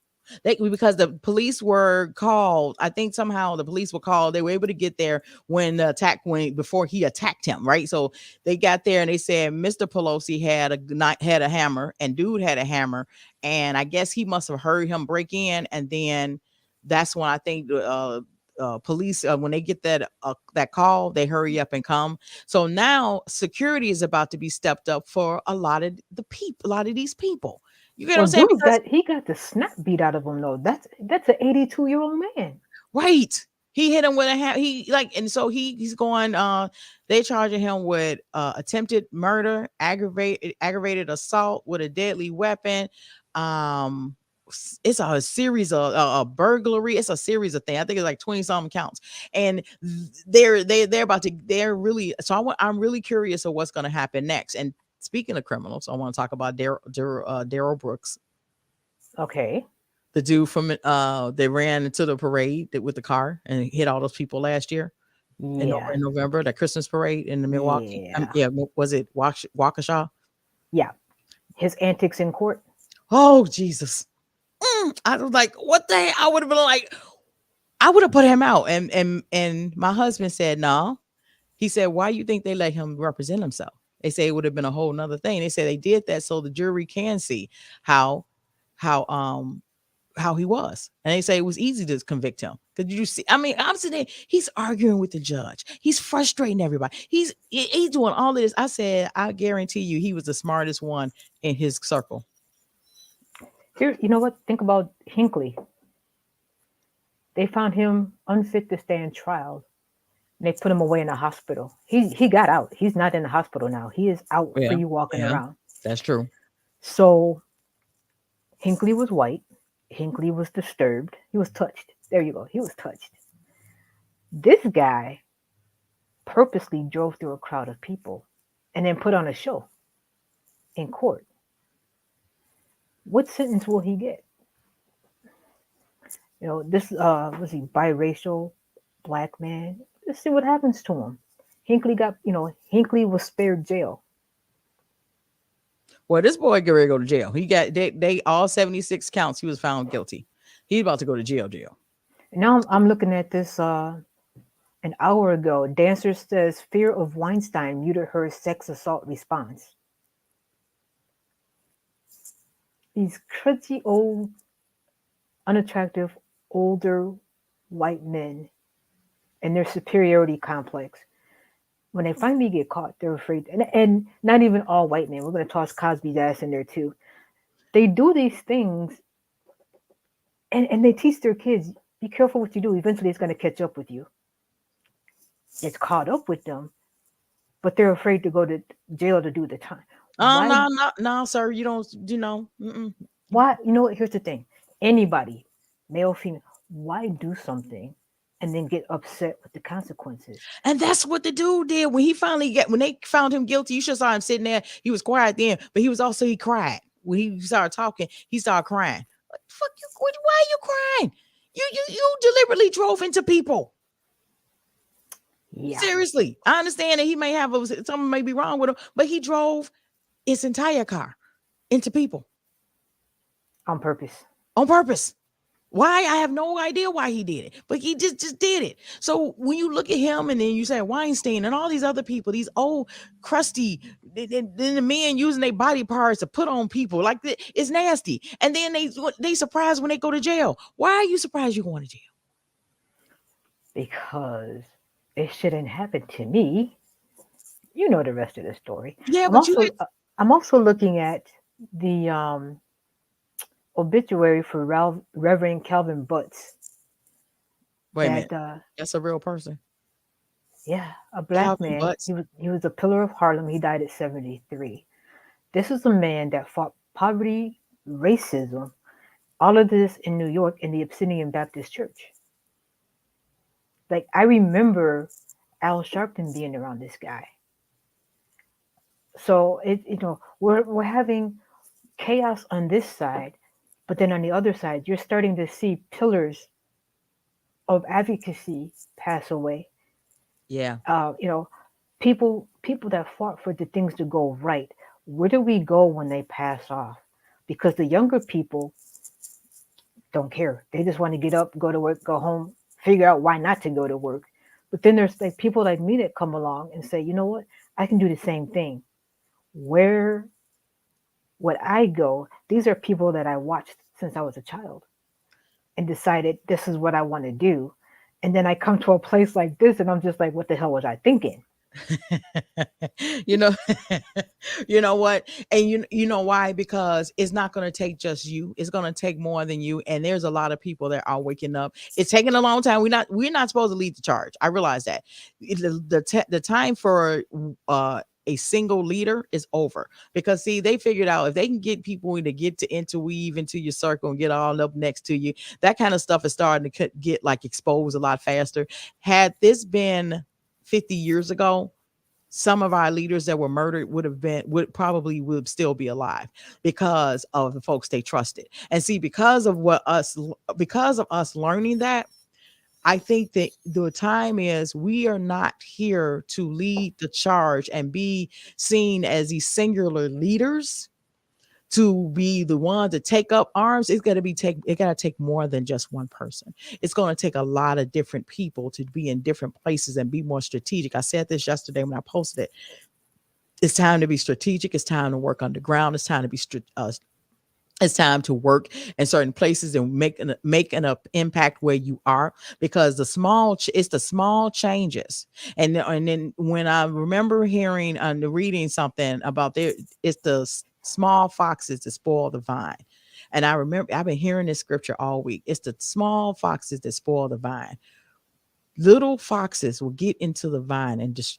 Because the police were called. I think somehow the police were called. They were able to get there when the attack went, before he attacked him, right? So they got there and they said Mr. Pelosi had a hammer, and dude had a hammer, and I guess he must have heard him break in, and then that's when I think the police, when they get that call, they hurry up and come. So now security is about to be stepped up for a lot of a lot of these people. You get what Well, I'm saying? dude Because got the snap beat out of him though. That's an 82-year-old man. right. He hit him with a he like, and so he's going, they charging him with attempted murder, aggravated assault with a deadly weapon. It's a series of burglary. It's a series of things. I think it's like 20 something counts. And they're about to, they're really, so I'm really curious of what's going to happen next. And speaking of criminals, I want to talk about Daryl Brooks, Okay. the dude from they ran into the parade with the car and hit all those people last year Yeah. in November, that Christmas parade in the Milwaukee. Yeah. Yeah, was it Waukesha? Yeah. His antics in court. Oh Jesus! I was like, what the heck? I would have been like, I would have put him out, and my husband said no. He said, why you think they let him represent himself? They say it would have been a whole nother thing. They said they did that so the jury can see how how um how he was. And they say it was easy to convict him. Because you see, I mean, I'm sitting there, he's arguing with the judge. He's frustrating everybody. He's doing all of this. I said, I guarantee you he was the smartest one in his circle. Here, you know what? Think about Hinckley. They found him unfit to stand trial. And they put him away in a hospital. He got out. He's not in the hospital now. He is out Yeah, free walking yeah, around. that's true. So Hinckley was white. Hinckley was disturbed. He was touched. There you go. He was touched. This guy purposely drove through a crowd of people and then put on a show in court. What sentence will he get? This was he biracial black man. Let's see what happens to him. Hinckley was spared jail. Well, this boy get ready to go to jail. He got they all 76 counts. He was found guilty. He's about to go to jail. And now I'm looking at this an hour ago. Dancer says fear of Weinstein muted her sex assault response. These crudgy old, unattractive, older white men and their superiority complex. When they finally get caught, they're afraid. And not even all white men. We're going to toss Cosby's ass in there too. They do these things and they teach their kids, be careful what you do. Eventually it's going to catch up with you. It's caught up with them, but they're afraid to go to jail to do the time. No, sir. You don't, Mm-mm. Why? You know what? Here's the thing. Anybody, male, female, why do something and then get upset with the consequences? And that's what the dude did when when they found him guilty. You should saw him sitting there. He was quiet then, but he cried. When he started talking, he started crying. Like, fuck you. Why are you crying? You deliberately drove into people. Yeah. Seriously. I understand that he may have something may be wrong with him, but he drove his entire car into people. On purpose. On purpose. Why? I have no idea why he did it, but he just did it. So when you look at him and then you say Weinstein and all these other people, these old crusty, then the men using their body parts to put on people like that, it's nasty. And then they surprised when they go to jail. Why are you surprised you're going to jail? because it shouldn't happen to me. You know the rest of the story. Yeah, I'm but you also had I'm also looking at the obituary for Reverend Calvin Butts. wait a That minute. That's a real person. yeah, a black Calvin man. Butts. He was a pillar of Harlem. He died at 73. This is a man that fought poverty, racism, all of this in New York in the Obsidian Baptist Church. Like I remember Al Sharpton being around this guy. So we're having chaos on this side, but then on the other side, you're starting to see pillars of advocacy pass away. Yeah. You know, people that fought for the things to go right. Where do we go when they pass off? Because the younger people don't care. They just want to get up, go to work, go home, figure out why not to go to work. But then there's like people like me that come along and say, you know what, I can do the same thing. Where would I go? These are people that I watched since I was a child and decided this is what I want to do. And then I come to a place like this and I'm just like, what the hell was I thinking? you know you know what, and you know why, because it's not going to take just you, it's going to take more than you, and there's a lot of people that are waking up. It's taking a long time. We're not supposed to lead the charge. I realize that. The time for a single leader is over, because see, they figured out if they can get people to get to interweave into your circle and get all up next to you, that kind of stuff is starting to get like exposed a lot faster. Had this been 50 years ago, some of our leaders that were murdered would still be alive because of the folks they trusted. And see, because of us learning that, I think that the time is we are not here to lead the charge and be seen as these singular leaders to be the one to take up arms. It got to take more than just one person. It's going to take a lot of different people to be in different places and be more strategic. I said this yesterday when I posted it. It's time to be strategic. It's time to work underground. It's time to it's time to work in certain places and make an impact where you are, because it's the small changes. And then when I remember hearing and reading something about it's the small foxes that spoil the vine. And I remember I've been hearing this scripture all week. It's the small foxes that spoil the vine. Little foxes will get into the vine and just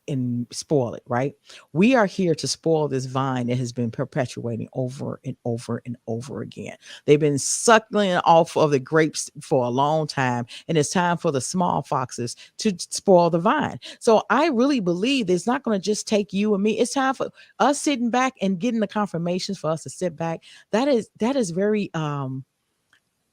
and spoil it, right? We are here to spoil this vine that has been perpetuating over and over and over again. They've been suckling off of the grapes for a long time, and it's time for the small foxes to spoil the vine. So I really believe it's not going to just take you and me. It's time for us sitting back and getting the confirmations for us to sit back. That is very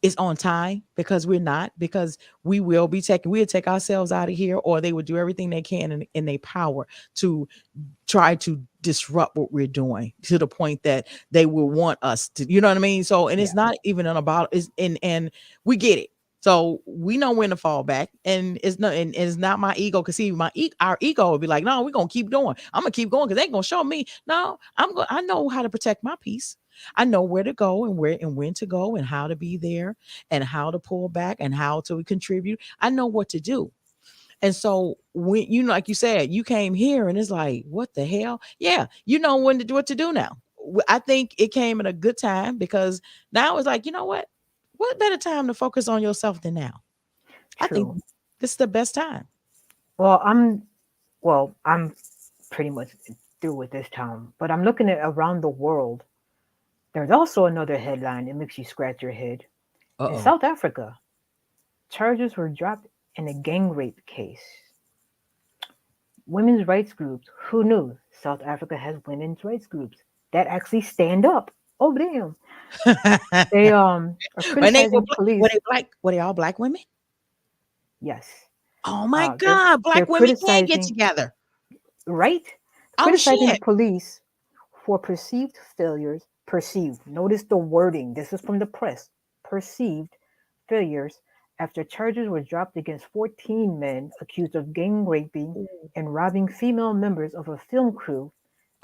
is on time, because we're not, because we'll take ourselves out of here, or they would do everything they can in their power to try to disrupt what we're doing, to the point that they will want us to, you know what I mean? So, and it's Yeah, not even about is and we get it. So we know when to fall back, and it's not my ego. Cause see, our ego would be like, no, we're gonna keep going. I'm gonna keep going because they ain't gonna show me. No, I know how to protect my peace. I know where to go and where and when to go and how to be there and how to pull back and how to contribute. I know what to do. And so when like you said, you came here and it's like, what the hell? Yeah, you know what to do now. I think it came at a good time, because now it's like, you know what? What better time to focus on yourself than now? I think true. this is the best time. Well, I'm pretty much through with this town, but I'm looking at around the world. There's also another headline that makes you scratch your head. In Uh-oh. South Africa, charges were dropped in a gang rape case. Women's rights groups, who knew South Africa has women's rights groups that actually stand up? Oh damn. They are When they criticizing police. were they all black women? Yes. Oh my They're God, black they're women can't get criticizing, together. right? Oh Criticizing shit. police for perceived failures, perceived. Notice the wording. This is from the press. Perceived failures after charges were dropped against 14 men accused of gang raping Ooh. and robbing female members of a film crew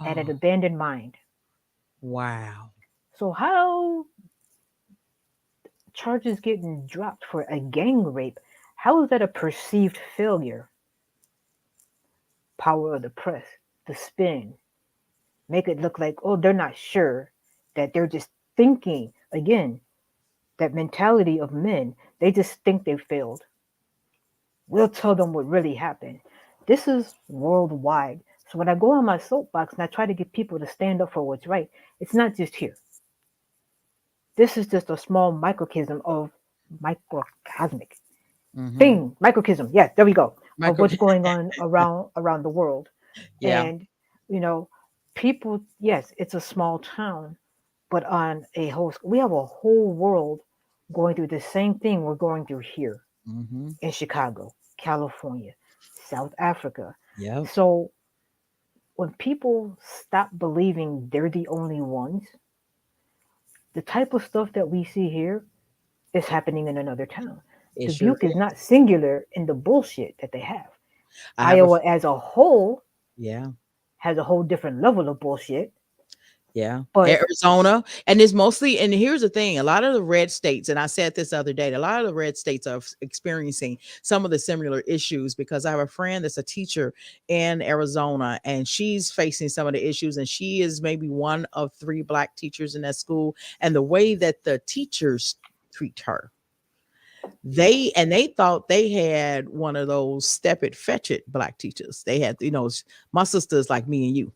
at an Oh, abandoned mine. wow. So how charges getting dropped for a gang rape? How is that a perceived failure? Power of the press, the spin, make it look like, oh, they're not sure, that they're just thinking again, that mentality of men, they just think they failed. We'll tell them what really happened. This is worldwide. So when I go on my soapbox and I try to get people to stand up for what's right, it's not just here. This is just a small microcosmic Mm-hmm. thing, microcosm. Yeah, there we go, of Micro. what's going on around the world. Yeah. And you know, people, yes, it's a small town, but on a whole, we have a whole world going through the same thing we're going through here Mm-hmm. in Chicago, California, South Africa. Yep. So when people stop believing they're the only ones, the type of stuff that we see here is happening in another town. It sure Dubuque is is. not singular in the bullshit that they have. I have a Iowa as a whole yeah. has a whole different level of bullshit, Yeah. but Arizona. And it's mostly, and here's the thing, a lot of the red states, and I said this other day, a lot of the red states are experiencing some of the similar issues because I have a friend that's a teacher in Arizona and she's facing some of the issues. And she is maybe one of 3 Black teachers in that school. And the way that the teachers treat her, they thought they had one of those step it fetch it Black teachers. They had, my sister's like me and you.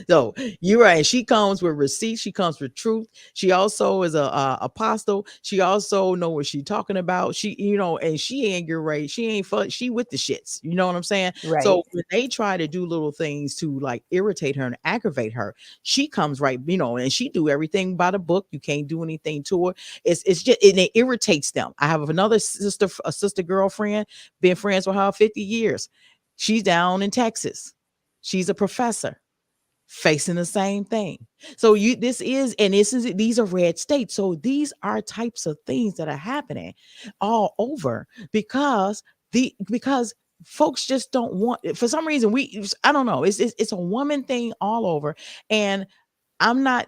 So you're right. She comes with receipts. She comes with truth. She also is a apostle. She also know what she's talking about. She, and she ain't your right. She ain't fuck. She with the shits. You know what I'm saying? right. So when they try to do little things to like irritate her and aggravate her, she comes right, and she do everything by the book. You can't do anything to her. It's just it irritates them. I have another sister, a sister girlfriend, been friends with her 50 years. She's down in Texas. She's a professor facing the same thing. So these are red states. So these are types of things that are happening all over because folks just don't want, for some reason, I don't know, it's a woman thing all over. And I'm not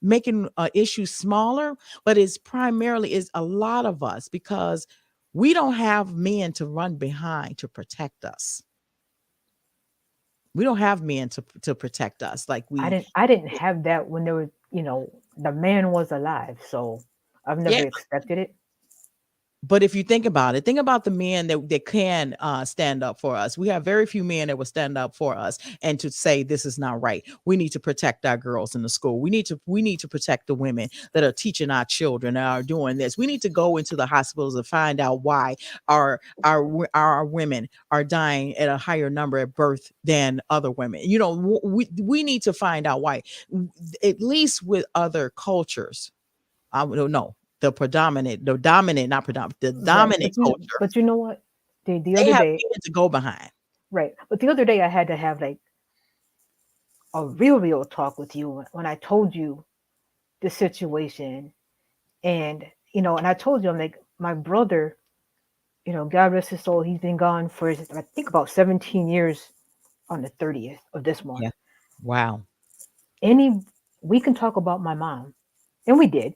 making an issue smaller, but it's primarily is a lot of us because we don't have men to run behind to protect us. We don't have men to protect us like I we. didn't have that when there was, the man was alive, so I've Yeah. never expected it. But if you think about it, think about the men that can stand up for us. We have very few men that will stand up for us and to say this is not right. We need to protect our girls in the school. We need to protect the women that are teaching our children and are doing this. We need to go into the hospitals and find out why our women are dying at a higher number at birth than other women. We need to find out why. At least with other cultures, I don't know, the dominant, not predominant, the Right. dominant culture, But you know what? The they other have day, men to go behind. right. But the other day I had to have like a real talk with you when I told you the situation, and and I told you, I'm like, my brother, God rest his soul, he's been gone for I think about 17 years on the 30th of this month. Yeah. Wow. Any We can talk about my mom, and we did,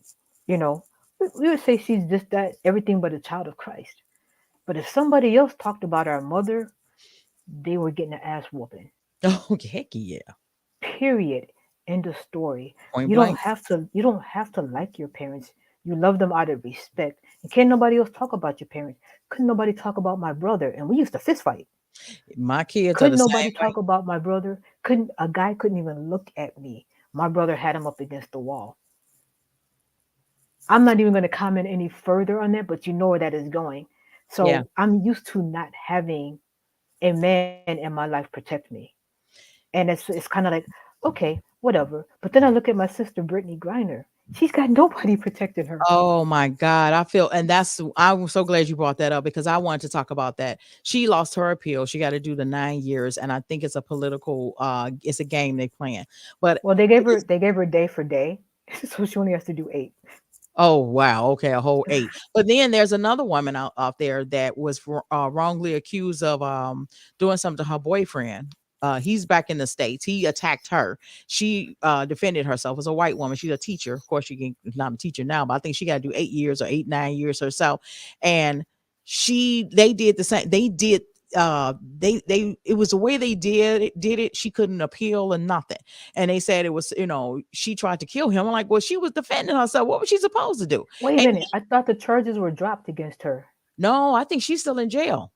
you know. We would say she's just that everything but a child of Christ. But if somebody else talked about our mother, they were getting an ass whooping. Oh, heck yeah. Period. End of story. Point You don't blank. have to. You don't have to like your parents. You love them out of respect. And can't nobody else talk about your parents. Couldn't nobody talk about my brother? And we used to fist fight. My kids are the Couldn't same nobody way. talk about my brother? Couldn't a guy couldn't even look at me. My brother had him up against the wall. I'm not even going to comment any further on that, but you know where that is going. Yeah. So I'm used to not having a man in my life protect me. And it's kind of like, okay, whatever. But then I look at my sister Brittany Griner. She's got nobody protecting her. Oh my God. I'm so glad you brought that up because I wanted to talk about that. She lost her appeal. She got to do the 9 years. And I think it's a political, it's a game they playing. But Well, they gave her it's, day for day, so she only has to do 8. Oh, wow. Okay, a whole 8. But then there's another woman out there that was wrongly accused of doing something to her boyfriend. He's back in the States. He attacked her. She defended herself as a white woman. She's a teacher. Of course, she can not a teacher now, but I think she got to do 8 years or 8, 9 years herself. And they did the same. They did they it was the way they did it. She couldn't appeal and nothing. And they said it was, she tried to kill him. I'm like, well, she was defending herself. What was she supposed to do? Wait a And minute. I thought the charges were dropped against her. no, I think she's still in jail.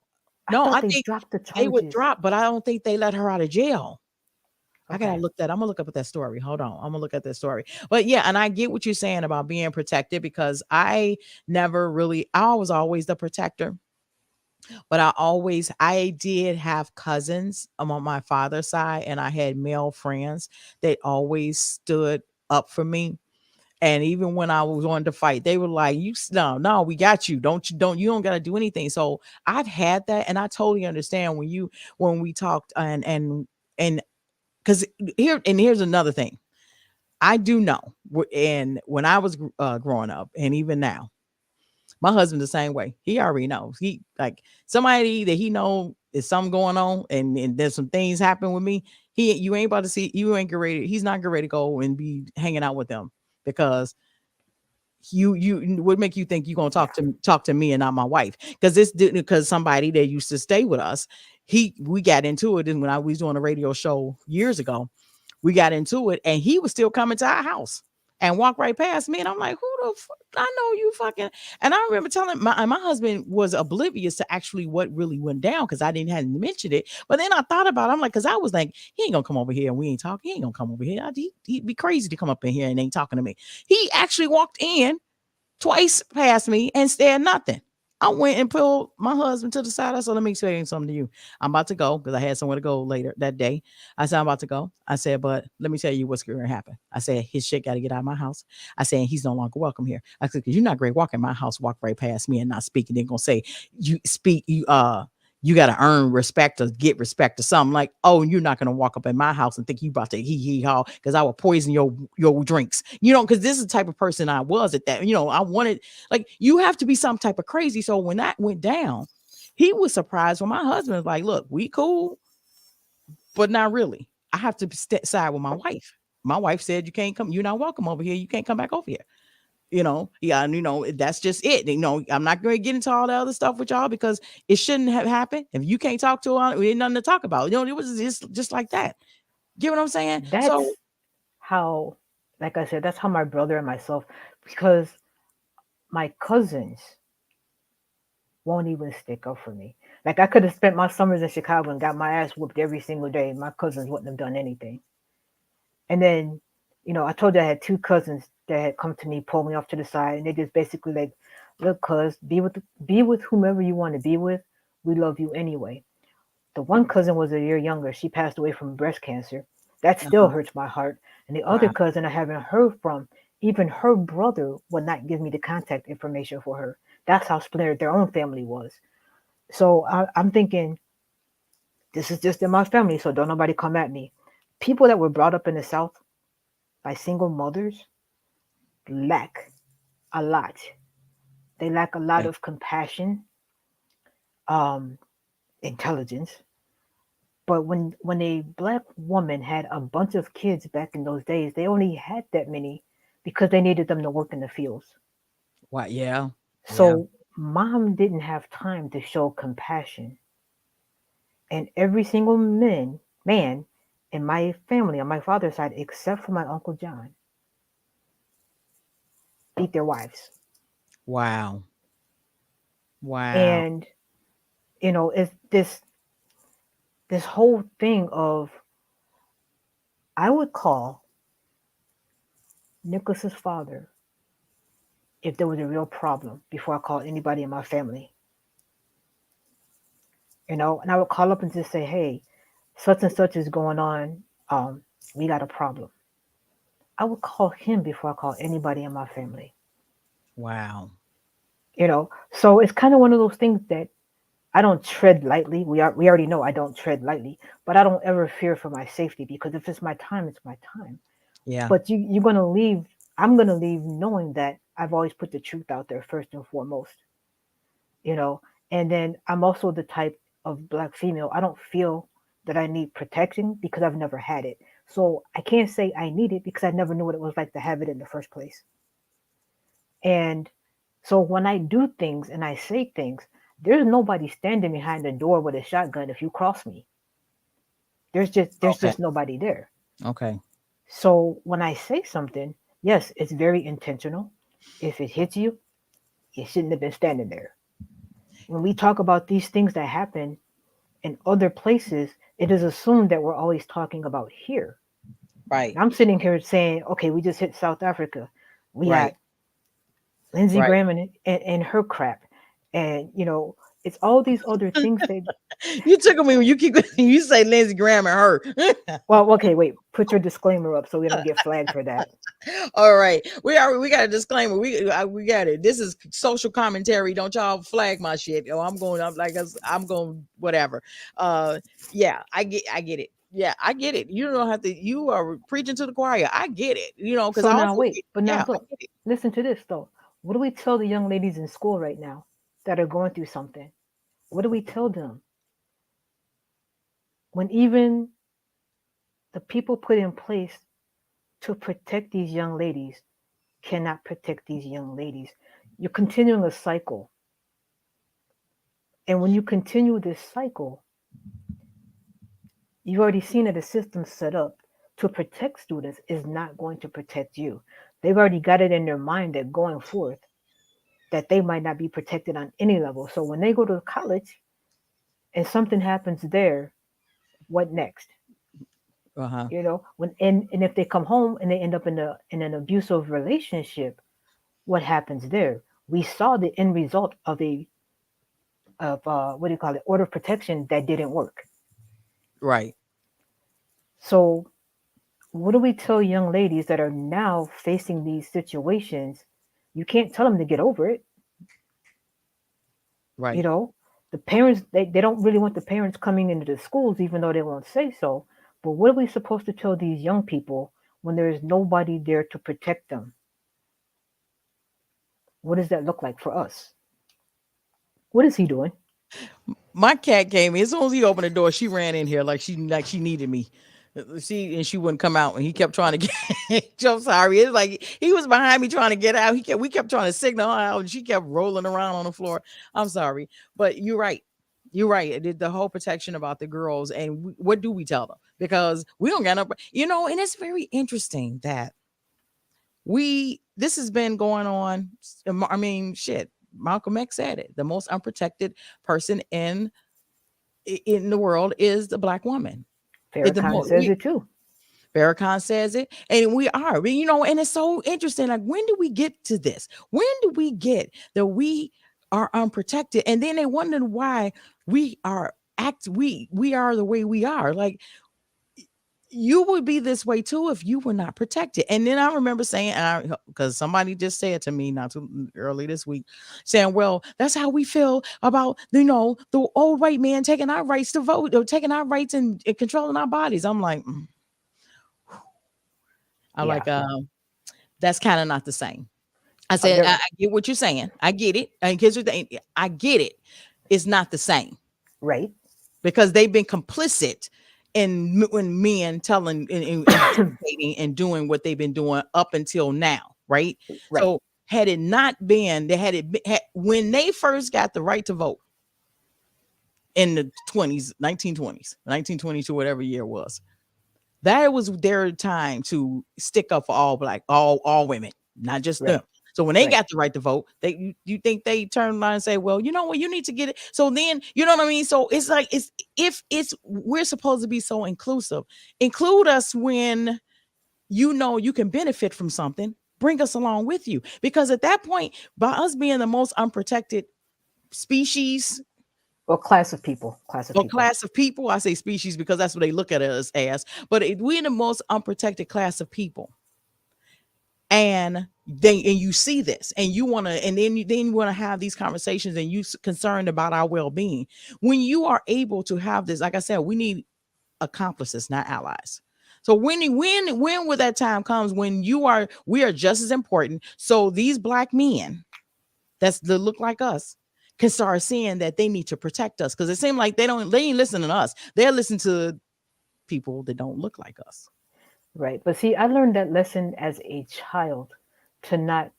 I No, thought I they think dropped the they would charges. drop, but I don't think they let her out of jail. I gotta Okay. look that. I'm gonna look up at that story. Hold on. I'm gonna look at that story. But yeah, and I get what you're saying about being protected because I was always the protector, but I did have cousins on my father's side, and I had male friends that always stood up for me. And even when I was wanting to fight, they were like, no, we got you. You don't got to do anything. So I've had that. And I totally understand when we talked and because here's another thing. I do know. And when I was growing up and even now, my husband the same way. He already knows. He like somebody that he know is something going on and there's some things happen with me. You ain't about to see, you ain't get ready. He's not get ready to go and be hanging out with them because you would make you think you're gonna Yeah. talk to me and not my wife because this didn't because somebody that used to stay with us, we got into it. And when I was doing a radio show years ago, we got into it and he was still coming to our house and walked right past me. And I'm like, who the fuck? I know you fucking. And I remember telling my husband was oblivious to actually what really went down because I didn't hadn't mentioned it. But then I thought about it. I'm like, because I was like, he ain't gonna come over here and we ain't talking. He ain't gonna come over here. He'd be crazy to come up in here and ain't talking to me. He actually walked in twice past me and said nothing. I went and pulled my husband to the side. I said, let me say something to you. I'm about to go because I had somewhere to go later that day. I said, I'm about to go. I said, but let me tell you what's going to happen. I said, his shit got to get out of my house. I said, he's no longer welcome here. I said, because you're not great walking my house, walk right past me and not speaking. They're going to say, you speak, you got to earn respect or get respect or something like, oh, you're not going to walk up in my house and think you about to hee haw because I will poison your drinks, because this is the type of person I was at that, I wanted, like, you have to be some type of crazy. So when that went down, he was surprised when my husband was like, look, we cool, but not really. I have to side with my wife. My wife said, you can't come, you're not welcome over here. You can't come back over here. Yeah, and that's just it. I'm not going to get into all the other stuff with y'all because it shouldn't have happened. If you can't talk to her, we ain't nothing to talk about. It was just like that. Get what I'm saying? That's So how, like I said, that's how my brother and myself, because my cousins won't even stick up for me. Like I could have spent my summers in Chicago and got my ass whooped every single day. My cousins wouldn't have done anything. And then, I told you I had two cousins that had come to me, pulled me off to the side, and they just basically like, look, cuz, be with whomever you want to be with. We love you anyway. The one cousin was a year younger. She passed away from breast cancer. That still uh-huh. hurts my heart. And the other Wow. cousin I haven't heard from, even her brother would not give me the contact information for her. That's how splintered their own family was. So I'm thinking, this is just in my family, so don't nobody come at me. People that were brought up in the South by single mothers lack a lot. They lack a lot Yeah. of compassion, um, intelligence. But when a black woman had a bunch of kids back in those days, they only had that many because they needed them to work in the fields. Wow. Yeah. Yeah. So mom didn't have time to show compassion. And every single man in my family on my father's side, except for my Uncle John, beat their wives. Wow. Wow. And it's this whole thing of, I would call Nicholas's father if there was a real problem before I called anybody in my family. And I would call up and just say, hey, such and such is going on. Um, we got a problem. I would call him before I call anybody in my family. Wow. So it's kind of one of those things that I don't tread lightly. We already know I don't tread lightly, but I don't ever fear for my safety because if it's my time, it's my time. Yeah. But you're gonna leave. I'm gonna leave knowing that I've always put the truth out there first and foremost, you know. And then I'm also the type of black female. I don't feel that I need protection because I've never had it. So I can't say I need it because I never knew what it was like to have it in the first place. And so when I do things and I say things, there's nobody standing behind the door with a shotgun if you cross me. There's Okay. just nobody there. Okay. So when I say something, yes, it's very intentional. If it hits you, you shouldn't have been standing there. When we talk about these things that happen in other places, it is assumed that we're always talking about here. Right. And I'm sitting here saying, okay, we just hit South Africa. We got Right. Lindsey Right. Graham and her crap. And, it's all these other things that, You took me when you keep you say Lindsey Graham and her. well, okay, wait, put your disclaimer up so we don't get flagged for that. All right, we got a disclaimer. We got it. This is social commentary. Don't y'all flag my shit. Oh, I'm going. I'm like I'm going. Whatever. Yeah, I get it. Yeah, I get it. You don't have to. You are preaching to the choir. I get it. Because So I now, also wait, but now yeah, I look, get it. listen to this though. What do we tell the young ladies in school right now that are going through something? What do we tell them when even the people put in place to protect these young ladies cannot protect these young ladies? You're continuing a cycle. And when you continue this cycle, you've already seen that the system set up to protect students is not going to protect you. They've already got it in their mind that going forth, that they might not be protected on any level. So when they go to college and something happens there, what next? Uh-huh. And if they come home and they end up in an abusive relationship, what happens there? We saw the end result of what do you call it, order of protection that didn't work. Right. So what do we tell young ladies that are now facing these situations? You can't tell them to get over it. you Right. know the parents, they don't really want the parents coming into the schools even though they won't say so. But what are we supposed to tell these young people when there is nobody there to protect them? What does that look like for us? What is he doing? My cat came in as soon as he opened the door. She ran in here like she needed me. She wouldn't come out, and he kept trying to get. I'm sorry. It's like he was behind me trying to get out. We kept trying to signal her out, and she kept rolling around on the floor. I'm sorry, but you're right. You're right. It did the whole protection about the girls, and what do we tell them? Because we don't get no. And it's very interesting that this has been going on. I mean, shit. Malcolm X said it. The most unprotected person in the world is the black woman. It's the Farrakhan most. says it too. Farrakhan says it, and we are. And it's so interesting. Like, when do we get to this? When do we get that we are unprotected? And then they wonder why we are the way we are. Like, you would be this way too if you were not protected. And then I remember saying, because somebody just said to me not too early this week, saying, "Well, that's how we feel about the old white man taking our rights to vote, or taking our rights and controlling our bodies." I'm like, I Yeah. like, that's kind of not the same. I uh, said, there, I get what you're saying. I get it. And here's the thing, I get it. It's not the same right. because they've been complicit in when men telling and dictating and doing what they've been doing up until now, right? Right. So had it not been, when they first got the right to vote in the 20s, 1920s, 1922, whatever year it was, that was their time to stick up for all black, all women, not just them. Right. So when they Right. got the right to vote, you think they turn around and say, "Well, you know what, you need to get it." So then, you know what I mean. So it's like we're supposed to be so inclusive. Include us when you can benefit from something. Bring us along with you, because at that point, by us being the most unprotected species Well, class of people. Class of or people. class of people, I say species because that's what they look at us as. But we're the most unprotected class of people, and you see this, and you want to, and then you want to have these conversations, and you concerned about our well-being. When you are able to have this, like I said, we need accomplices, not allies. So when will that time comes when we are just as important? So these black men that look like us can start seeing that they need to protect us, because it seems like they ain't listening to us. They're listening to people that don't look like us. Right. But see, I learned that lesson as a child to not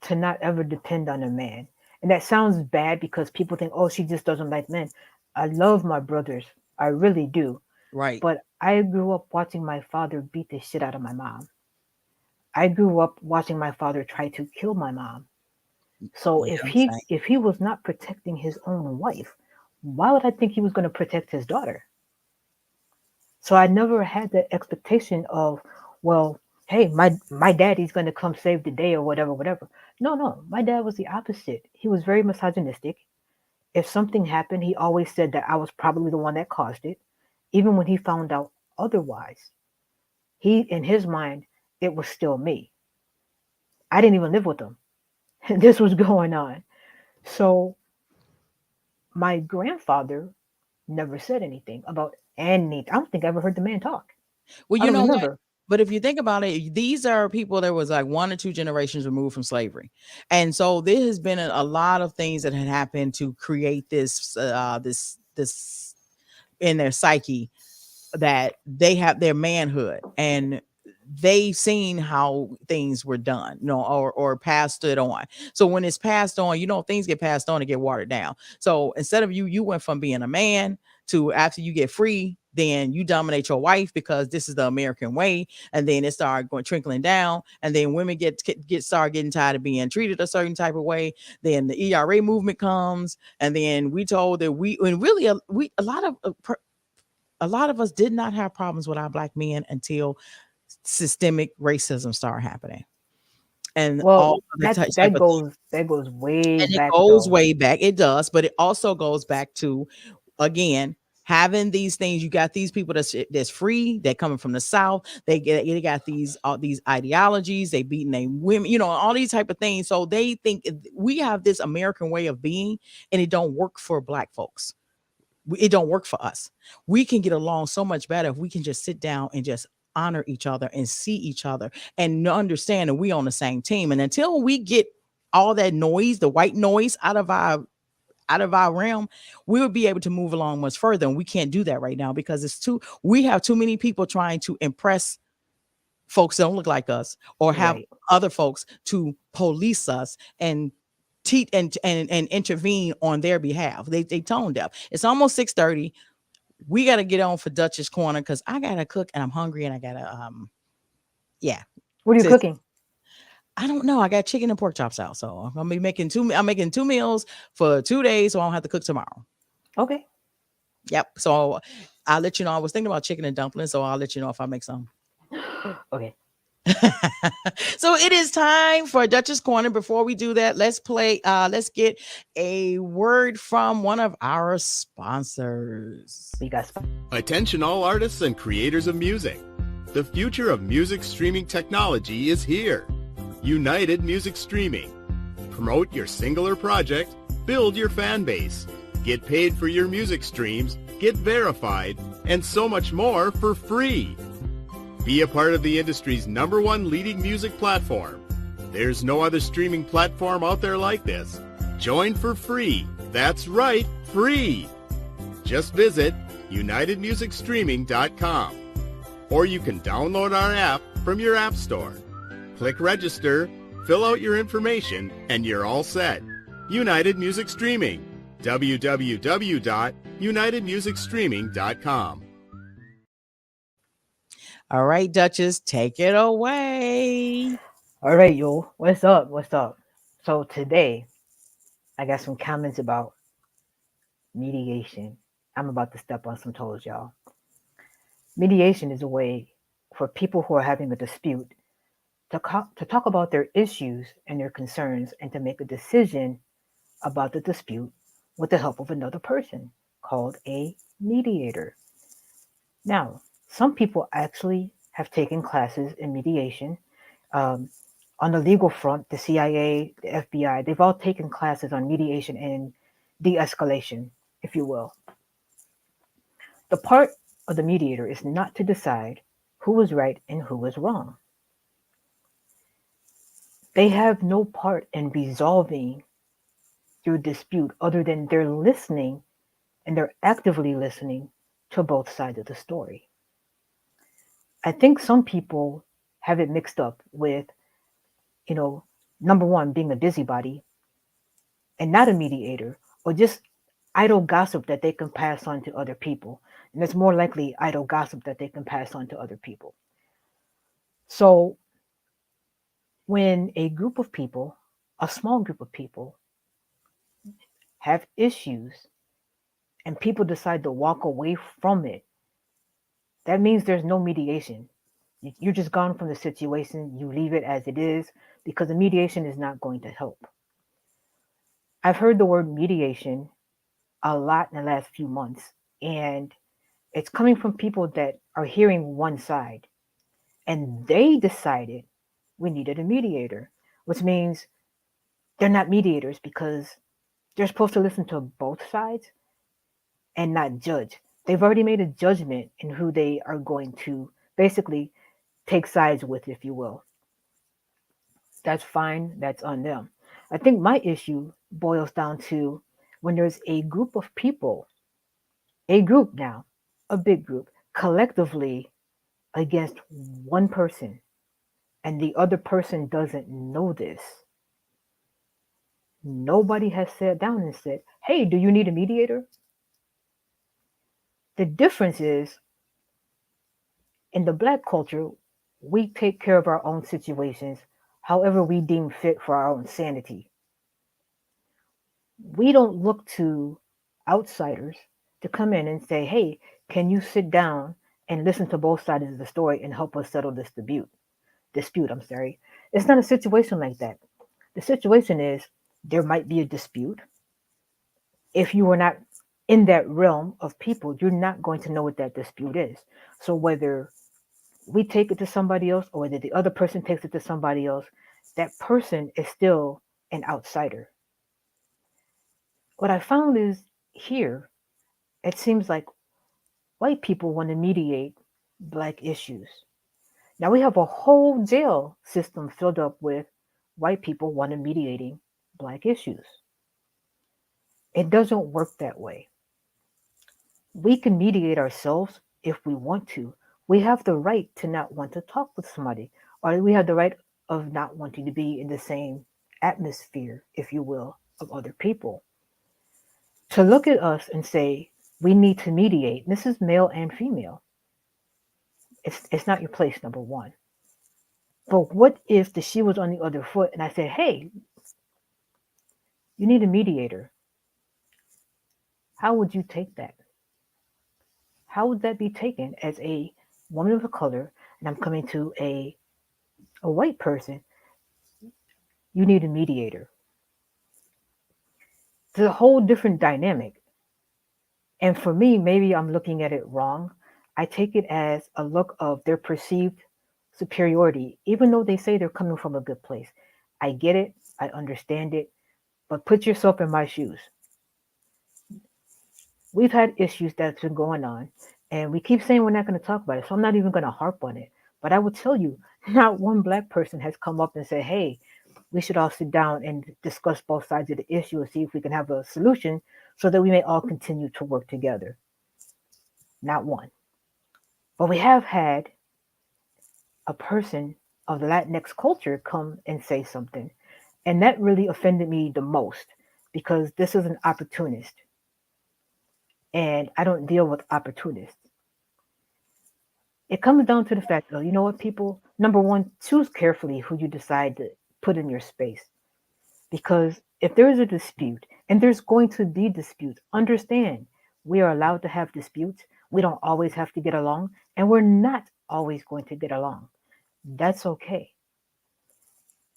to not ever depend on a man. And that sounds bad because people think, oh, she just doesn't like men. I love my brothers. I really do. Right. But I grew up watching my father beat the shit out of my mom. I grew up watching my father try to kill my mom. So Yeah. Same. if he was not protecting his own wife, why would I think he was going to protect his daughter? So I never had that expectation of, well, hey, my daddy's going to come save the day or whatever, whatever. No, no, my dad was the opposite. He was very misogynistic. If something happened, he always said that I was probably the one that caused it, even when he found out otherwise. He, in his mind, it was still me. I didn't even live with him. This was going on. So my grandfather never said anything about anything. I don't think I ever heard the man talk. Well, I you don't know what? remember. But if you think about it, these are people that was like one or two generations removed from slavery, and so there has been a lot of things that had happened to create this in their psyche, that they have their manhood, and they've seen how things were done, or passed it on. So when it's passed on, things get passed on and get watered down. So instead of you went from being a man to, after you get free, then you dominate your wife because this is the American way, and then it started going trickling down, and then women start getting tired of being treated a certain type of way. Then the ERA movement comes, and then we told that and really a lot of us did not have problems with our black men until systemic racism started happening, and all Well, of the type of, that goes way and it back goes though. way back. It does, but it also goes back to, again, having these things. You got these people that's free, that coming from the South. They got these all these ideologies. They beating they women, all these type of things. So they think we have this American way of being, and it don't work for black folks. It don't work for us. We can get along so much better if we can just sit down and just honor each other and see each other and understand that we on the same team. And until we get all that noise, the white noise, out of our realm, we would be able to move along much further. And we can't do that right now because we have too many people trying to impress folks that don't look like us, or have Right. other folks to police us and teach and intervene on their behalf. They tone deaf. It's almost 6:30. We got to get on for Duchess Corner because I gotta cook and I'm hungry, and I gotta yeah. What are you Sis, cooking? I don't know. I got chicken and pork chops out, so I'm gonna be making two. I'm making two meals for 2 days, so I don't have to cook tomorrow. Okay. Yep. So I'll let you know. I was thinking about chicken and dumplings, so I'll let you know if I make some. Okay. So it is time for Duchess Corner. Before we do that, let's get a word from one of our sponsors. We got Attention all artists and creators of music. The future of music streaming technology is here. United Music Streaming. Promote your single or project, build your fan base, get paid for your music streams, get verified, and so much more for free. Be a part of the industry's #1 leading music platform. There's no other streaming platform out there like this. Join for free. That's right, free. Just visit unitedmusicstreaming.com. Or you can download our app from your app store. Click register, fill out your information, and you're all set. United Music Streaming. www.unitedmusicstreaming.com. All right, Duchess, take it away. All right, yo. What's up? What's up? So today I got some comments about mediation. I'm about to step on some toes, y'all. Mediation is a way for people who are having a dispute to talk about their issues and their concerns and to make a decision about the dispute with the help of another person called a mediator. Now, some people actually have taken classes in mediation. Um, on the legal front, the CIA, the FBI, they've all taken classes on mediation and de escalation, if you will. The part of the mediator is not to decide who is right and who is wrong. They have no part in resolving your dispute other than they're listening and they're actively listening to both sides of the story. I think some people have it mixed up with, you know, number one, being a busybody and not a mediator, or just idle gossip that they can pass on to other people. And it's more likely idle gossip that they can pass on to other people. So when a group of people, a small group of people, have issues and people decide to walk away from it, that means there's no mediation. You're just gone from the situation. You leave it as it is because the mediation is not going to help. I've heard the word mediation a lot in the last few months, and it's coming from people that are hearing one side, and they decided we needed a mediator, which means they're not mediators because they're supposed to listen to both sides and not judge. They've already made a judgment in who they are going to basically take sides with, if you will. That's fine, that's on them. I think my issue boils down to when there's a group of people, a group now, a big group, collectively against one person, and the other person doesn't know this. Nobody has sat down and said, hey, do you need a mediator? The difference is in the Black culture, we take care of our own situations however we deem fit for our own sanity. We don't look to outsiders to come in and say, hey, can you sit down and listen to both sides of the story and help us settle this dispute, I'm sorry. It's not a situation like that. The situation is there might be a dispute. If you are not in that realm of people, you're not going to know what that dispute is. So whether we take it to somebody else or whether the other person takes it to somebody else, that person is still an outsider. What I found is here, it seems like white people want to mediate Black issues. Now we have a whole jail system filled up with white people want to mediating Black issues. It doesn't work that way. We can mediate ourselves if we want to. We have the right to not want to talk with somebody, or we have the right of not wanting to be in the same atmosphere, if you will, of other people. To look at us and say, we need to mediate, this is male and female. It's not your place, number one. But what if the shoe was on the other foot and I said, hey, you need a mediator? How would you take that? How would that be taken as a woman of color and I'm coming to a white person? You need a mediator. It's a whole different dynamic. And for me, maybe I'm looking at it wrong. I take it as a look of their perceived superiority, even though they say they're coming from a good place. I get it, I understand it, but put yourself in my shoes. We've had issues that's been going on, and we keep saying we're not going to talk about it, so I'm not even going to harp on it. But I will tell you, not one Black person has come up and said, hey, we should all sit down and discuss both sides of the issue and see if we can have a solution so that we may all continue to work together. Not one. But we have had a person of the Latinx culture come and say something. And that really offended me the most because this is an opportunist. And I don't deal with opportunists. It comes down to the fact of, you know what, people, number one, choose carefully who you decide to put in your space. Because if there is a dispute, and there's going to be disputes, understand we are allowed to have disputes. We don't always have to get along, and we're not always going to get along. That's okay.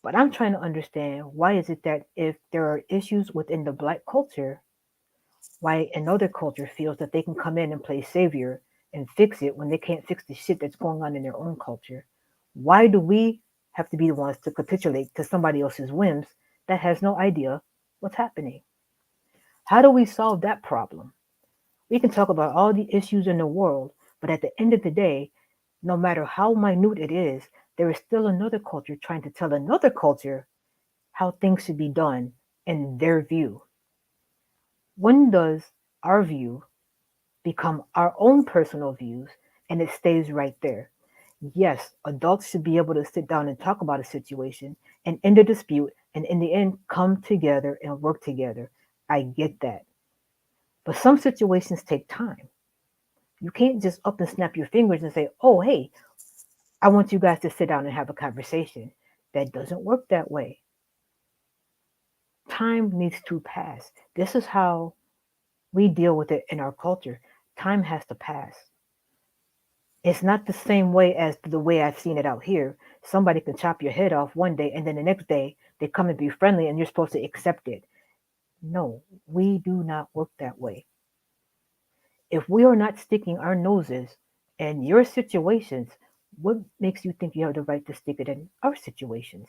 But I'm trying to understand why is it that if there are issues within the Black culture, why another culture feels that they can come in and play savior and fix it when they can't fix the shit that's going on in their own culture? Why do we have to be the ones to capitulate to somebody else's whims that has no idea what's happening? How do we solve that problem? We can talk about all the issues in the world, But at the end of the day, no matter how minute it is, there is still another culture trying to tell another culture how things should be done in their view. When does our view become our own personal views and it stays right there? Yes, adults should be able to sit down and talk about a situation and end a dispute and in the end come together and work together. I get that. But some situations take time. You can't just up and snap your fingers and say, oh, hey, I want you guys to sit down and have a conversation. That doesn't work that way. Time needs to pass. This is how we deal with it in our culture. Time has to pass. It's not the same way as the way I've seen it out here. Somebody can chop your head off one day and then the next day they come and be friendly and you're supposed to accept it. No, we do not work that way. If we are not sticking our noses in your situations, what makes you think you have the right to stick it in our situations?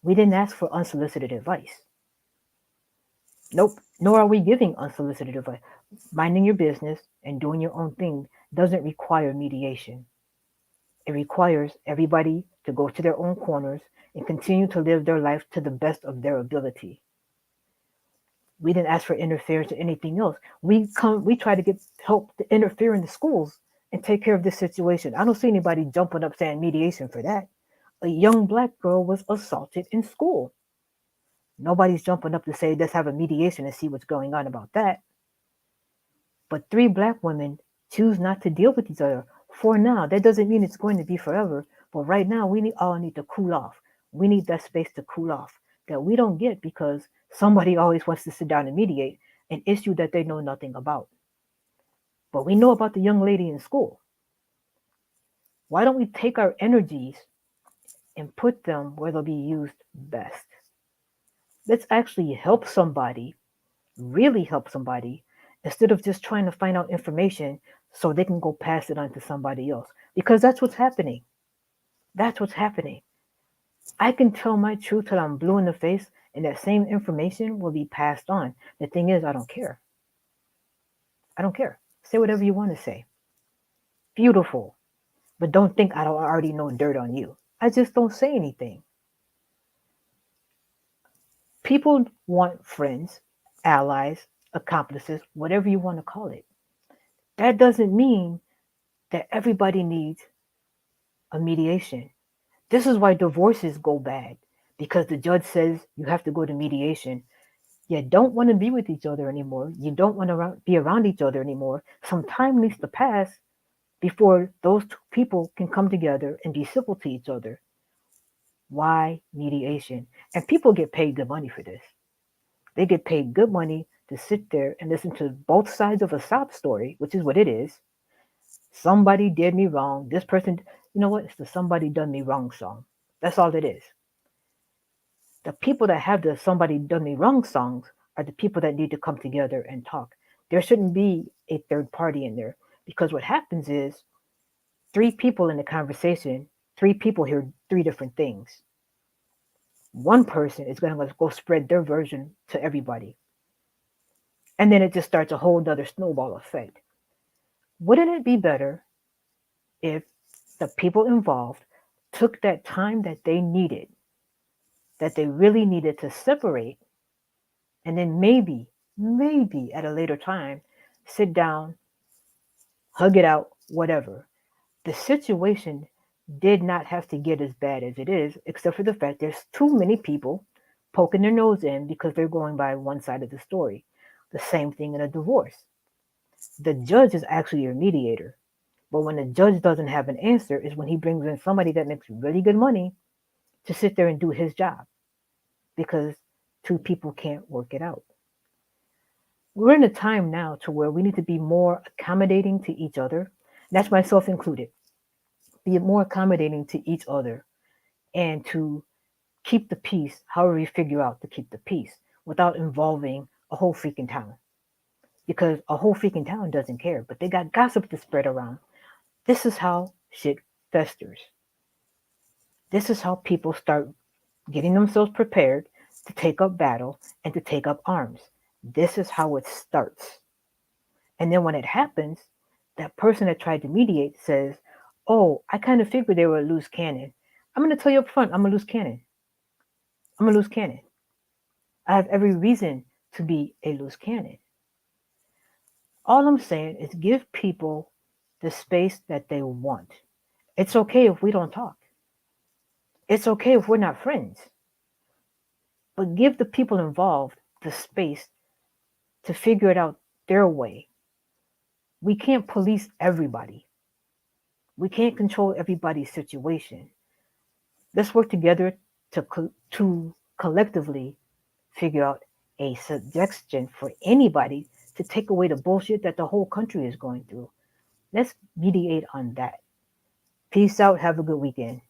We didn't ask for unsolicited advice. Nope, nor are we giving unsolicited advice. Minding your business and doing your own thing doesn't require mediation. It requires everybody to go to their own corners and continue to live their life to the best of their ability. We didn't ask for interference or anything else. We try to get help to interfere in the schools and take care of this situation. I don't see anybody jumping up saying mediation for that. A young black girl was assaulted in school. Nobody's jumping up to say let's have a mediation and see what's going on about that. But three black women choose not to deal with each other for now. That doesn't mean it's going to be forever. But right now, all need to cool off. We need that space to cool off that we don't get because somebody always wants to sit down and mediate an issue that they know nothing about. But we know about the young lady in school. Why don't we take our energies and put them where they'll be used best? Let's actually help somebody, really help somebody, instead of just trying to find out information so they can go pass it on to somebody else. Because that's what's happening. That's what's happening. I can tell my truth till I'm blue in the face, and that same information will be passed on. The thing is, I don't care. I don't care. Say whatever you want to say. Beautiful. But don't think I don't already know dirt on you. I just don't say anything. People want friends, allies, accomplices, whatever you want to call it. That doesn't mean that everybody needs a mediation. This is why divorces go bad, because the judge says you have to go to mediation. You don't want to be with each other anymore. You don't want to be around each other anymore. Some time needs to pass before those two people can come together and be civil to each other. Why mediation? And people get paid good money for this. They get paid good money to sit there and listen to both sides of a sob story, which is what it is. Somebody did me wrong. This person, you know what? It's the somebody done me wrong song. That's all it is. The people that have the somebody done me wrong songs are the people that need to come together and talk. There shouldn't be a third party in there because what happens is three people in the conversation, three people hear three different things. One person is going to go spread their version to everybody. And then it just starts a whole other snowball effect. Wouldn't it be better if the people involved took that time that they needed, that they really needed to separate, and then maybe at a later time, sit down, hug it out, whatever. The situation did not have to get as bad as it is, except for the fact there's too many people poking their nose in because they're going by one side of the story. The same thing in a divorce. The judge is actually your mediator. But when the judge doesn't have an answer is when he brings in somebody that makes really good money to sit there and do his job because two people can't work it out. We're in a time now to where we need to be more accommodating to each other. That's myself included. Be more accommodating to each other and to keep the peace, however you figure out to keep the peace without involving a whole freaking town. Because a whole freaking town doesn't care, but they got gossip to spread around. This is how shit festers. This is how people start getting themselves prepared to take up battle and to take up arms. This is how it starts. And then when it happens, that person that tried to mediate says, oh, I kind of figured they were a loose cannon. I'm going to tell you up front, I'm a loose cannon. I'm a loose cannon. I have every reason to be a loose cannon. All I'm saying is give people the space that they want. It's okay if we don't talk. It's okay if we're not friends. But give the people involved the space to figure it out their way. We can't police everybody. We can't control everybody's situation. Let's work together to collectively figure out a suggestion for anybody to take away the bullshit that the whole country is going through. Let's mediate on that. Peace out. Have a good weekend.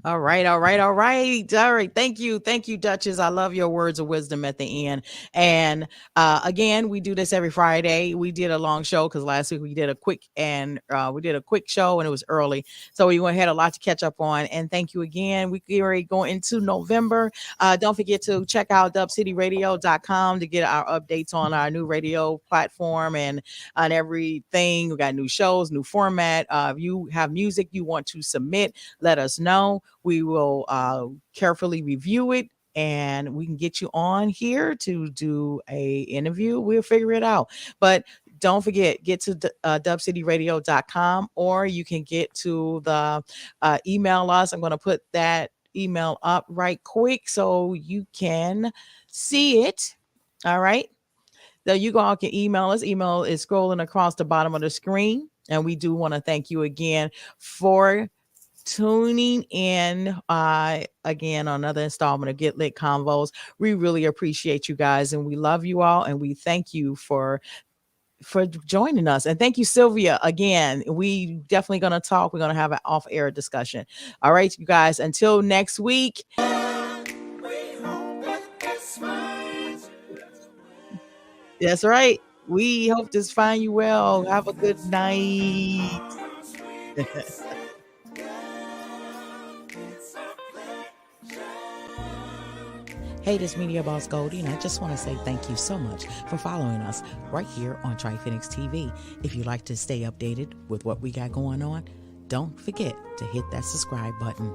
All right, all right, all right, all right. Thank you, Duchess. I love your words of wisdom at the end. And again, we do this every Friday. We did a long show because last week we did a quick show and it was early, so we had a lot to catch up on. And thank you again. We already go into November. Don't forget to check out dubcityradio.com to get our updates on our new radio platform and on everything. We got new shows, new format. If you have music you want to submit, let us know. We will carefully review it and we can get you on here to do a interview. We'll figure it out. But don't forget, get to dubcityradio.com, or you can get to the email us. I'm going to put that email up right quick so you can see it. All right. So you all can email us. Email is scrolling across the bottom of the screen. And we do want to thank you again for tuning in again on another installment of Get Lit Convos. We really appreciate you guys and we love you all and we thank you for joining us. And thank you, Sylvia. Again, we definitely going to talk. We're going to have an off-air discussion. All right, you guys, until next week. That's right. We hope this find you well. Have a good night. Hey, this Media Boss Goldie, and I just want to say thank you so much for following us right here on Tri-Phoenix TV. If you'd like to stay updated with what we got going on, don't forget to hit that subscribe button.